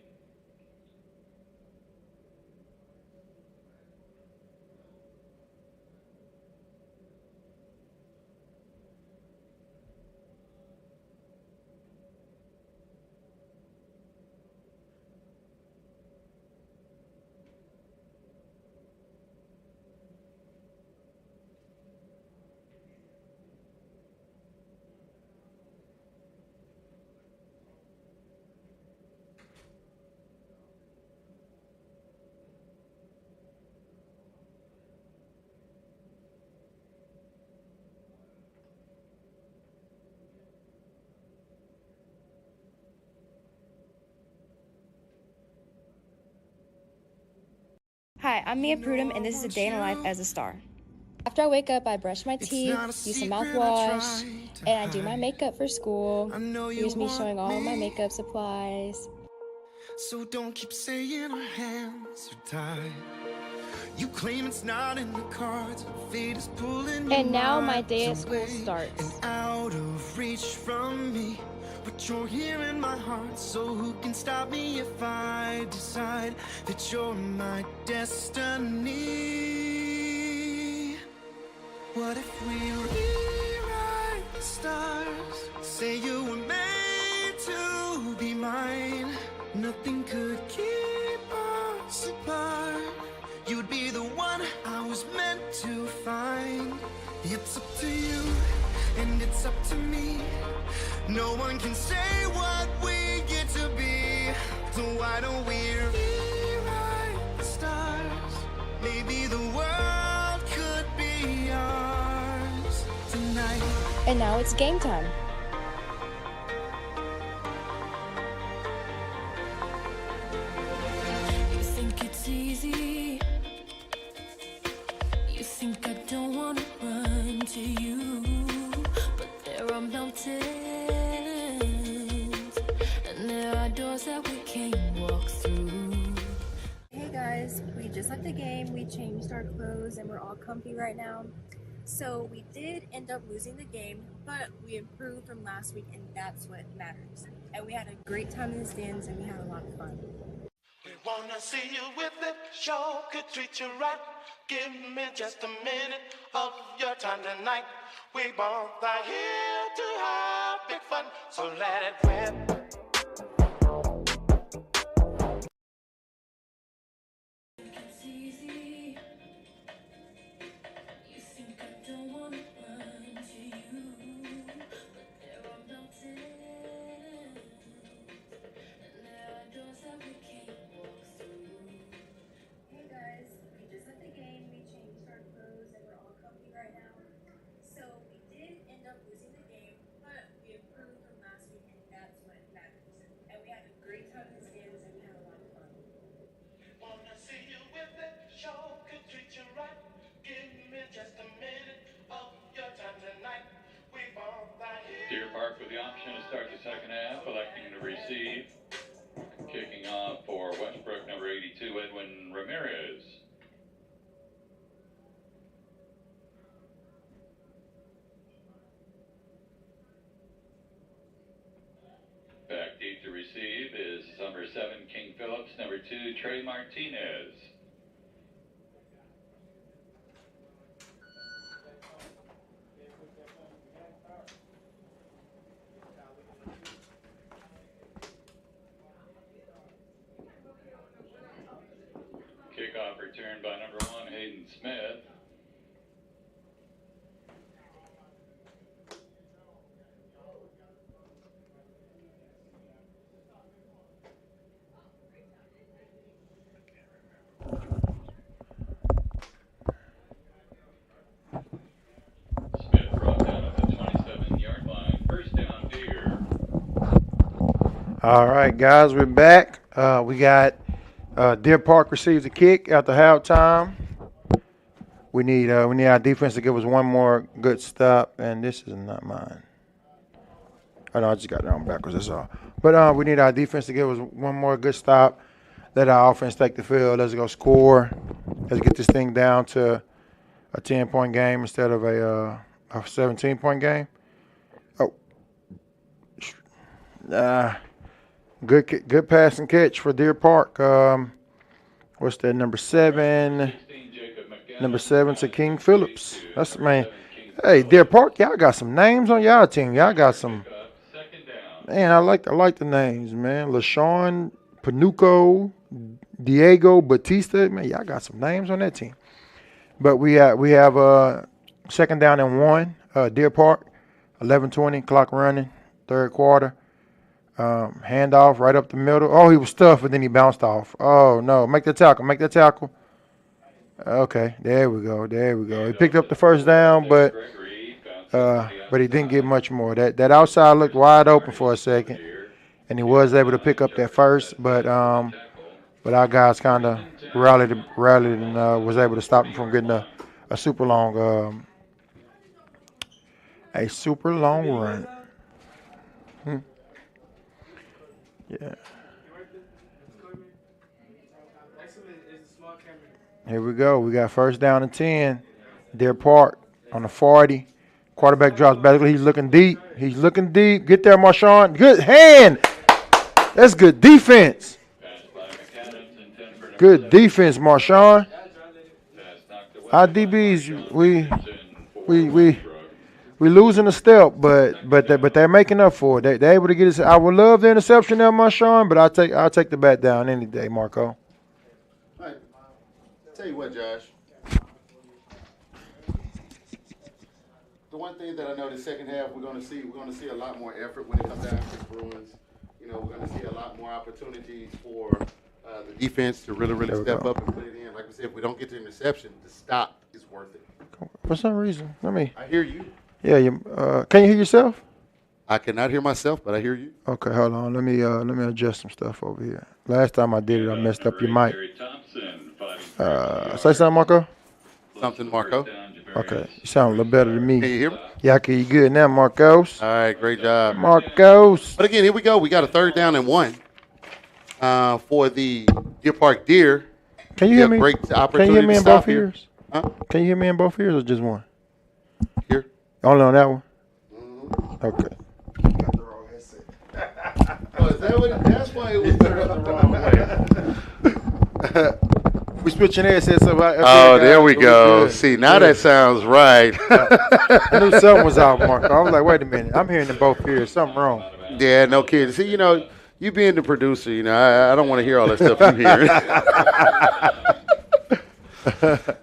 Hi, I'm Mia Prudhomme, and this is a day in the life as a star. After I wake up, I brush my teeth, use some mouthwash, and I do my makeup for school. Here's me showing all my makeup supplies. So don't keep saying our hands are tied. You claim it's not in the cards, fate is pulling you. And now my day at school starts. And out of reach from me, But you're here in my heart, so who can stop me if I decide that you're my destiny? What if we rewrite the stars? Say you were made to be mine. Nothing could keep us apart. You'd be the one I was meant to find. It's up to you, and it's up to me. No one can say what we get to be. So why don't we rewrite the stars? Maybe the world could be ours tonight. And now it's game time. You think it's easy. You think I don't wanna run to you, but there are mountains and there are doors that we can't walk through. Hey guys, we just left the game, we changed our clothes, and we're all comfy right now. So we did end up losing the game, but we improved from last week, and that's what matters. And we had a great time in the stands, and we had a lot of fun. We wanna see you with it, show could treat you right. Give me just a minute of your time tonight. We both are here to have big fun, so let it rip. It's easy. You think I don't wanna run to you, but there are mountains and there are doors that we can't walk through. Hey guys, we just left the game, we changed our clothes, and we're all comfy right now. So we did end up losing the game, but we improved from last week, and that's what matters. And we had a great time in the stands, and we had a lot of fun. Wanna see you with it, show could treat you right. Give me just a minute of your time tonight. We both are here. Deer Park with the option to start the second half, electing to receive. Kicking off for Westbrook, number 82, Edwin Ramirez. Back deep to receive is number 7, King Phillips, number 2, Trey Martinez. Kickoff returned by number 1, Hayden Smith. Smith brought down at the 27-yard line. First down, Deer. All right, guys, we're back. We got Deer Park receives a kick after halftime. We need our defense to give us one more good stop, and this is not mine. Oh no, I just got it on backwards. That's all. But we need our defense to give us one more good stop. Let our offense take the field. Let's go score. Let's get this thing down to a 10-point game instead of a 17-point game. Oh, good pass and catch for Deer Park. What's that? Number 7 to King Phillips. That's man. Hey, Deer Park, y'all got some names on y'all team. Y'all got some. Man, I like the names, man. LaShawn Panuco, Diego Batista. Man, y'all got some names on that team. But we have second down and 1. Deer Park, 11:20, clock running, third quarter. Handoff right up the middle. Oh, he was stuffed, but then he bounced off. Oh, no. Make the tackle. Okay, there we go. He picked up the first down, but he didn't get much more. That outside looked wide open for a second, and he was able to pick up that first, but our guys kind of rallied and was able to stop him from getting a super long run. Yeah. Here we go. We got first down and 10. Deer Park on the 40. Quarterback drops back. He's looking deep. He's looking deep. Get there, Marshawn. Good hand. That's good defense. Good defense, Marshawn. Our DBs, we losing a step, but they're making up for it. They're able to get it. I would love the interception there, Marshawn, but I'll take the bat down any day, Marco. All right. Tell you what, Josh. The one thing that I know the second half we're going to see a lot more effort when it comes down to the Bruins. You know, we're going to see a lot more opportunities for the defense to really step up and put it in. Like we said, if we don't get the interception, the stop is worth it. For some reason, I hear you. Yeah, can you hear yourself? I cannot hear myself, but I hear you. Okay, hold on. Let me adjust some stuff over here. Last time I did it, I messed up your mic. Say something, Marco. Something, Marco. Okay, you sound a little better than me. Can you hear me? Yeah, I can hear you good now, Marcos. All right, great job, Marcos. But again, here we go. We got a 3rd down and 1 for the Deer Park Deer. Can you hear me? Great opportunity. Can you hear me in both ears? Huh? Can you hear me in both ears or just one? Here. Only on that one? Mm-hmm. Okay. Got the wrong headset. Oh, is that what that's why it was turned up the wrong way. We switching headsets up. Oh, there we go. See, now that sounds right. I knew something was out, Marco. I was like, wait a minute. I'm hearing in both ears. Something wrong. Yeah, no kidding. See, you being the producer, I don't want to hear all that stuff you hear.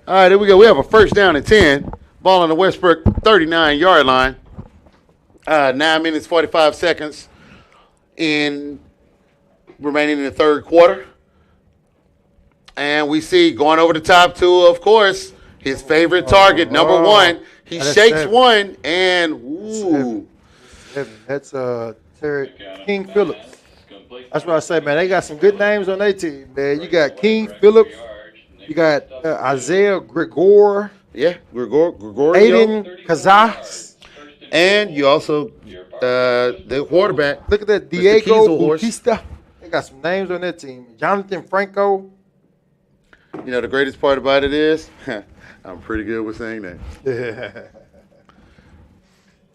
All right, here we go. We have a 1st down and 10. Ball on the Westbrook 39-yard line. 9 minutes, 45 seconds remaining in the 3rd quarter. And we see going over the top to, of course, his favorite target, number 1. He shakes 7. One, and ooh. 7. That's Terry King Phillips. That's what I say, man. They got some good names on their team, man. You got King Phillips. You got Isaiah Grigor. Yeah, Gregorio. Aiden Kazas. And you also, the quarterback. Look at that, Diego Bautista. They got some names on their team. Jonathan Franco. The greatest part about it is, I'm pretty good with saying that.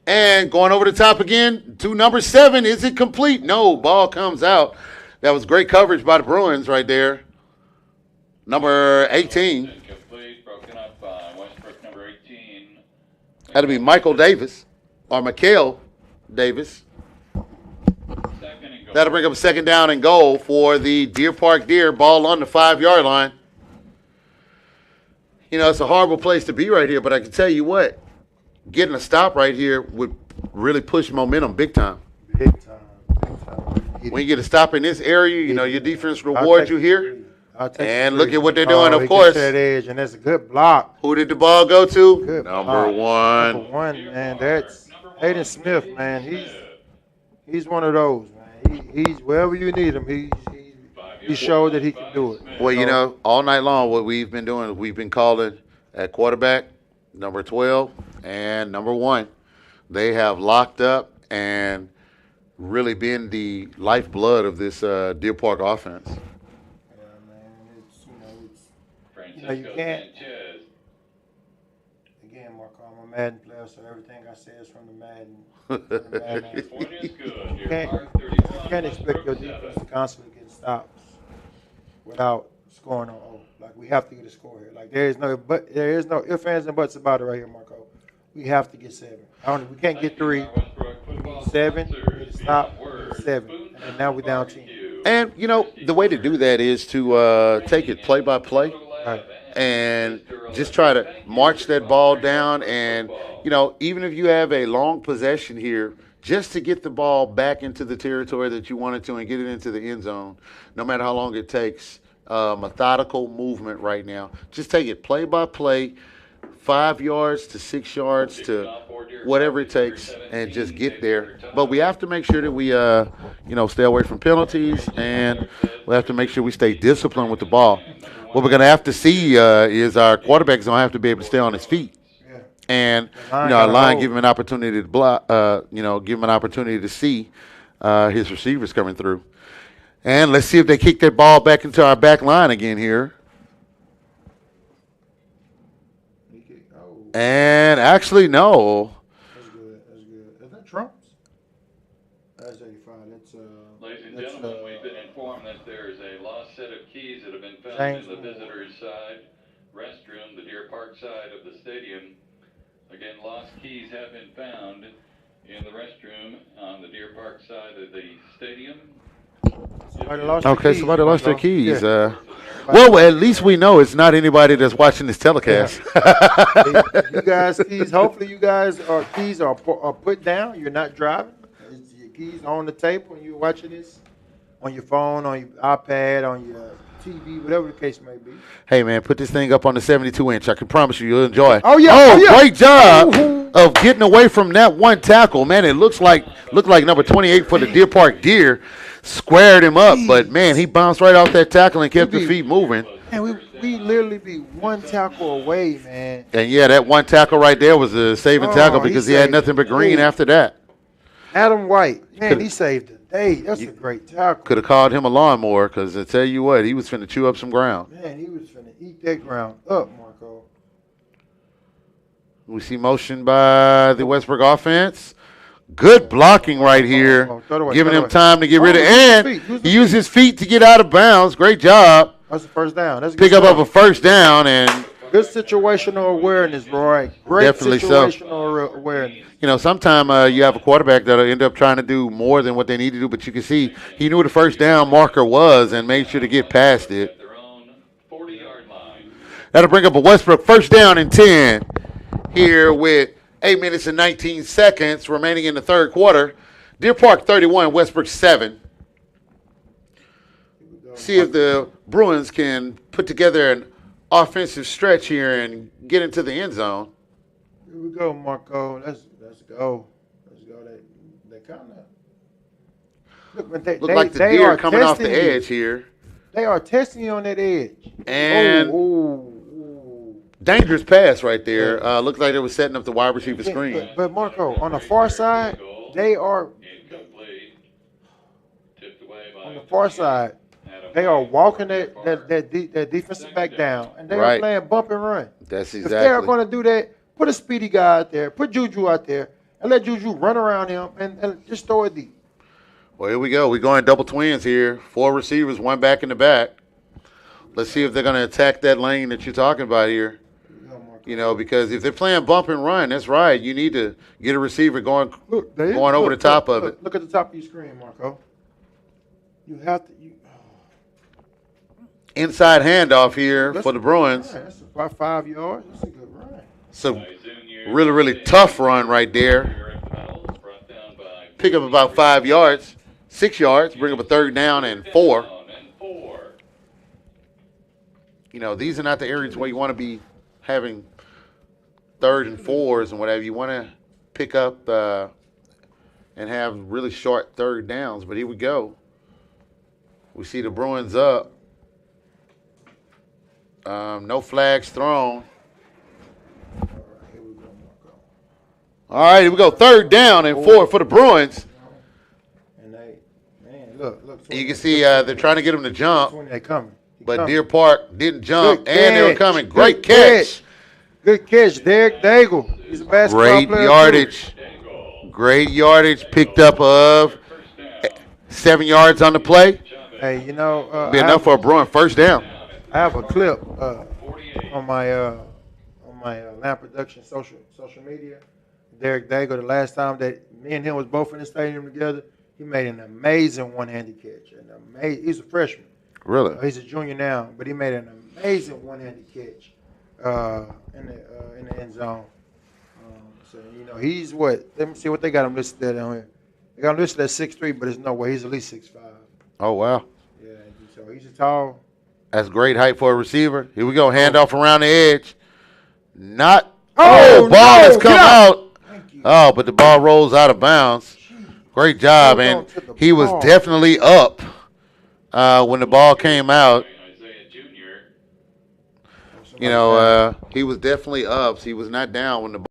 And going over the top again to number 7. Is it complete? No, ball comes out. That was great coverage by the Bruins right there. Number 18. Broken up by Westbrook, number 18. That'll be Michael Davis or Mikael Davis. That'll bring up a 2nd down and goal for the Deer Park Deer. Ball on the 5-yard line. It's a horrible place to be right here, but I can tell you what, getting a stop right here would really push momentum big time. Big time. When you get a stop in this area, your defense rewards you here. And look at what they're doing, of he course. gets that edge, and that's a good block. Who did the ball go to? Good Number block. 1. Number 1, man. That's Aiden Smith, man. He's one of those, man. He's wherever you need him. He showed that he can do it. Well, all night long, what we've been doing is we've been calling at quarterback, number 12, and number 1. They have locked up and really been the lifeblood of this Deer Park offense. You can't. Again, Marco, I'm a Madden player, so everything I say is from the Madden. You can't expect your defense to constantly get stops without scoring on O. Like, we have to get a score here. Like, there is no ifs, ands, and buts about it right here, Marco. We have to get 7. We can't get 3. We need 7. We need to stop. We need 7. And now we're down 10. And, the way to do that is to take it play by play. Right. And just try to march that ball down. And, even if you have a long possession here, just to get the ball back into the territory that you wanted to and get it into the end zone, no matter how long it takes, methodical movement right now. Just take it play by play, 5 yards to 6 yards to whatever it takes, and just get there. But we have to make sure that we, stay away from penalties, and we have to make sure we stay disciplined with the ball. What we're going to have to see is our quarterback's going to have to be able to stay on his feet. And, our line give him an opportunity to block, give him an opportunity to see his receivers coming through. And let's see if they kick that ball back into our back line again here. And actually, no. found James in the Moore. visitors' side restroom, the Deer Park side of the stadium. Again, lost keys have been found in the restroom on the Deer Park side of the stadium. Somebody lost their Okay, keys, somebody lost their Marco. keys. Yeah. Well, at least we know it's not anybody that's watching this telecast. You guys' keys. Hopefully, you guys' keys are put down. You're not driving. Your keys are on the table when you're watching this on your phone, on your iPad, on your TV, whatever the case may be. Hey, man, put this thing up on the 72-inch. I can promise you'll enjoy it. Oh, yeah. Great job of getting away from that one tackle. Man, it looked like number 28 for the Deer Park Deer squared him up. But, man, he bounced right off that tackle and kept his feet moving. Man, we literally be one tackle away, man. And, yeah, that one tackle right there was a saving tackle because he had nothing but green after that. Adam White, man, he saved the day. That's a great tackle. Could have called him a lawnmower because I tell you what, he was finna chew up some ground. Man, he was finna eat that ground up, Marco. We see motion by the Westbrook offense. Good blocking right here, giving him time to get rid of. And he used his feet to get out of bounds. Great job. That's a first down. That's a Pick up of a first down and good situational awareness, Roy. Great definitely situational awareness. You know, sometimes you have a quarterback that'll end up trying to do more than what they need to do, but you can see he knew what the first down marker was and made sure to get past it. That'll bring up a Westbrook first down and 10 here with 8 minutes and 19 seconds remaining in the third quarter. Deer Park 31, Westbrook 7. See if the Bruins can put together an offensive stretch here and get into the end zone. Here we go, Marco. Let's go. Let's go. They kind of look like the Deer coming off the edge here. They are testing you on that edge. And dangerous pass right there. Looks like they were setting up the wide receiver screen. But Marco, on the far side, they are on the far side. They are walking that defensive back down, and they are playing bump and run. That's exactly. If they are going to do that, put a speedy guy out there, put Juju out there, and let Juju run around him and just throw it deep. Well, here we go. We're going double twins here. 4 receivers, 1 back in the back. Let's see if they're going to attack that lane that you're talking about here. You know, because if they're playing bump and run, that's right. You need to get a receiver going over the top of it. Look at the top of your screen, Marco. You have to. Inside handoff here for the Bruins. That's about 5 yards. That's a good run. So really, really tough run right there. Pick up about 5 yards, 6 yards, bring up a third down and 4. You know, these are not the areas where you want to be having 3rd and 4s and whatever. You want to pick up and have really short third downs. But here we go. We see the Bruins up. No flags thrown. All right, here we go. 3rd down and 4 for the Bruins. And look. You can see they're trying to get them to jump. They coming. But Deer Park didn't jump, and they were coming. Great catch. Good catch, Derek Daigle. He's a basketball Great player. yardage. Great yardage picked up of 7 yards on the play. Hey, you know. Be enough for a Bruin first down. I have a clip on my Lamp Production social media. Derek Daigle, the last time that me and him was both in the stadium together, he made an amazing one-handed catch. He's a freshman. Really? He's a junior now, but he made an amazing one-handed catch in the end zone. So, you know, he's what? Let me see what they got him listed at on here. They got him listed at 6'3", but there's no way. He's at least 6'5". Oh, wow. Yeah, so he's a tall. That's great height for a receiver. Here we go. Handoff around the edge. Ball has come out. Oh, but the ball rolls out of bounds. Great job, and he was definitely up when the ball came out. You know, he was definitely up. So he was not down when the ball.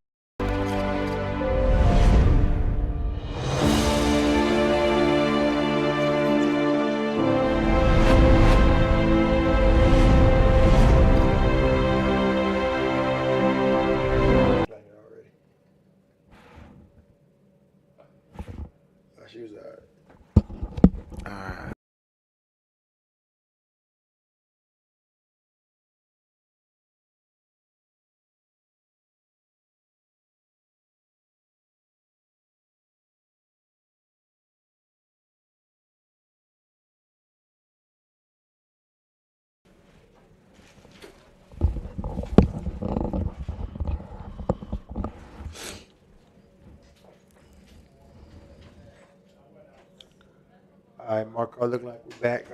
She was right, Marco, look like we're back.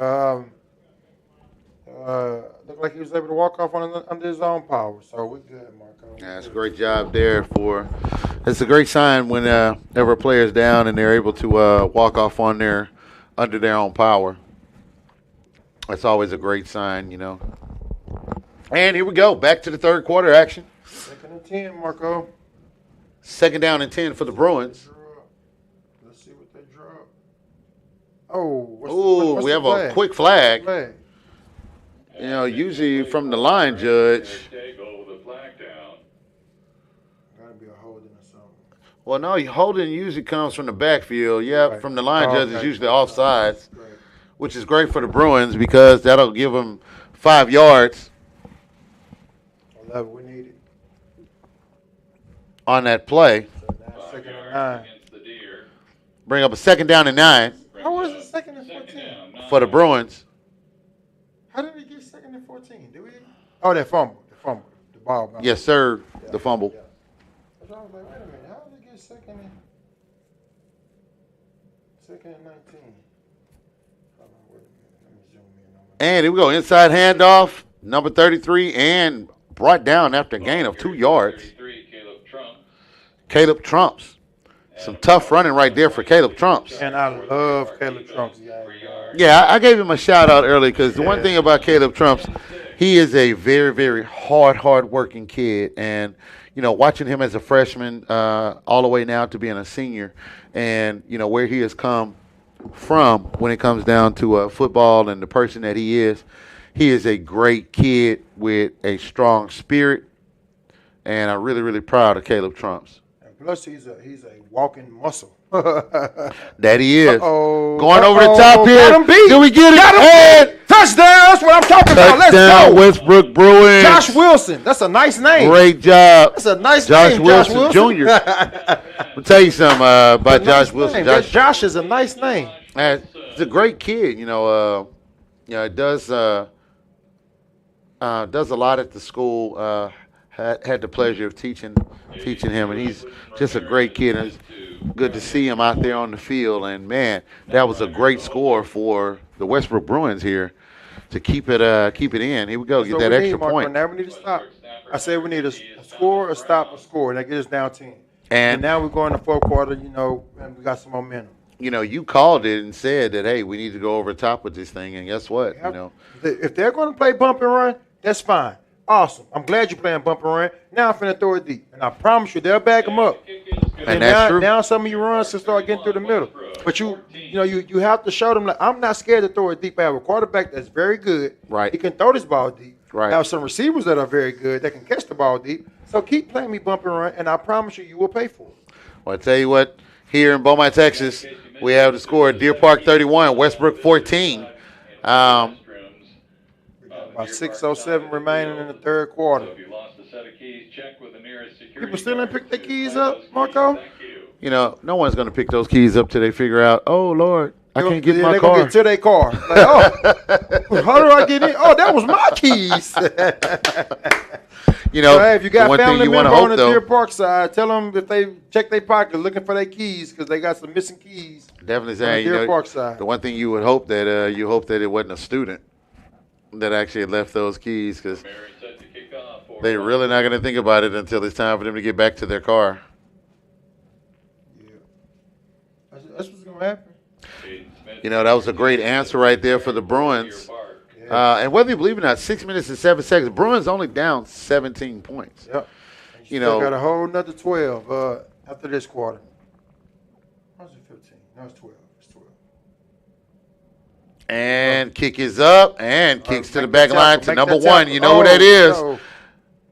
Look like he was able to walk off under his own power, so we're good, Marco. Yeah, that's a great job there it's a great sign when ever a player's down and they're able to walk off under their own power. That's always a great sign, you know. And here we go, back to the third quarter action. 2nd and 10, Marco. 2nd down and 10 for the Bruins. Let's see what they drop. Oh, we have a quick flag. You know, usually from the line judge. Gotta be a holding or something. Well, no, holding usually comes from the backfield. Yeah, right. From the line judge is usually offsides, which is great for the Bruins because that'll give them 5 yards. 11, we need it. On that play. So now 2nd and 9. Bring up a 2nd down and 9. How was it 2nd and 14? For the Bruins. How did we get 2nd and 14? Did we? Oh, that fumble. The ball. Yes, sir. Yeah, the fumble. Yeah. I was like, wait a minute. How did we get 2nd and 19? Hold on, wait a minute. Let me zoom in. And here we go. Inside handoff. Number 33 and brought down after a gain of 2 yards. Caleb Trumps. Some tough running right there for Caleb Trumps. And I love Caleb Trumps. Yeah, I gave him a shout out early because the one thing about Caleb Trumps, he is a very, very hard working kid. And, you know, watching him as a freshman all the way now to being a senior and, you know, where he has come from when it comes down to football and the person that he is a great kid with a strong spirit. And I'm really, really proud of Caleb Trumps. Plus, he's a walking muscle. That he is. Uh-oh. Going over the top here. Got him beat. Do we get it? Touchdown. That's what I'm talking about. Let's go. Westbrook Bruins. Josh Wilson. That's a nice name. Great job. That's a nice name. Josh Wilson Jr. I'll tell you something about Josh Wilson. Josh is a nice name. He's a great kid. You know, does a lot at the school. Had the pleasure of teaching him, and he's just a great kid. And it's good to see him out there on the field. And man, that was a great score for the Westbrook Bruins here to keep it in. Here we go, get that extra point. Now we need to stop. I said we need a score, a stop, a score, and that gets us down 10. And now we're going to 4th quarter. You know, and we got some momentum. You know, you called it and said that, hey, we need to go over the top with this thing. And guess what? You know, if they're going to play bump and run, that's fine. Awesome. I'm glad you're playing bump and run. Now I'm finna throw it deep. And I promise you, they'll back them up. And that's true. Now some of your runs can start getting through the middle. But you have to show them, like, I'm not scared to throw it deep. I have a quarterback that's very good. Right. He can throw this ball deep. Right. I have some receivers that are very good that can catch the ball deep. So keep playing me bump and run, and I promise you will pay for it. Well, I tell you what, here in Beaumont, Texas, we have the score: Deer Park 31, Westbrook 14. About 6:07 remaining in the 3rd quarter. People still didn't pick their keys up, Marco? You know, no one's going to pick those keys up till they figure out, oh, Lord, I can't get my car. They're going to get to their car. Like, oh, how do I get in? Oh, that was my keys. You know, so, hey, if you got family member on the Deer Park side, tell them if they check their pocket looking for their keys because they got some missing keys. Definitely saying, Deer Park side. The one thing you would hope that it wasn't a student that actually left those keys because they're really not going to think about it until it's time for them to get back to their car. Yeah. That's what's going to happen. You know, that was a great answer right there for the Bruins. And whether you believe it or not, 6 minutes and 7 seconds, Bruins only down 17 points. Yep. You know, got a whole nother 12 after this quarter. How's it 15? No, it's 12. And kick is up and kicks to the back line to number 1. You know who that is. No.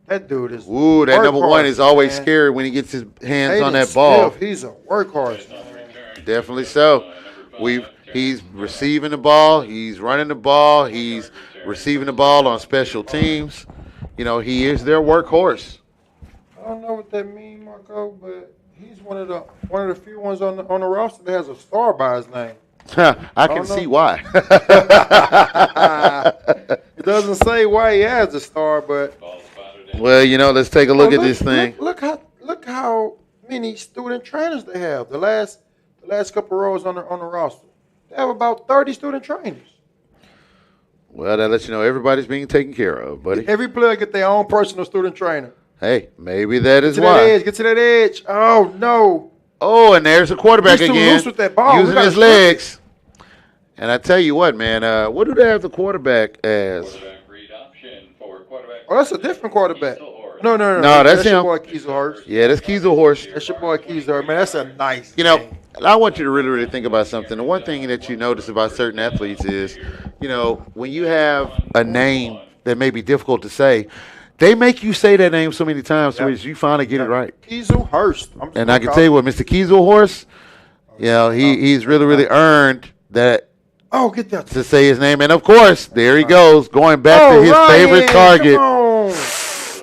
That dude is. Ooh, that number 1 is always scary when he gets his hands on that ball. He's a workhorse. Definitely so. He's receiving the ball. He's running the ball. He's receiving the ball on special teams. You know, he is their workhorse. I don't know what that means, Marco, but he's one of the few ones on the roster that has a star by his name. I can see why. It doesn't say why he has a star, but well, you know, let's take a look at this thing. Look how many student trainers they have. The last couple rows on the roster. They have about 30 student trainers. Well, that lets you know everybody's being taken care of, buddy. Every player get their own personal student trainer. Hey, maybe that is Get to why. that edge. Get to that edge. Oh, no. Oh, and there's a quarterback He's too again. loose with that ball. Using his legs. And I tell you what, man, what do they have the quarterback as? Oh, that's a different quarterback. No, that's him. your boy Kieselhurst. Yeah, that's Kieselhurst. That's your boy Kieselhurst. Man, that's a nice You know, game. I want you to really, really think about something. The one thing that you notice about certain athletes is, when you have a name that may be difficult to say, they make you say that name so many times so you finally get it right. Kieselhurst. And I can tell you what, Mr. Kieselhurst, he's really, really earned that. Oh, get that. To say his name. And, of course, there he goes, going back to his favorite target.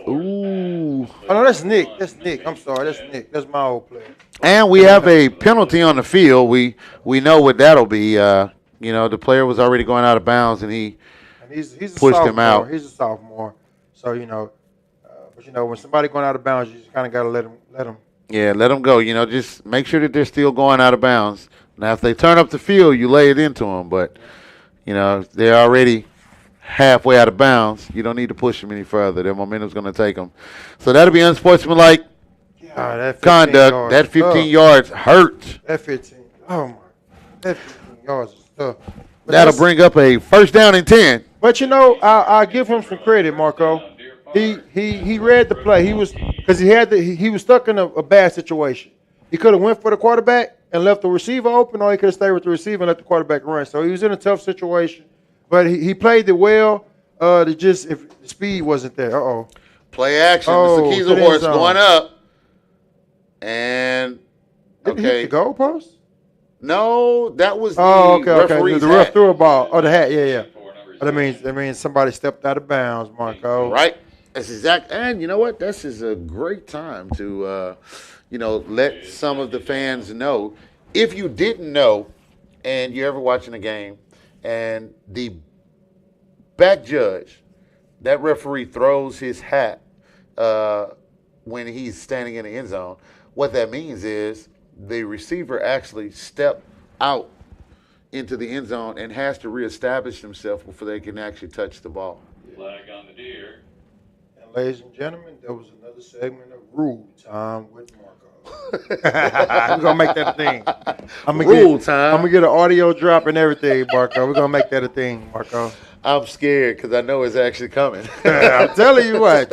Ooh. Oh, no, that's Nick. That's Nick. I'm sorry. That's Nick. That's my old player. And we have a penalty on the field. We know what that'll be. The player was already going out of bounds, and he's pushed him out. He's a sophomore. So, but when somebody going out of bounds, you just kind of got to let him. Yeah, let them go. Just make sure that they're still going out of bounds. Now, if they turn up the field, you lay it into them. But, they're already halfway out of bounds. You don't need to push them any further. Their momentum's going to take them. So that'll be unsportsmanlike conduct. That 15 yards hurt. That 15. Oh, my. That 15 yards is tough. That'll bring up a first down and 10. But, I'll give him some credit, Marco. He read the play. He was stuck in a bad situation. He could have went for the quarterback and left the receiver open, or he could have stayed with the receiver and let the quarterback run. So he was in a tough situation, but he played it well. If the speed wasn't there. Play action. Mr. Kieselhurst going up, and Did he hit the goalpost? No, that was the referee's The ref threw a ball. Oh, the hat. Yeah. That means somebody stepped out of bounds, Marco. Right. That's exact. And you know what? This is a great time to. Let some of the fans know. If you didn't know, and you're ever watching a game, and the back judge, that referee throws his hat when he's standing in the end zone, what that means is the receiver actually stepped out into the end zone and has to reestablish himself before they can actually touch the ball. Flag on the deer. And ladies and gentlemen, there was another segment of Rule Time with Marco. We're going to make that a thing. I'm going to get an audio drop and everything, Marco. We're going to make that a thing, Marco. I'm scared because I know it's actually coming. I'm telling you what.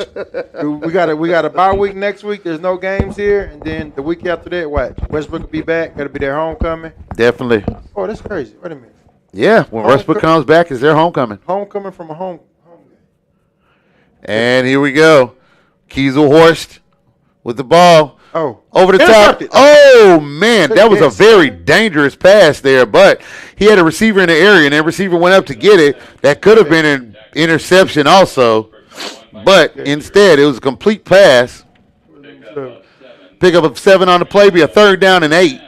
We got a bye week next week. There's no games here. And then the week after that, Westbrook will be back. That'll be their homecoming. Definitely. Oh, that's crazy. Wait a minute. Yeah, when Westbrook comes back, it's their homecoming. Homecoming from a home game. And here we go. Kieselhurst with the ball. Oh. Over the top. Oh, man. That was a very dangerous pass there, but he had a receiver in the area, and that receiver went up to get it. That could have been an interception also, but instead it was a complete pass. Pick up a 7 on the play, be a 3rd down and 8.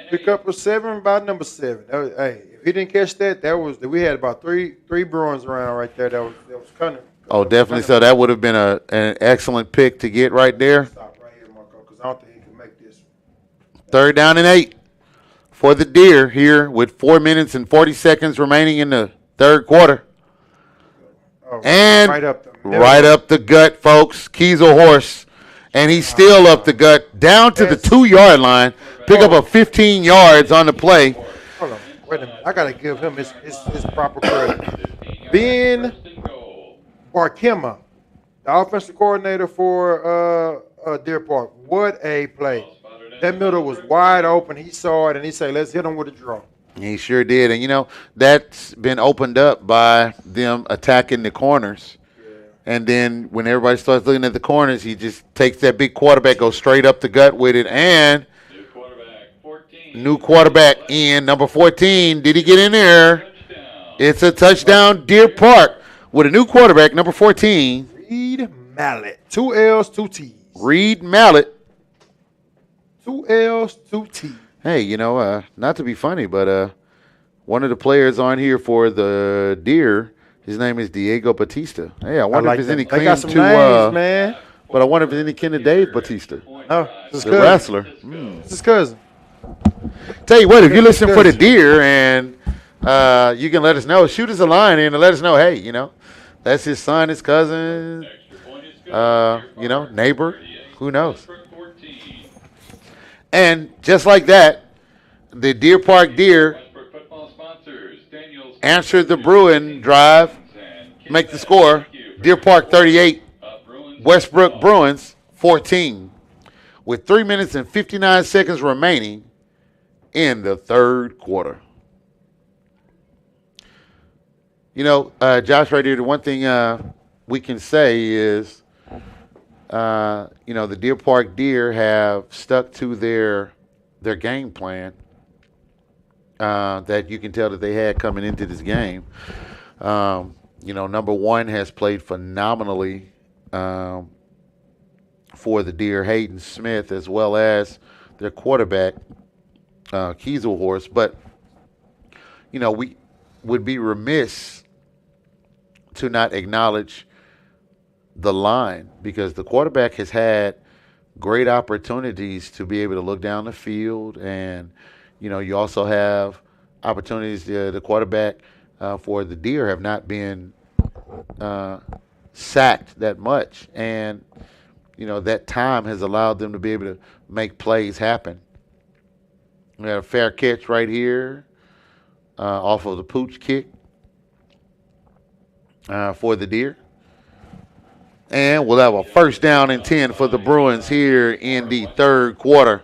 Pick up a 7 by number 7. If he didn't catch that, we had about three Bruins around right there. That was kind of. Oh, definitely. So that would have been an excellent pick to get right there. I don't think he can make this. 3rd down and 8 for the Deer here with 4 minutes and 40 seconds remaining in the third quarter. And right up the gut, folks. Kieselhurst. And he's still up the gut, down to the 2-yard line. Pick up a 15 yards on the play. Hold on. Wait a minute. I got to give him his proper credit. Ben Barkema, the offensive coordinator for Deer Park. What a play. That middle was wide open. He saw it, and he said, let's hit him with a draw. He sure did. And, that's been opened up by them attacking the corners. Yeah. And then when everybody starts looking at the corners, he just takes that big quarterback, goes straight up the gut with it. And new quarterback in, number 14. Did he get in there? Touchdown. It's a touchdown, Deer Park, with a new quarterback, number 14. Reed Mallett. 2 L's, 2 T's. Reed Mallett. 2 L's, 2 T's. Hey, not to be funny, but one of the players on here for the Deer, his name is Diego Batista. Hey, I wonder if there's any kin to names, man. But I wonder if there's any kin to Dave Batista. No, the wrestler. It's his cousin. Tell you what, if you're listening for the deer and you can let us know, shoot us a line in and let us know, hey, that's his son, his cousin, neighbor, who knows. And just like that, the Deer Park Deer answered the Bruin drive, make the score. Deer Park 38, Westbrook Bruins 14, with 3 minutes and 59 seconds remaining in the third quarter. Josh, right here, the one thing we can say is, the Deer Park Deer have stuck to their game plan that you can tell that they had coming into this game. Number one has played phenomenally for the Deer, Hayden Smith, as well as their quarterback, Kieselhorst. But, we would be remiss to not acknowledge the line, because the quarterback has had great opportunities to be able to look down the field, and you also have opportunities. The quarterback for the Deer have not been sacked that much, and that time has allowed them to be able to make plays happen. We had a fair catch right here off of the pooch kick for the Deer. And we'll have a first down and 10 for the Bruins here in the third quarter.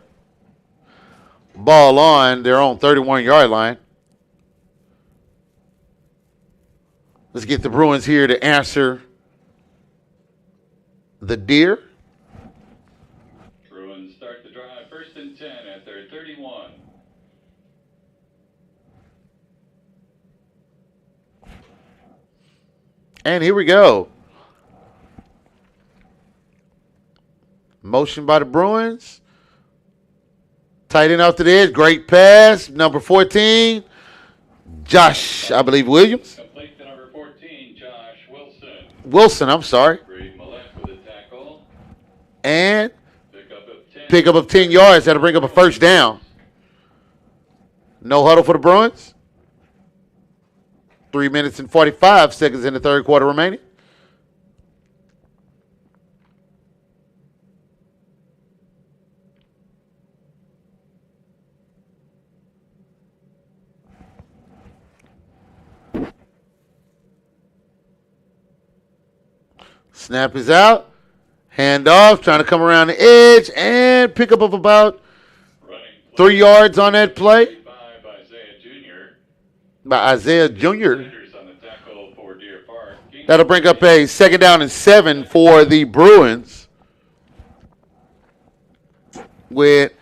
Ball on their own 31-yard line. Let's get the Bruins here to answer the Deer. Bruins start the drive, first and 10 at their 31. And here we go. Motion by the Bruins. Tight end off to the edge. Great pass. Number 14, Josh, I believe, Williams. Complete to number 14, Josh Wilson. Wilson, I'm sorry. Reed Millett with a tackle. And Pick up of 10 yards. That'll bring up a first down. No huddle for the Bruins. 3 minutes and 45 seconds in the third quarter remaining. Snap is out. Hand off. Trying to come around the edge and pick up of about 3 yards on that play. By Isaiah Jr. That'll bring up a second down and 7 for the Bruins. With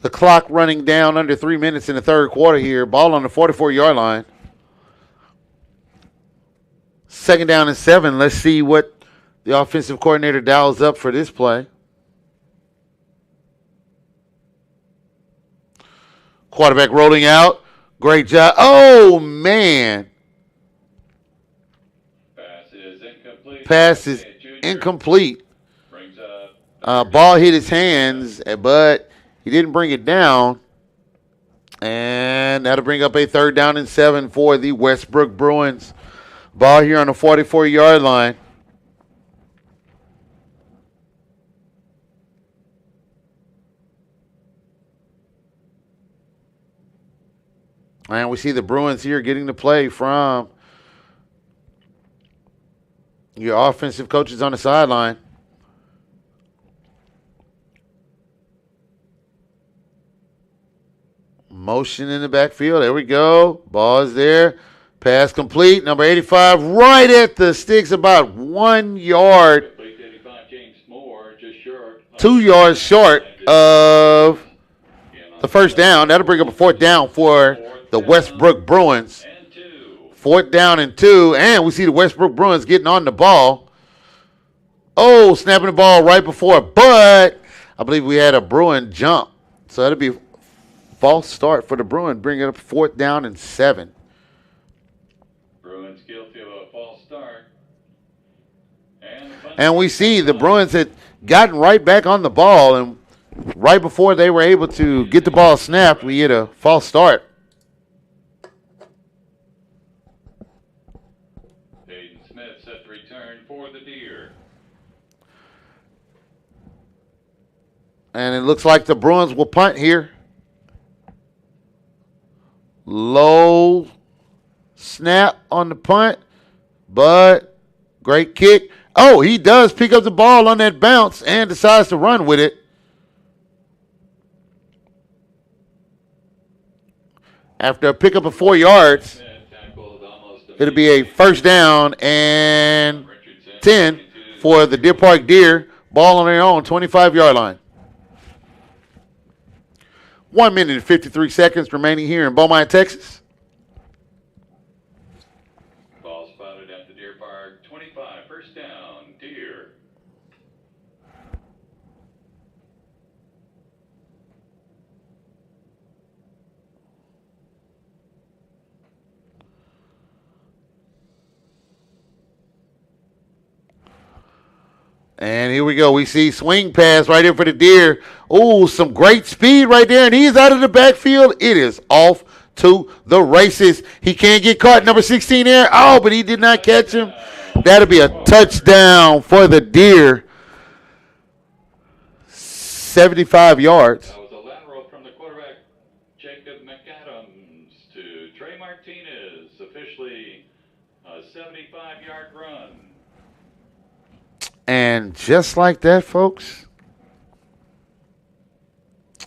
the clock running down under 3 minutes in the third quarter here. Ball on the 44-yard line. Second down and 7. Let's see what the offensive coordinator dials up for this play. Quarterback rolling out. Great job. Oh, man. Pass is incomplete. Ball hit his hands, but he didn't bring it down. And that'll bring up a third down and 7 for the Westbrook Bruins. Ball here on the 44-yard line. And we see the Bruins here getting the play from your offensive coaches on the sideline. Motion in the backfield. There we go. Ball is there. Pass complete. Number 85 right at the sticks, about 1 yard. 2 yards short of the first down. That'll bring up a fourth down for the Westbrook Bruins. Fourth down and 2. And we see the Westbrook Bruins getting on the ball. Oh, snapping the ball right before. But I believe we had a Bruin jump. So that'll be a false start for the Bruins, bringing up fourth down and 7. Bruins guilty of a false start. And we see the Bruins had gotten right back on the ball. And, right before they were able to get the ball snapped, we hit a false start. Hayden Smith set to return for the Deer. And it looks like the Bruins will punt here. Low snap on the punt, but great kick. Oh, he does pick up the ball on that bounce and decides to run with it. After a pickup of 4 yards, it'll be a first down and 10 for the Deer Park Deer. Ball on their own 25-yard line. 1 minute and 53 seconds remaining here in Beaumont, Texas. Ball spotted at the Deer Park 25. First down, Deer. And here we go. We see swing pass right here for the Deer. Oh, some great speed right there, and he's out of the backfield. It is off to the races. He can't get caught. Number 16 there. Oh, but he did not catch him. That'll be a touchdown for the Deer. 75 yards. That was a lateral from the quarterback, Jacob McAdams, to Trey Martinez. Officially a 75-yard run. And just like that, folks,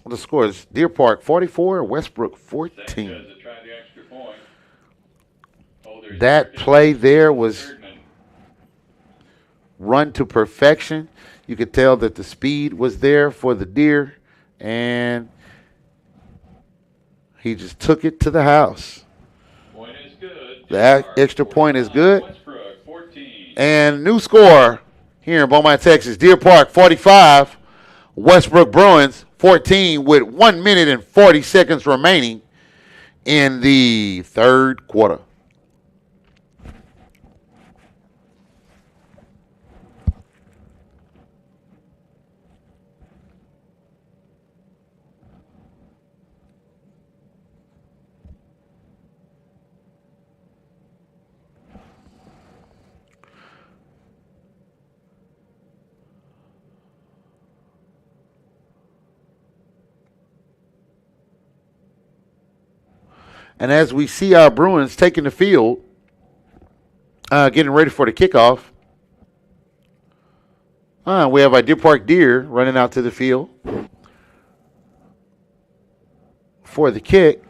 the score is Deer Park 44, Westbrook 14. That play there was run to perfection. You could tell that the speed was there for the Deer, and he just took it to the house. Point is good. That extra point is good. And new score here in Beaumont, Texas. Deer Park 45, Westbrook Bruins 14 with 1 minute and 40 seconds remaining in the third quarter. And as we see our Bruins taking the field, getting ready for the kickoff, we have our Deer Park Deer running out to the field for the kick.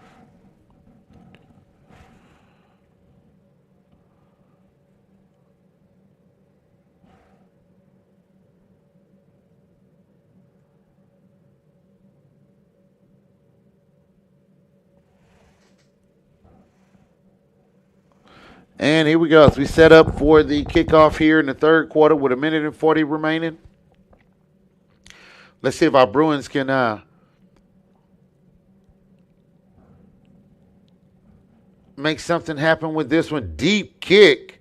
And here we go. As we set up for the kickoff here in the third quarter with 1 minute and 40 remaining. Let's see if our Bruins can make something happen with this one. Deep kick.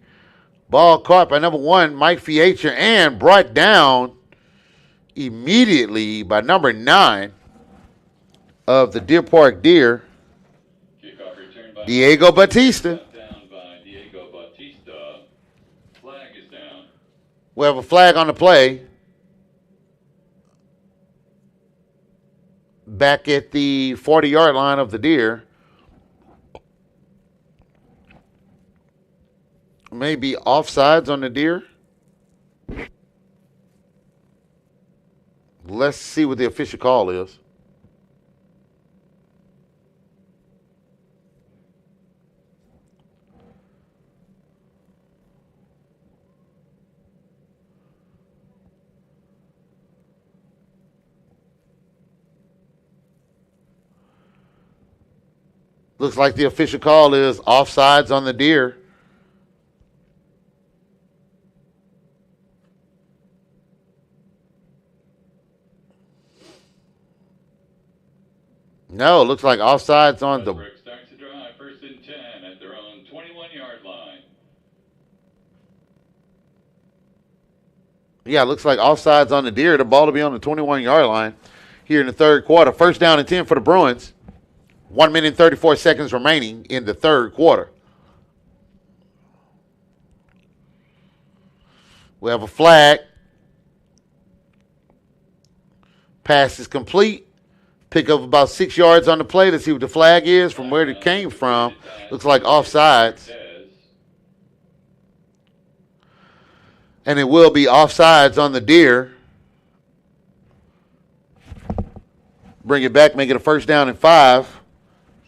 Ball caught by number 1, Mike Fiacher, and brought down immediately by number 9 of the Deer Park Deer, Diego Batista. We have a flag on the play. Back at the 40-yard line of the Deer. Maybe offsides on the Deer. Let's see what the official call is. Looks like the official call is offsides on the Deer. No, it looks like offsides on the... Westbrook starts to drive, 1st and 10 at their own 21-yard line. Yeah, it looks like offsides on the Deer. The ball will be on the 21-yard line. here in the third quarter. First down and 10 for the Bruins. 1 minute and 34 seconds remaining in the third quarter. We have a flag. Pass is complete. Pick up about 6 yards on the play. Let's see what the flag is from where it came from. Looks like offsides. And it will be offsides on the Deer. Bring it back, make it a first down and 5.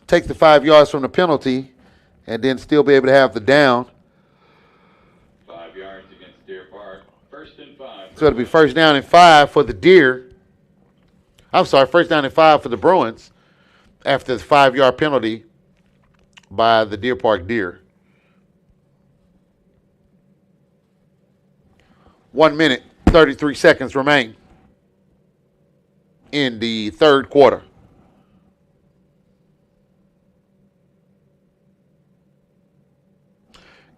Take the 5 yards from the penalty, and then still be able to have the down. 5 yards against Deer Park. First and 5. So it'll be first down and 5 for the Deer. I'm sorry, first down and 5 for the Bruins after the 5-yard penalty by the Deer Park Deer. 1 minute, 33 seconds remain in the third quarter.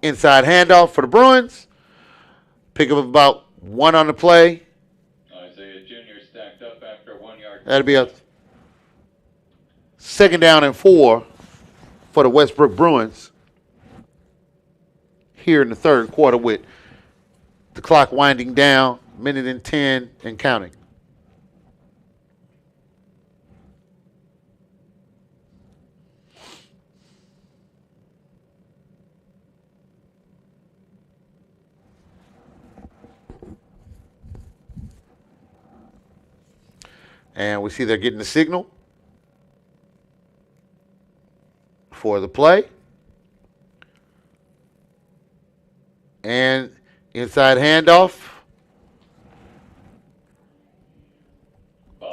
Inside handoff for the Bruins. Pick up about 1 on the play. Isaiah Jr. stacked up after a 1 yard. That'll be a second down and 4 for the Westbrook Bruins here in the third quarter with the clock winding down, minute and 10 and counting. And we see they're getting the signal for the play. And inside handoff.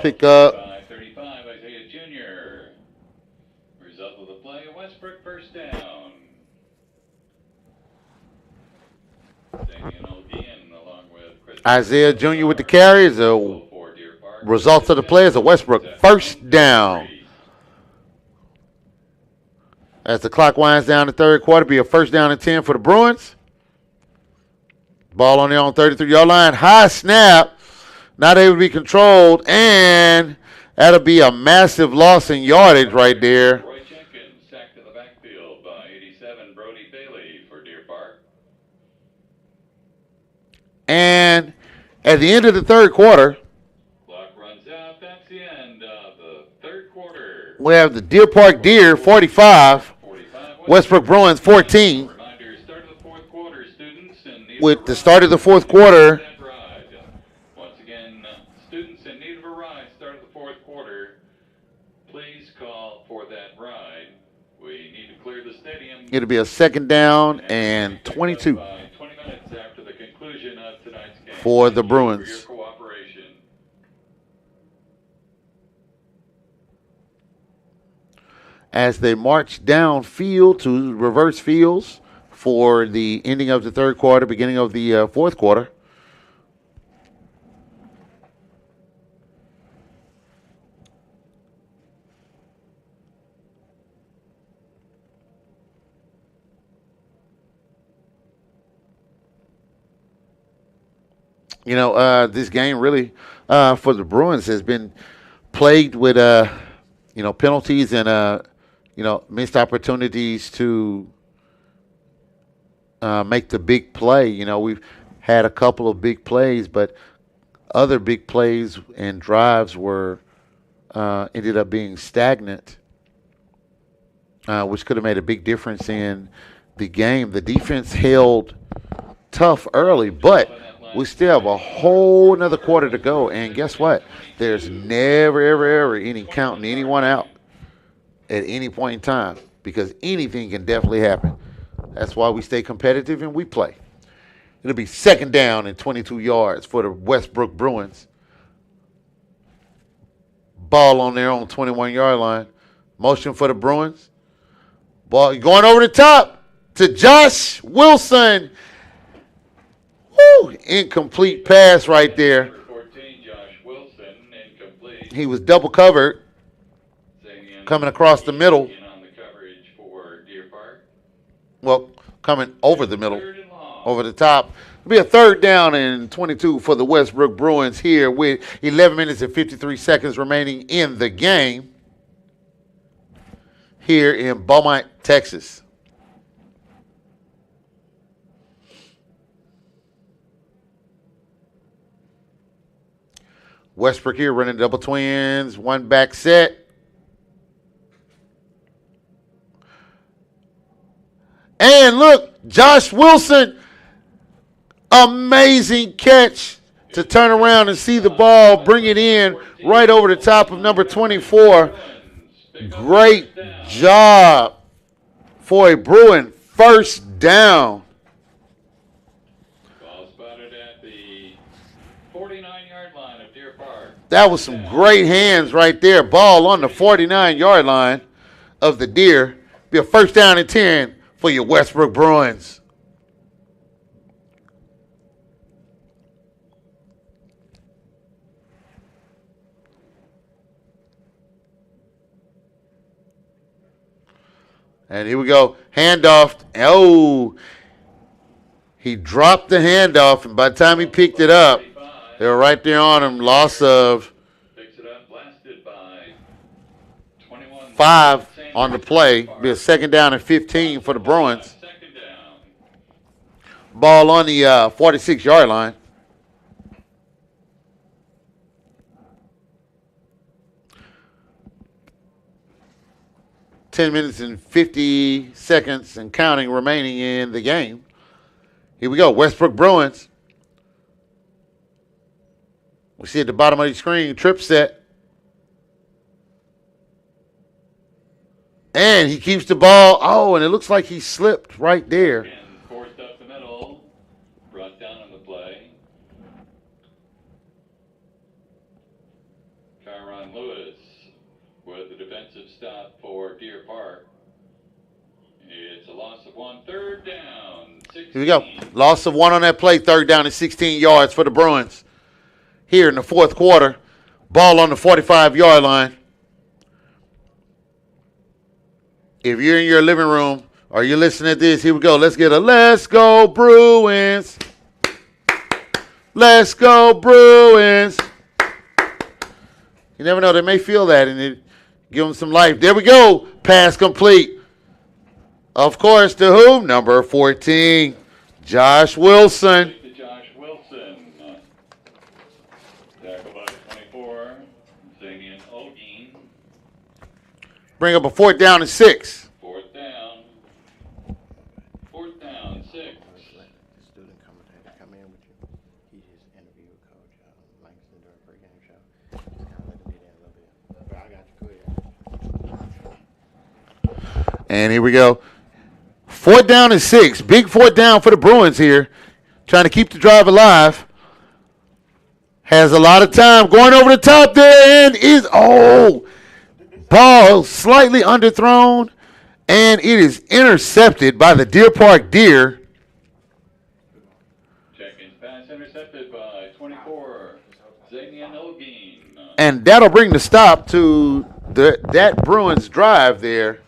Pick up. 35, Isaiah Jr. Result of the play, Westbrook first down. Along with Chris Isaiah Jr. with the carry is a results of the play is a Westbrook first down. As the clock winds down the third quarter, be a first down and 10 for the Bruins. Ball on their own 33-yard line. High snap. Not able to be controlled. And that'll be a massive loss in yardage right there. Roy Jenkins sacked to the backfield by 87 Brody Bailey for Deer Park. And at the end of the third quarter, Clock runs out. That's the end of the third quarter. we have the Deer Park Deer 45, Westbrook Bruins 14. With the start of the fourth quarter, Once again, students in need of a ride, start of the fourth quarter. Please call for that ride. We need to clear the stadium. it'll be a second down and 22 By 20 minutes after the conclusion of tonight's game. for the Thank you for your Bruins. cooperation. As they march downfield to reverse fields for the ending of the third quarter, beginning of the fourth quarter. You know, this game really for the Bruins has been plagued with, penalties and, missed opportunities to make the big play. You know, we've had a couple of big plays, but other big plays and drives were ended up being stagnant, which could have made a big difference in the game. The defense held tough early, but we still have a whole another quarter to go. And guess what? There's never, ever any counting anyone out at any point in time, because anything can definitely happen. That's why we stay competitive and we play. It'll be second down and 22 yards for the Westbrook Bruins. Ball on their own 21-yard line. Motion for the Bruins. Ball going over the top to Josh Wilson. Woo! Incomplete pass right there. 14, Josh Wilson, incomplete. He was double covered coming across the middle. On the coverage for Deer Park. Well, coming over the middle, over the top. It'll be a 3rd down and 22 for the Westbrook Bruins here with 11 minutes and 53 seconds remaining in the game here in Beaumont, Texas. Westbrook here running double twins, 1 back set. And look, Josh Wilson, amazing catch to turn around and see the ball, bring it in right over the top of number 24. Great job for a Bruin 1st down. Ball spotted at the 49-yard line of Deer Park. That was some great hands right there. Ball on the 49-yard line of the Deer. Be a 1st down and 10 for your Westbrook Bruins. And here we go. Handoff. Oh, he dropped the handoff, and by the time he picked it up, they were right there on him. Loss of 5 on the play. Be a 2nd down and 15 for the Bruins. Ball on the 46-yard line. Ten minutes and 50 seconds and counting remaining in the game. Here we go. Westbrook Bruins. We see at the bottom of the screen, trip set. And he keeps the ball. Oh, and it looks like he slipped right there. And forced up the middle. Brought down on the play. Kyron Lewis with the defensive stop for Deer Park. It's a loss of 1, 3rd down. 16. Here we go. Loss of 1 on that play, 3rd down and 16 yards for the Bruins. Here in the 4th quarter. Ball on the 45-yard line. If you're in your living room or you're listening to this, here we go. Let's get a Let's Go Bruins. Let's go Bruins. You never know. They may feel that and it give them some life. There we go. Pass complete. Of course, to who? Number 14, Josh Wilson. To Josh Wilson. Tackle by 24, Zamian Olgin. Bring up a 4th down and 6. 4th down. 4th down, 6. The student commentator come in with you. He just interviewed Coach Langston during the pregame show. Just kind of let him get in a little bit. But I got you. Go ahead. And here we go. 4th down and 6. Big 4th down for the Bruins here. Trying to keep the drive alive. Has a lot of time. Going over the top there and is, ball slightly underthrown. And it is intercepted by the Deer Park Deer. Check-in pass intercepted by 24, Zamian Olgin. And that'll bring the stop to that Bruins drive there.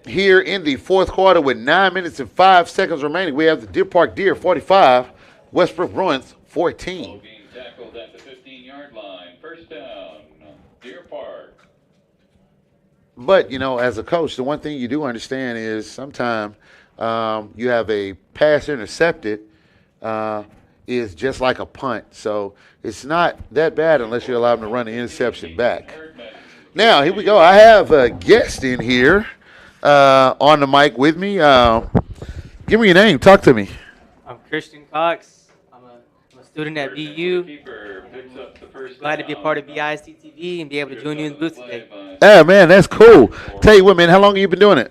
Here in the 4th quarter with 9 minutes and 5 seconds remaining. We have the Deer Park Deer 45, Westbrook Bruins 14. Olgin tackled at the 15-yard line. 1st down, Deer Park. But, you know, as a coach, the one thing you do understand is sometimes you have a pass intercepted is just like a punt. So it's not that bad unless you allow them to run the interception back. Now, here we go. I have a guest in here. On the mic with me. Give me your name. Talk to me. I'm Christian Cox. I'm a student at BU. Glad to be a part of BISD TV and be able to join you in the booth today. Yeah, man, that's cool. Tell you what, man, how long have you been doing it?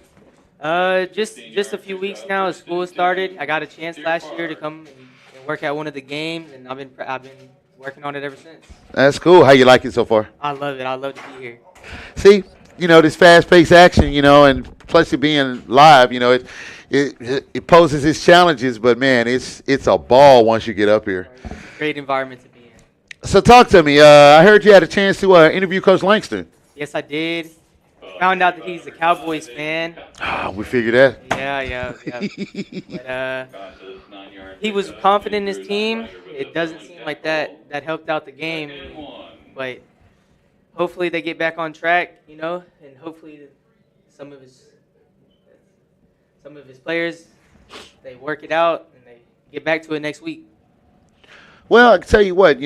Just a few weeks now. School started. I got a chance last year to come and work at one of the games, and I've been working on it ever since. That's cool. How you like it so far? I love it. I love to be here. See, you know, this fast-paced action, you know, and plus it being live, you know, it poses its challenges, but man, it's a ball once you get up here. Great environment to be in. So talk to me. I heard you had a chance to interview Coach Langston. Yes, I did. found out that he's a Cowboys fan. We figured that. Yeah. But he was confident in his team. It doesn't seem like that helped out the game. But hopefully they get back on track, and hopefully some of his players, they work it out and they get back to it next week. Well, I can tell you what,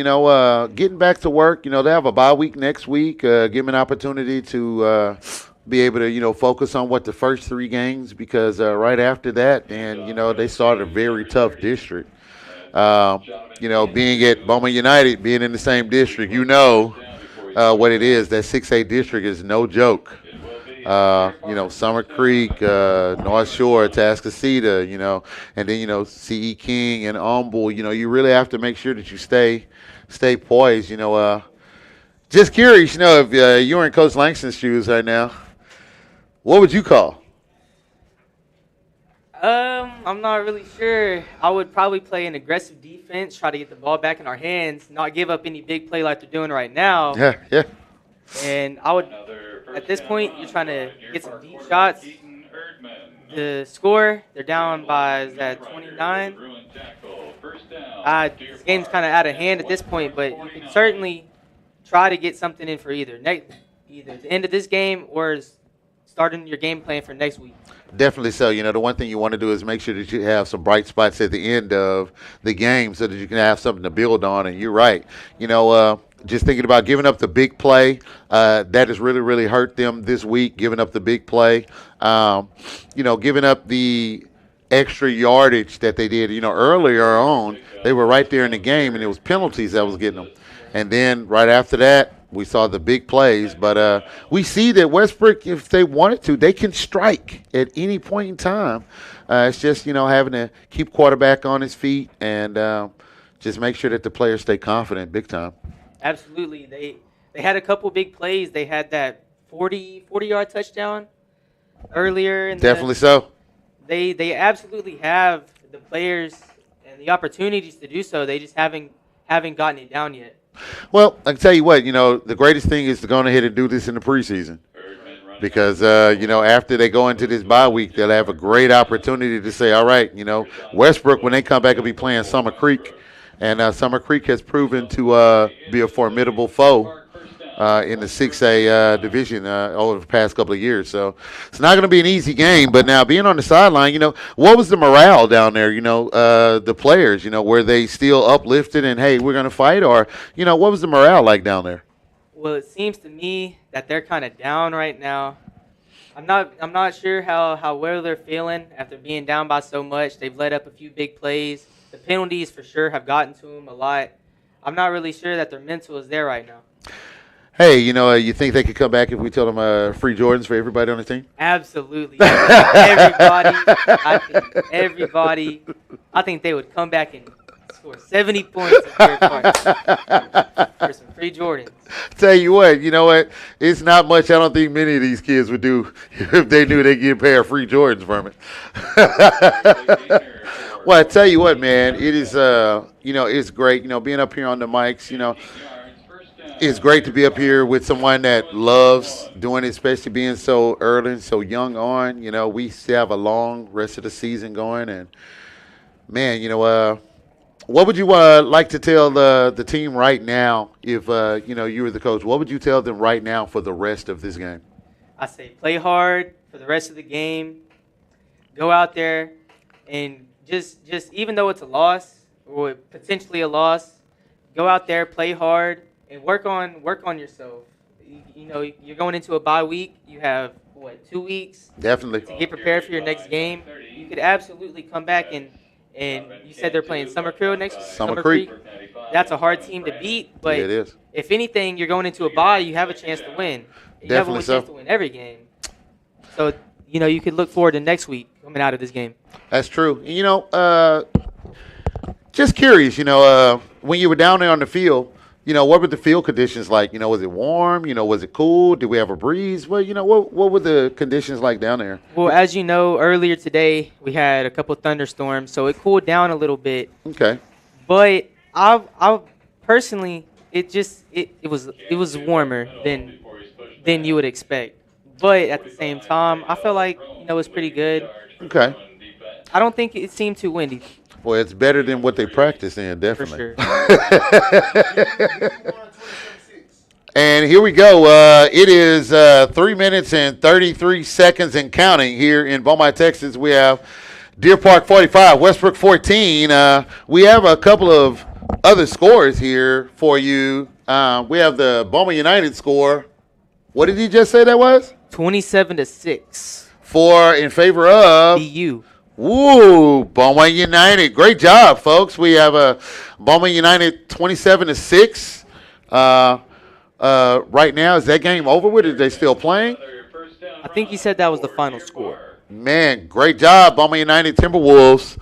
getting back to work, they have a bye week next week. Give them an opportunity to be able to, focus on the first 3 games, because right after that, and, they start a very tough district. Being at Beaumont United, being in the same district, what it is. That 6A district is no joke. Summer Creek, North Shore, Atascocita, and then, C.E. King and Humble, you really have to make sure that you stay poised, Just curious, if you were in Coach Langston's shoes right now, what would you call? I'm not really sure. I would probably play an aggressive defense, try to get the ball back in our hands, not give up any big play like they're doing right now. Yeah. And I would, at this point, you're trying to get some deep shots. The score, they're down by, 29? This game's kind of out of hand at this point, but you can certainly try to get something in for either the end of this game or starting your game plan for next week. Definitely so. The one thing you want to do is make sure that you have some bright spots at the end of the game so that you can have something to build on. And you're right. Just thinking about giving up the big play, that has really, really hurt them this week, giving up the big play. Giving up the extra yardage that they did, earlier on. They were right there in the game, and it was penalties that was getting them. And then right after that, we saw the big plays. But we see that Westbrook, if they wanted to, they can strike at any point in time. It's just, having to keep quarterback on his feet and just make sure that the players stay confident big time. Absolutely. They had a couple big plays. They had that 40-yard touchdown earlier. Definitely so. They absolutely have the players and the opportunities to do so. They just haven't gotten it down yet. Well, I can tell you what, the greatest thing is to go ahead and do this in the preseason. Because, after they go into this bye week, they'll have a great opportunity to say, all right, Westbrook, when they come back, will be playing Summer Creek. And Summer Creek has proven to be a formidable foe in the 6A division over the past couple of years. So it's not going to be an easy game. But now being on the sideline, what was the morale down there? The players, were they still uplifted and, hey, we're going to fight? Or, what was the morale like down there? Well, it seems to me that they're kind of down right now. I'm not sure how well they're feeling after being down by so much. They've let up a few big plays. The penalties for sure have gotten to them a lot. I'm not really sure that their mental is there right now. Hey, you think they could come back if we tell them free Jordans for everybody on the team? Absolutely. Everybody. I think they would come back and score 70 points in third quarter for some free Jordans. Tell you what, it's not much I don't think many of these kids would do if they knew they get a pair of free Jordans from it. Well, I tell you what, man, it is, it's great, being up here on the mics, it's great to be up here with someone that loves doing it, especially being so early and so young on. We still have a long rest of the season going. And, man, what would you like to tell the team right now if, you were the coach? What would you tell them right now for the rest of this game? I say play hard for the rest of the game. Go out there and just even though it's a loss or potentially a loss, go out there, play hard, and work on yourself. You're going into a bye week. You have 2 weeks? Definitely. To get prepared for your next game. You could absolutely come back and you said they're playing Summer Creek next week. Summer Creek. That's a hard team to beat, but yeah, it is. If anything, you're going into a bye. You have a chance to win. You have a chance to win every game. So you could look forward to next week coming out of this game. That's true. Just curious, when you were down there on the field, what were the field conditions like? Was it warm? Was it cool? Did we have a breeze? Well, what were the conditions like down there? Well, as you know, earlier today we had a couple thanderstorms, so it cooled down a little bit. Okay. But I personally, it was warmer than you would expect. but at the same time, I felt like it was pretty good. Okay. I don't think it seemed too windy. Well, it's better than what they practice in, definitely. For sure. And here we go. It is 3 minutes and 33 seconds and counting here in Beaumont, Texas. We have Deer Park 45, Westbrook 14. We have a couple of other scores here for you. We have the Beaumont United score. What did he just say that was? 27-6. In favor of BU. Woo, Beaumont United. Great job, folks. We have a Beaumont United 27-6. Right now, is that game over with? Are they still playing? I think he said that was the final score. Man, great job, Beaumont United Timberwolves.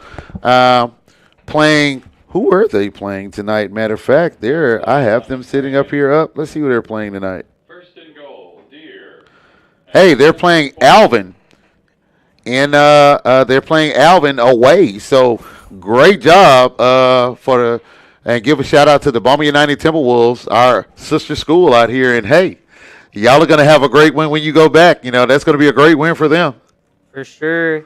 Playing. Who are they playing tonight? Matter of fact, I have them sitting up here. Let's see who they're playing tonight. First and goal, Deer. Hey, they're playing Alvin. And they're playing Alvin away. So great job and give a shout out to the Beaumont United Timberwolves, our sister school out here. And hey, y'all are going to have a great win when you go back. That's going to be a great win for them. For sure.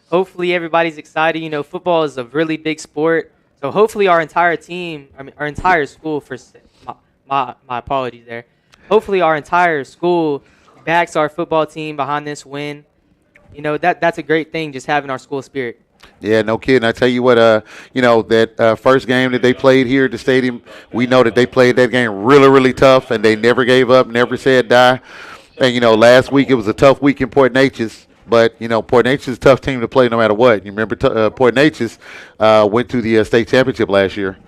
Hopefully everybody's excited. Football is a really big sport. So hopefully our entire team, our entire school, my apologies there. Hopefully our entire school backs our football team behind this win. That's a great thing, just having our school spirit. Yeah, no kidding. I tell you what, that first game that they played here at the stadium, we know that they played that game really, really tough, and they never gave up, never said die. And, last week it was a tough week in Port Neches, but, Port Neches is a tough team to play no matter what. You remember Port Neches went to the state championship last year.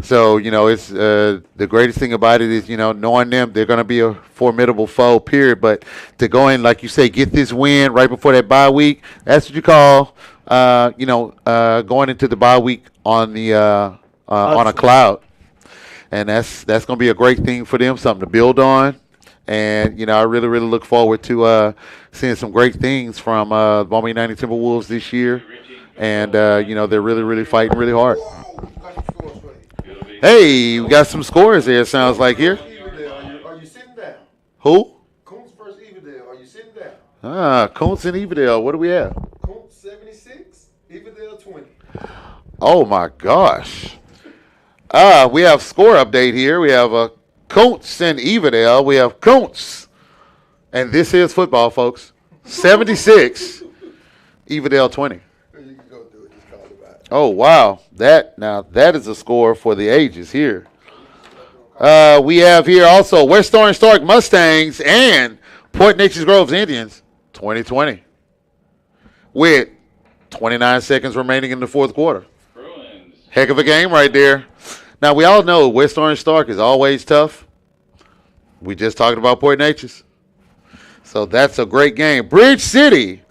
So, it's the greatest thing about it is, knowing them, they're going to be a formidable foe, period. But to go in, like you say, get this win right before that bye week, that's what you call, going into the bye week on a cloud. And that's going to be a great thing for them, something to build on. And, I really, really look forward to seeing some great things from the Beaumont United Timberwolves this year. And, they're really, really fighting really hard. Hey, we got some scores there, it sounds like here. Are you sitting down? Who? Kuntz versus Everdale. Are you sitting down? Kuntz and Everdale. What do we have? Kuntz 76, Everdale 20. Oh, my gosh. We have score update here. We have Kuntz and Everdale. We have Kuntz. And this is football, folks. 76, Everdale 20. Oh, wow. That is a score for the ages here. We have here also West Orange Stark Mustangs and Port Neches Groves Indians 2020 with 29 seconds remaining in the fourth quarter. Bruins. Heck of a game right there. Now, we all know West Orange Stark is always tough. We just talked about Port Neches. So that's a great game. Bridge City.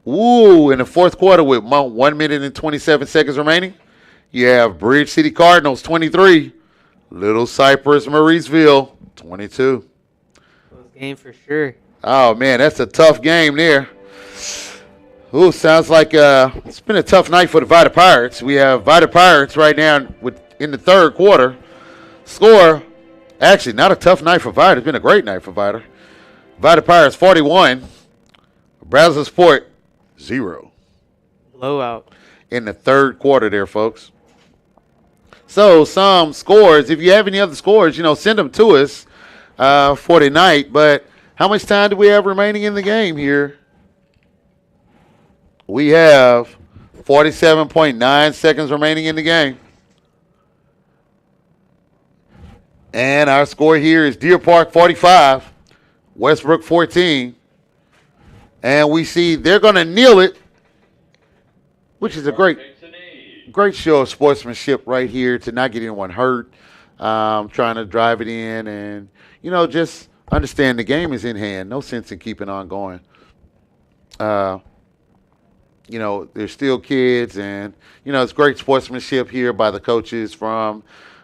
Ooh, in the fourth quarter with 1 minute and 27 seconds remaining, you have Bridge City Cardinals 23, Little Cypress Mauriceville 22. Game for sure. Oh, man, that's a tough game there. Ooh, sounds like it's been a tough night for the Vita Pirates. We have Vita Pirates right now in the third quarter. Score, actually, not a tough night for Vita. It's been a great night for Vita. Vita Pirates 41, Brazos Sport 0. Blowout. In the third quarter there, folks. So some scores. If you have any other scores, send them to us for tonight. But how much time do we have remaining in the game here? We have 47.9 seconds remaining in the game. And our score here is Deer Park 45, Westbrook 14. And we see they're going to kneel it, which is a great show of sportsmanship right here to not get anyone hurt, trying to drive it in and, just understand the game is in hand. No sense in keeping on going. They're still kids and, it's great sportsmanship here by the coaches from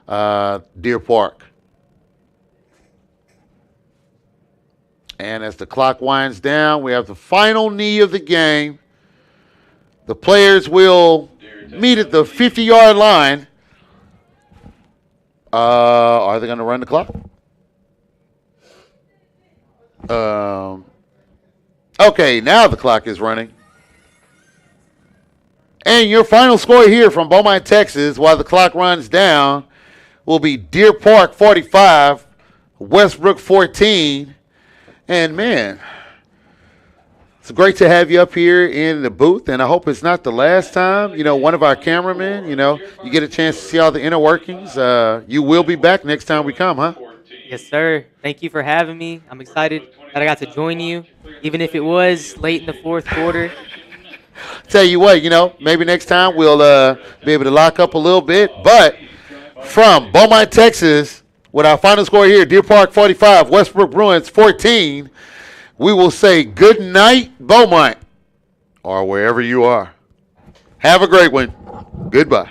Deer Park. And as the clock winds down, we have the final knee of the game. The players will meet at the 50-yard line. Are they going to run the clock? Okay, now the clock is running. And your final score here from Beaumont, Texas, while the clock runs down, will be Deer Park 45, Westbrook 14. And, man, it's great to have you up here in the booth, and I hope it's not the last time. You know, one of our cameramen, you know, you get a chance to see all the inner workings. You will be back next time we come, huh? Yes, sir. Thank you for having me. I'm excited that I got to join you, even if it was late in the fourth quarter. Tell you what, you know, maybe next time we'll be able to lock up a little bit. But from Beaumont, Texas, with our final score here, Deer Park 45, Westbrook Bruins 14, we will say good night, Beaumont, or wherever you are. Have a great one. Goodbye.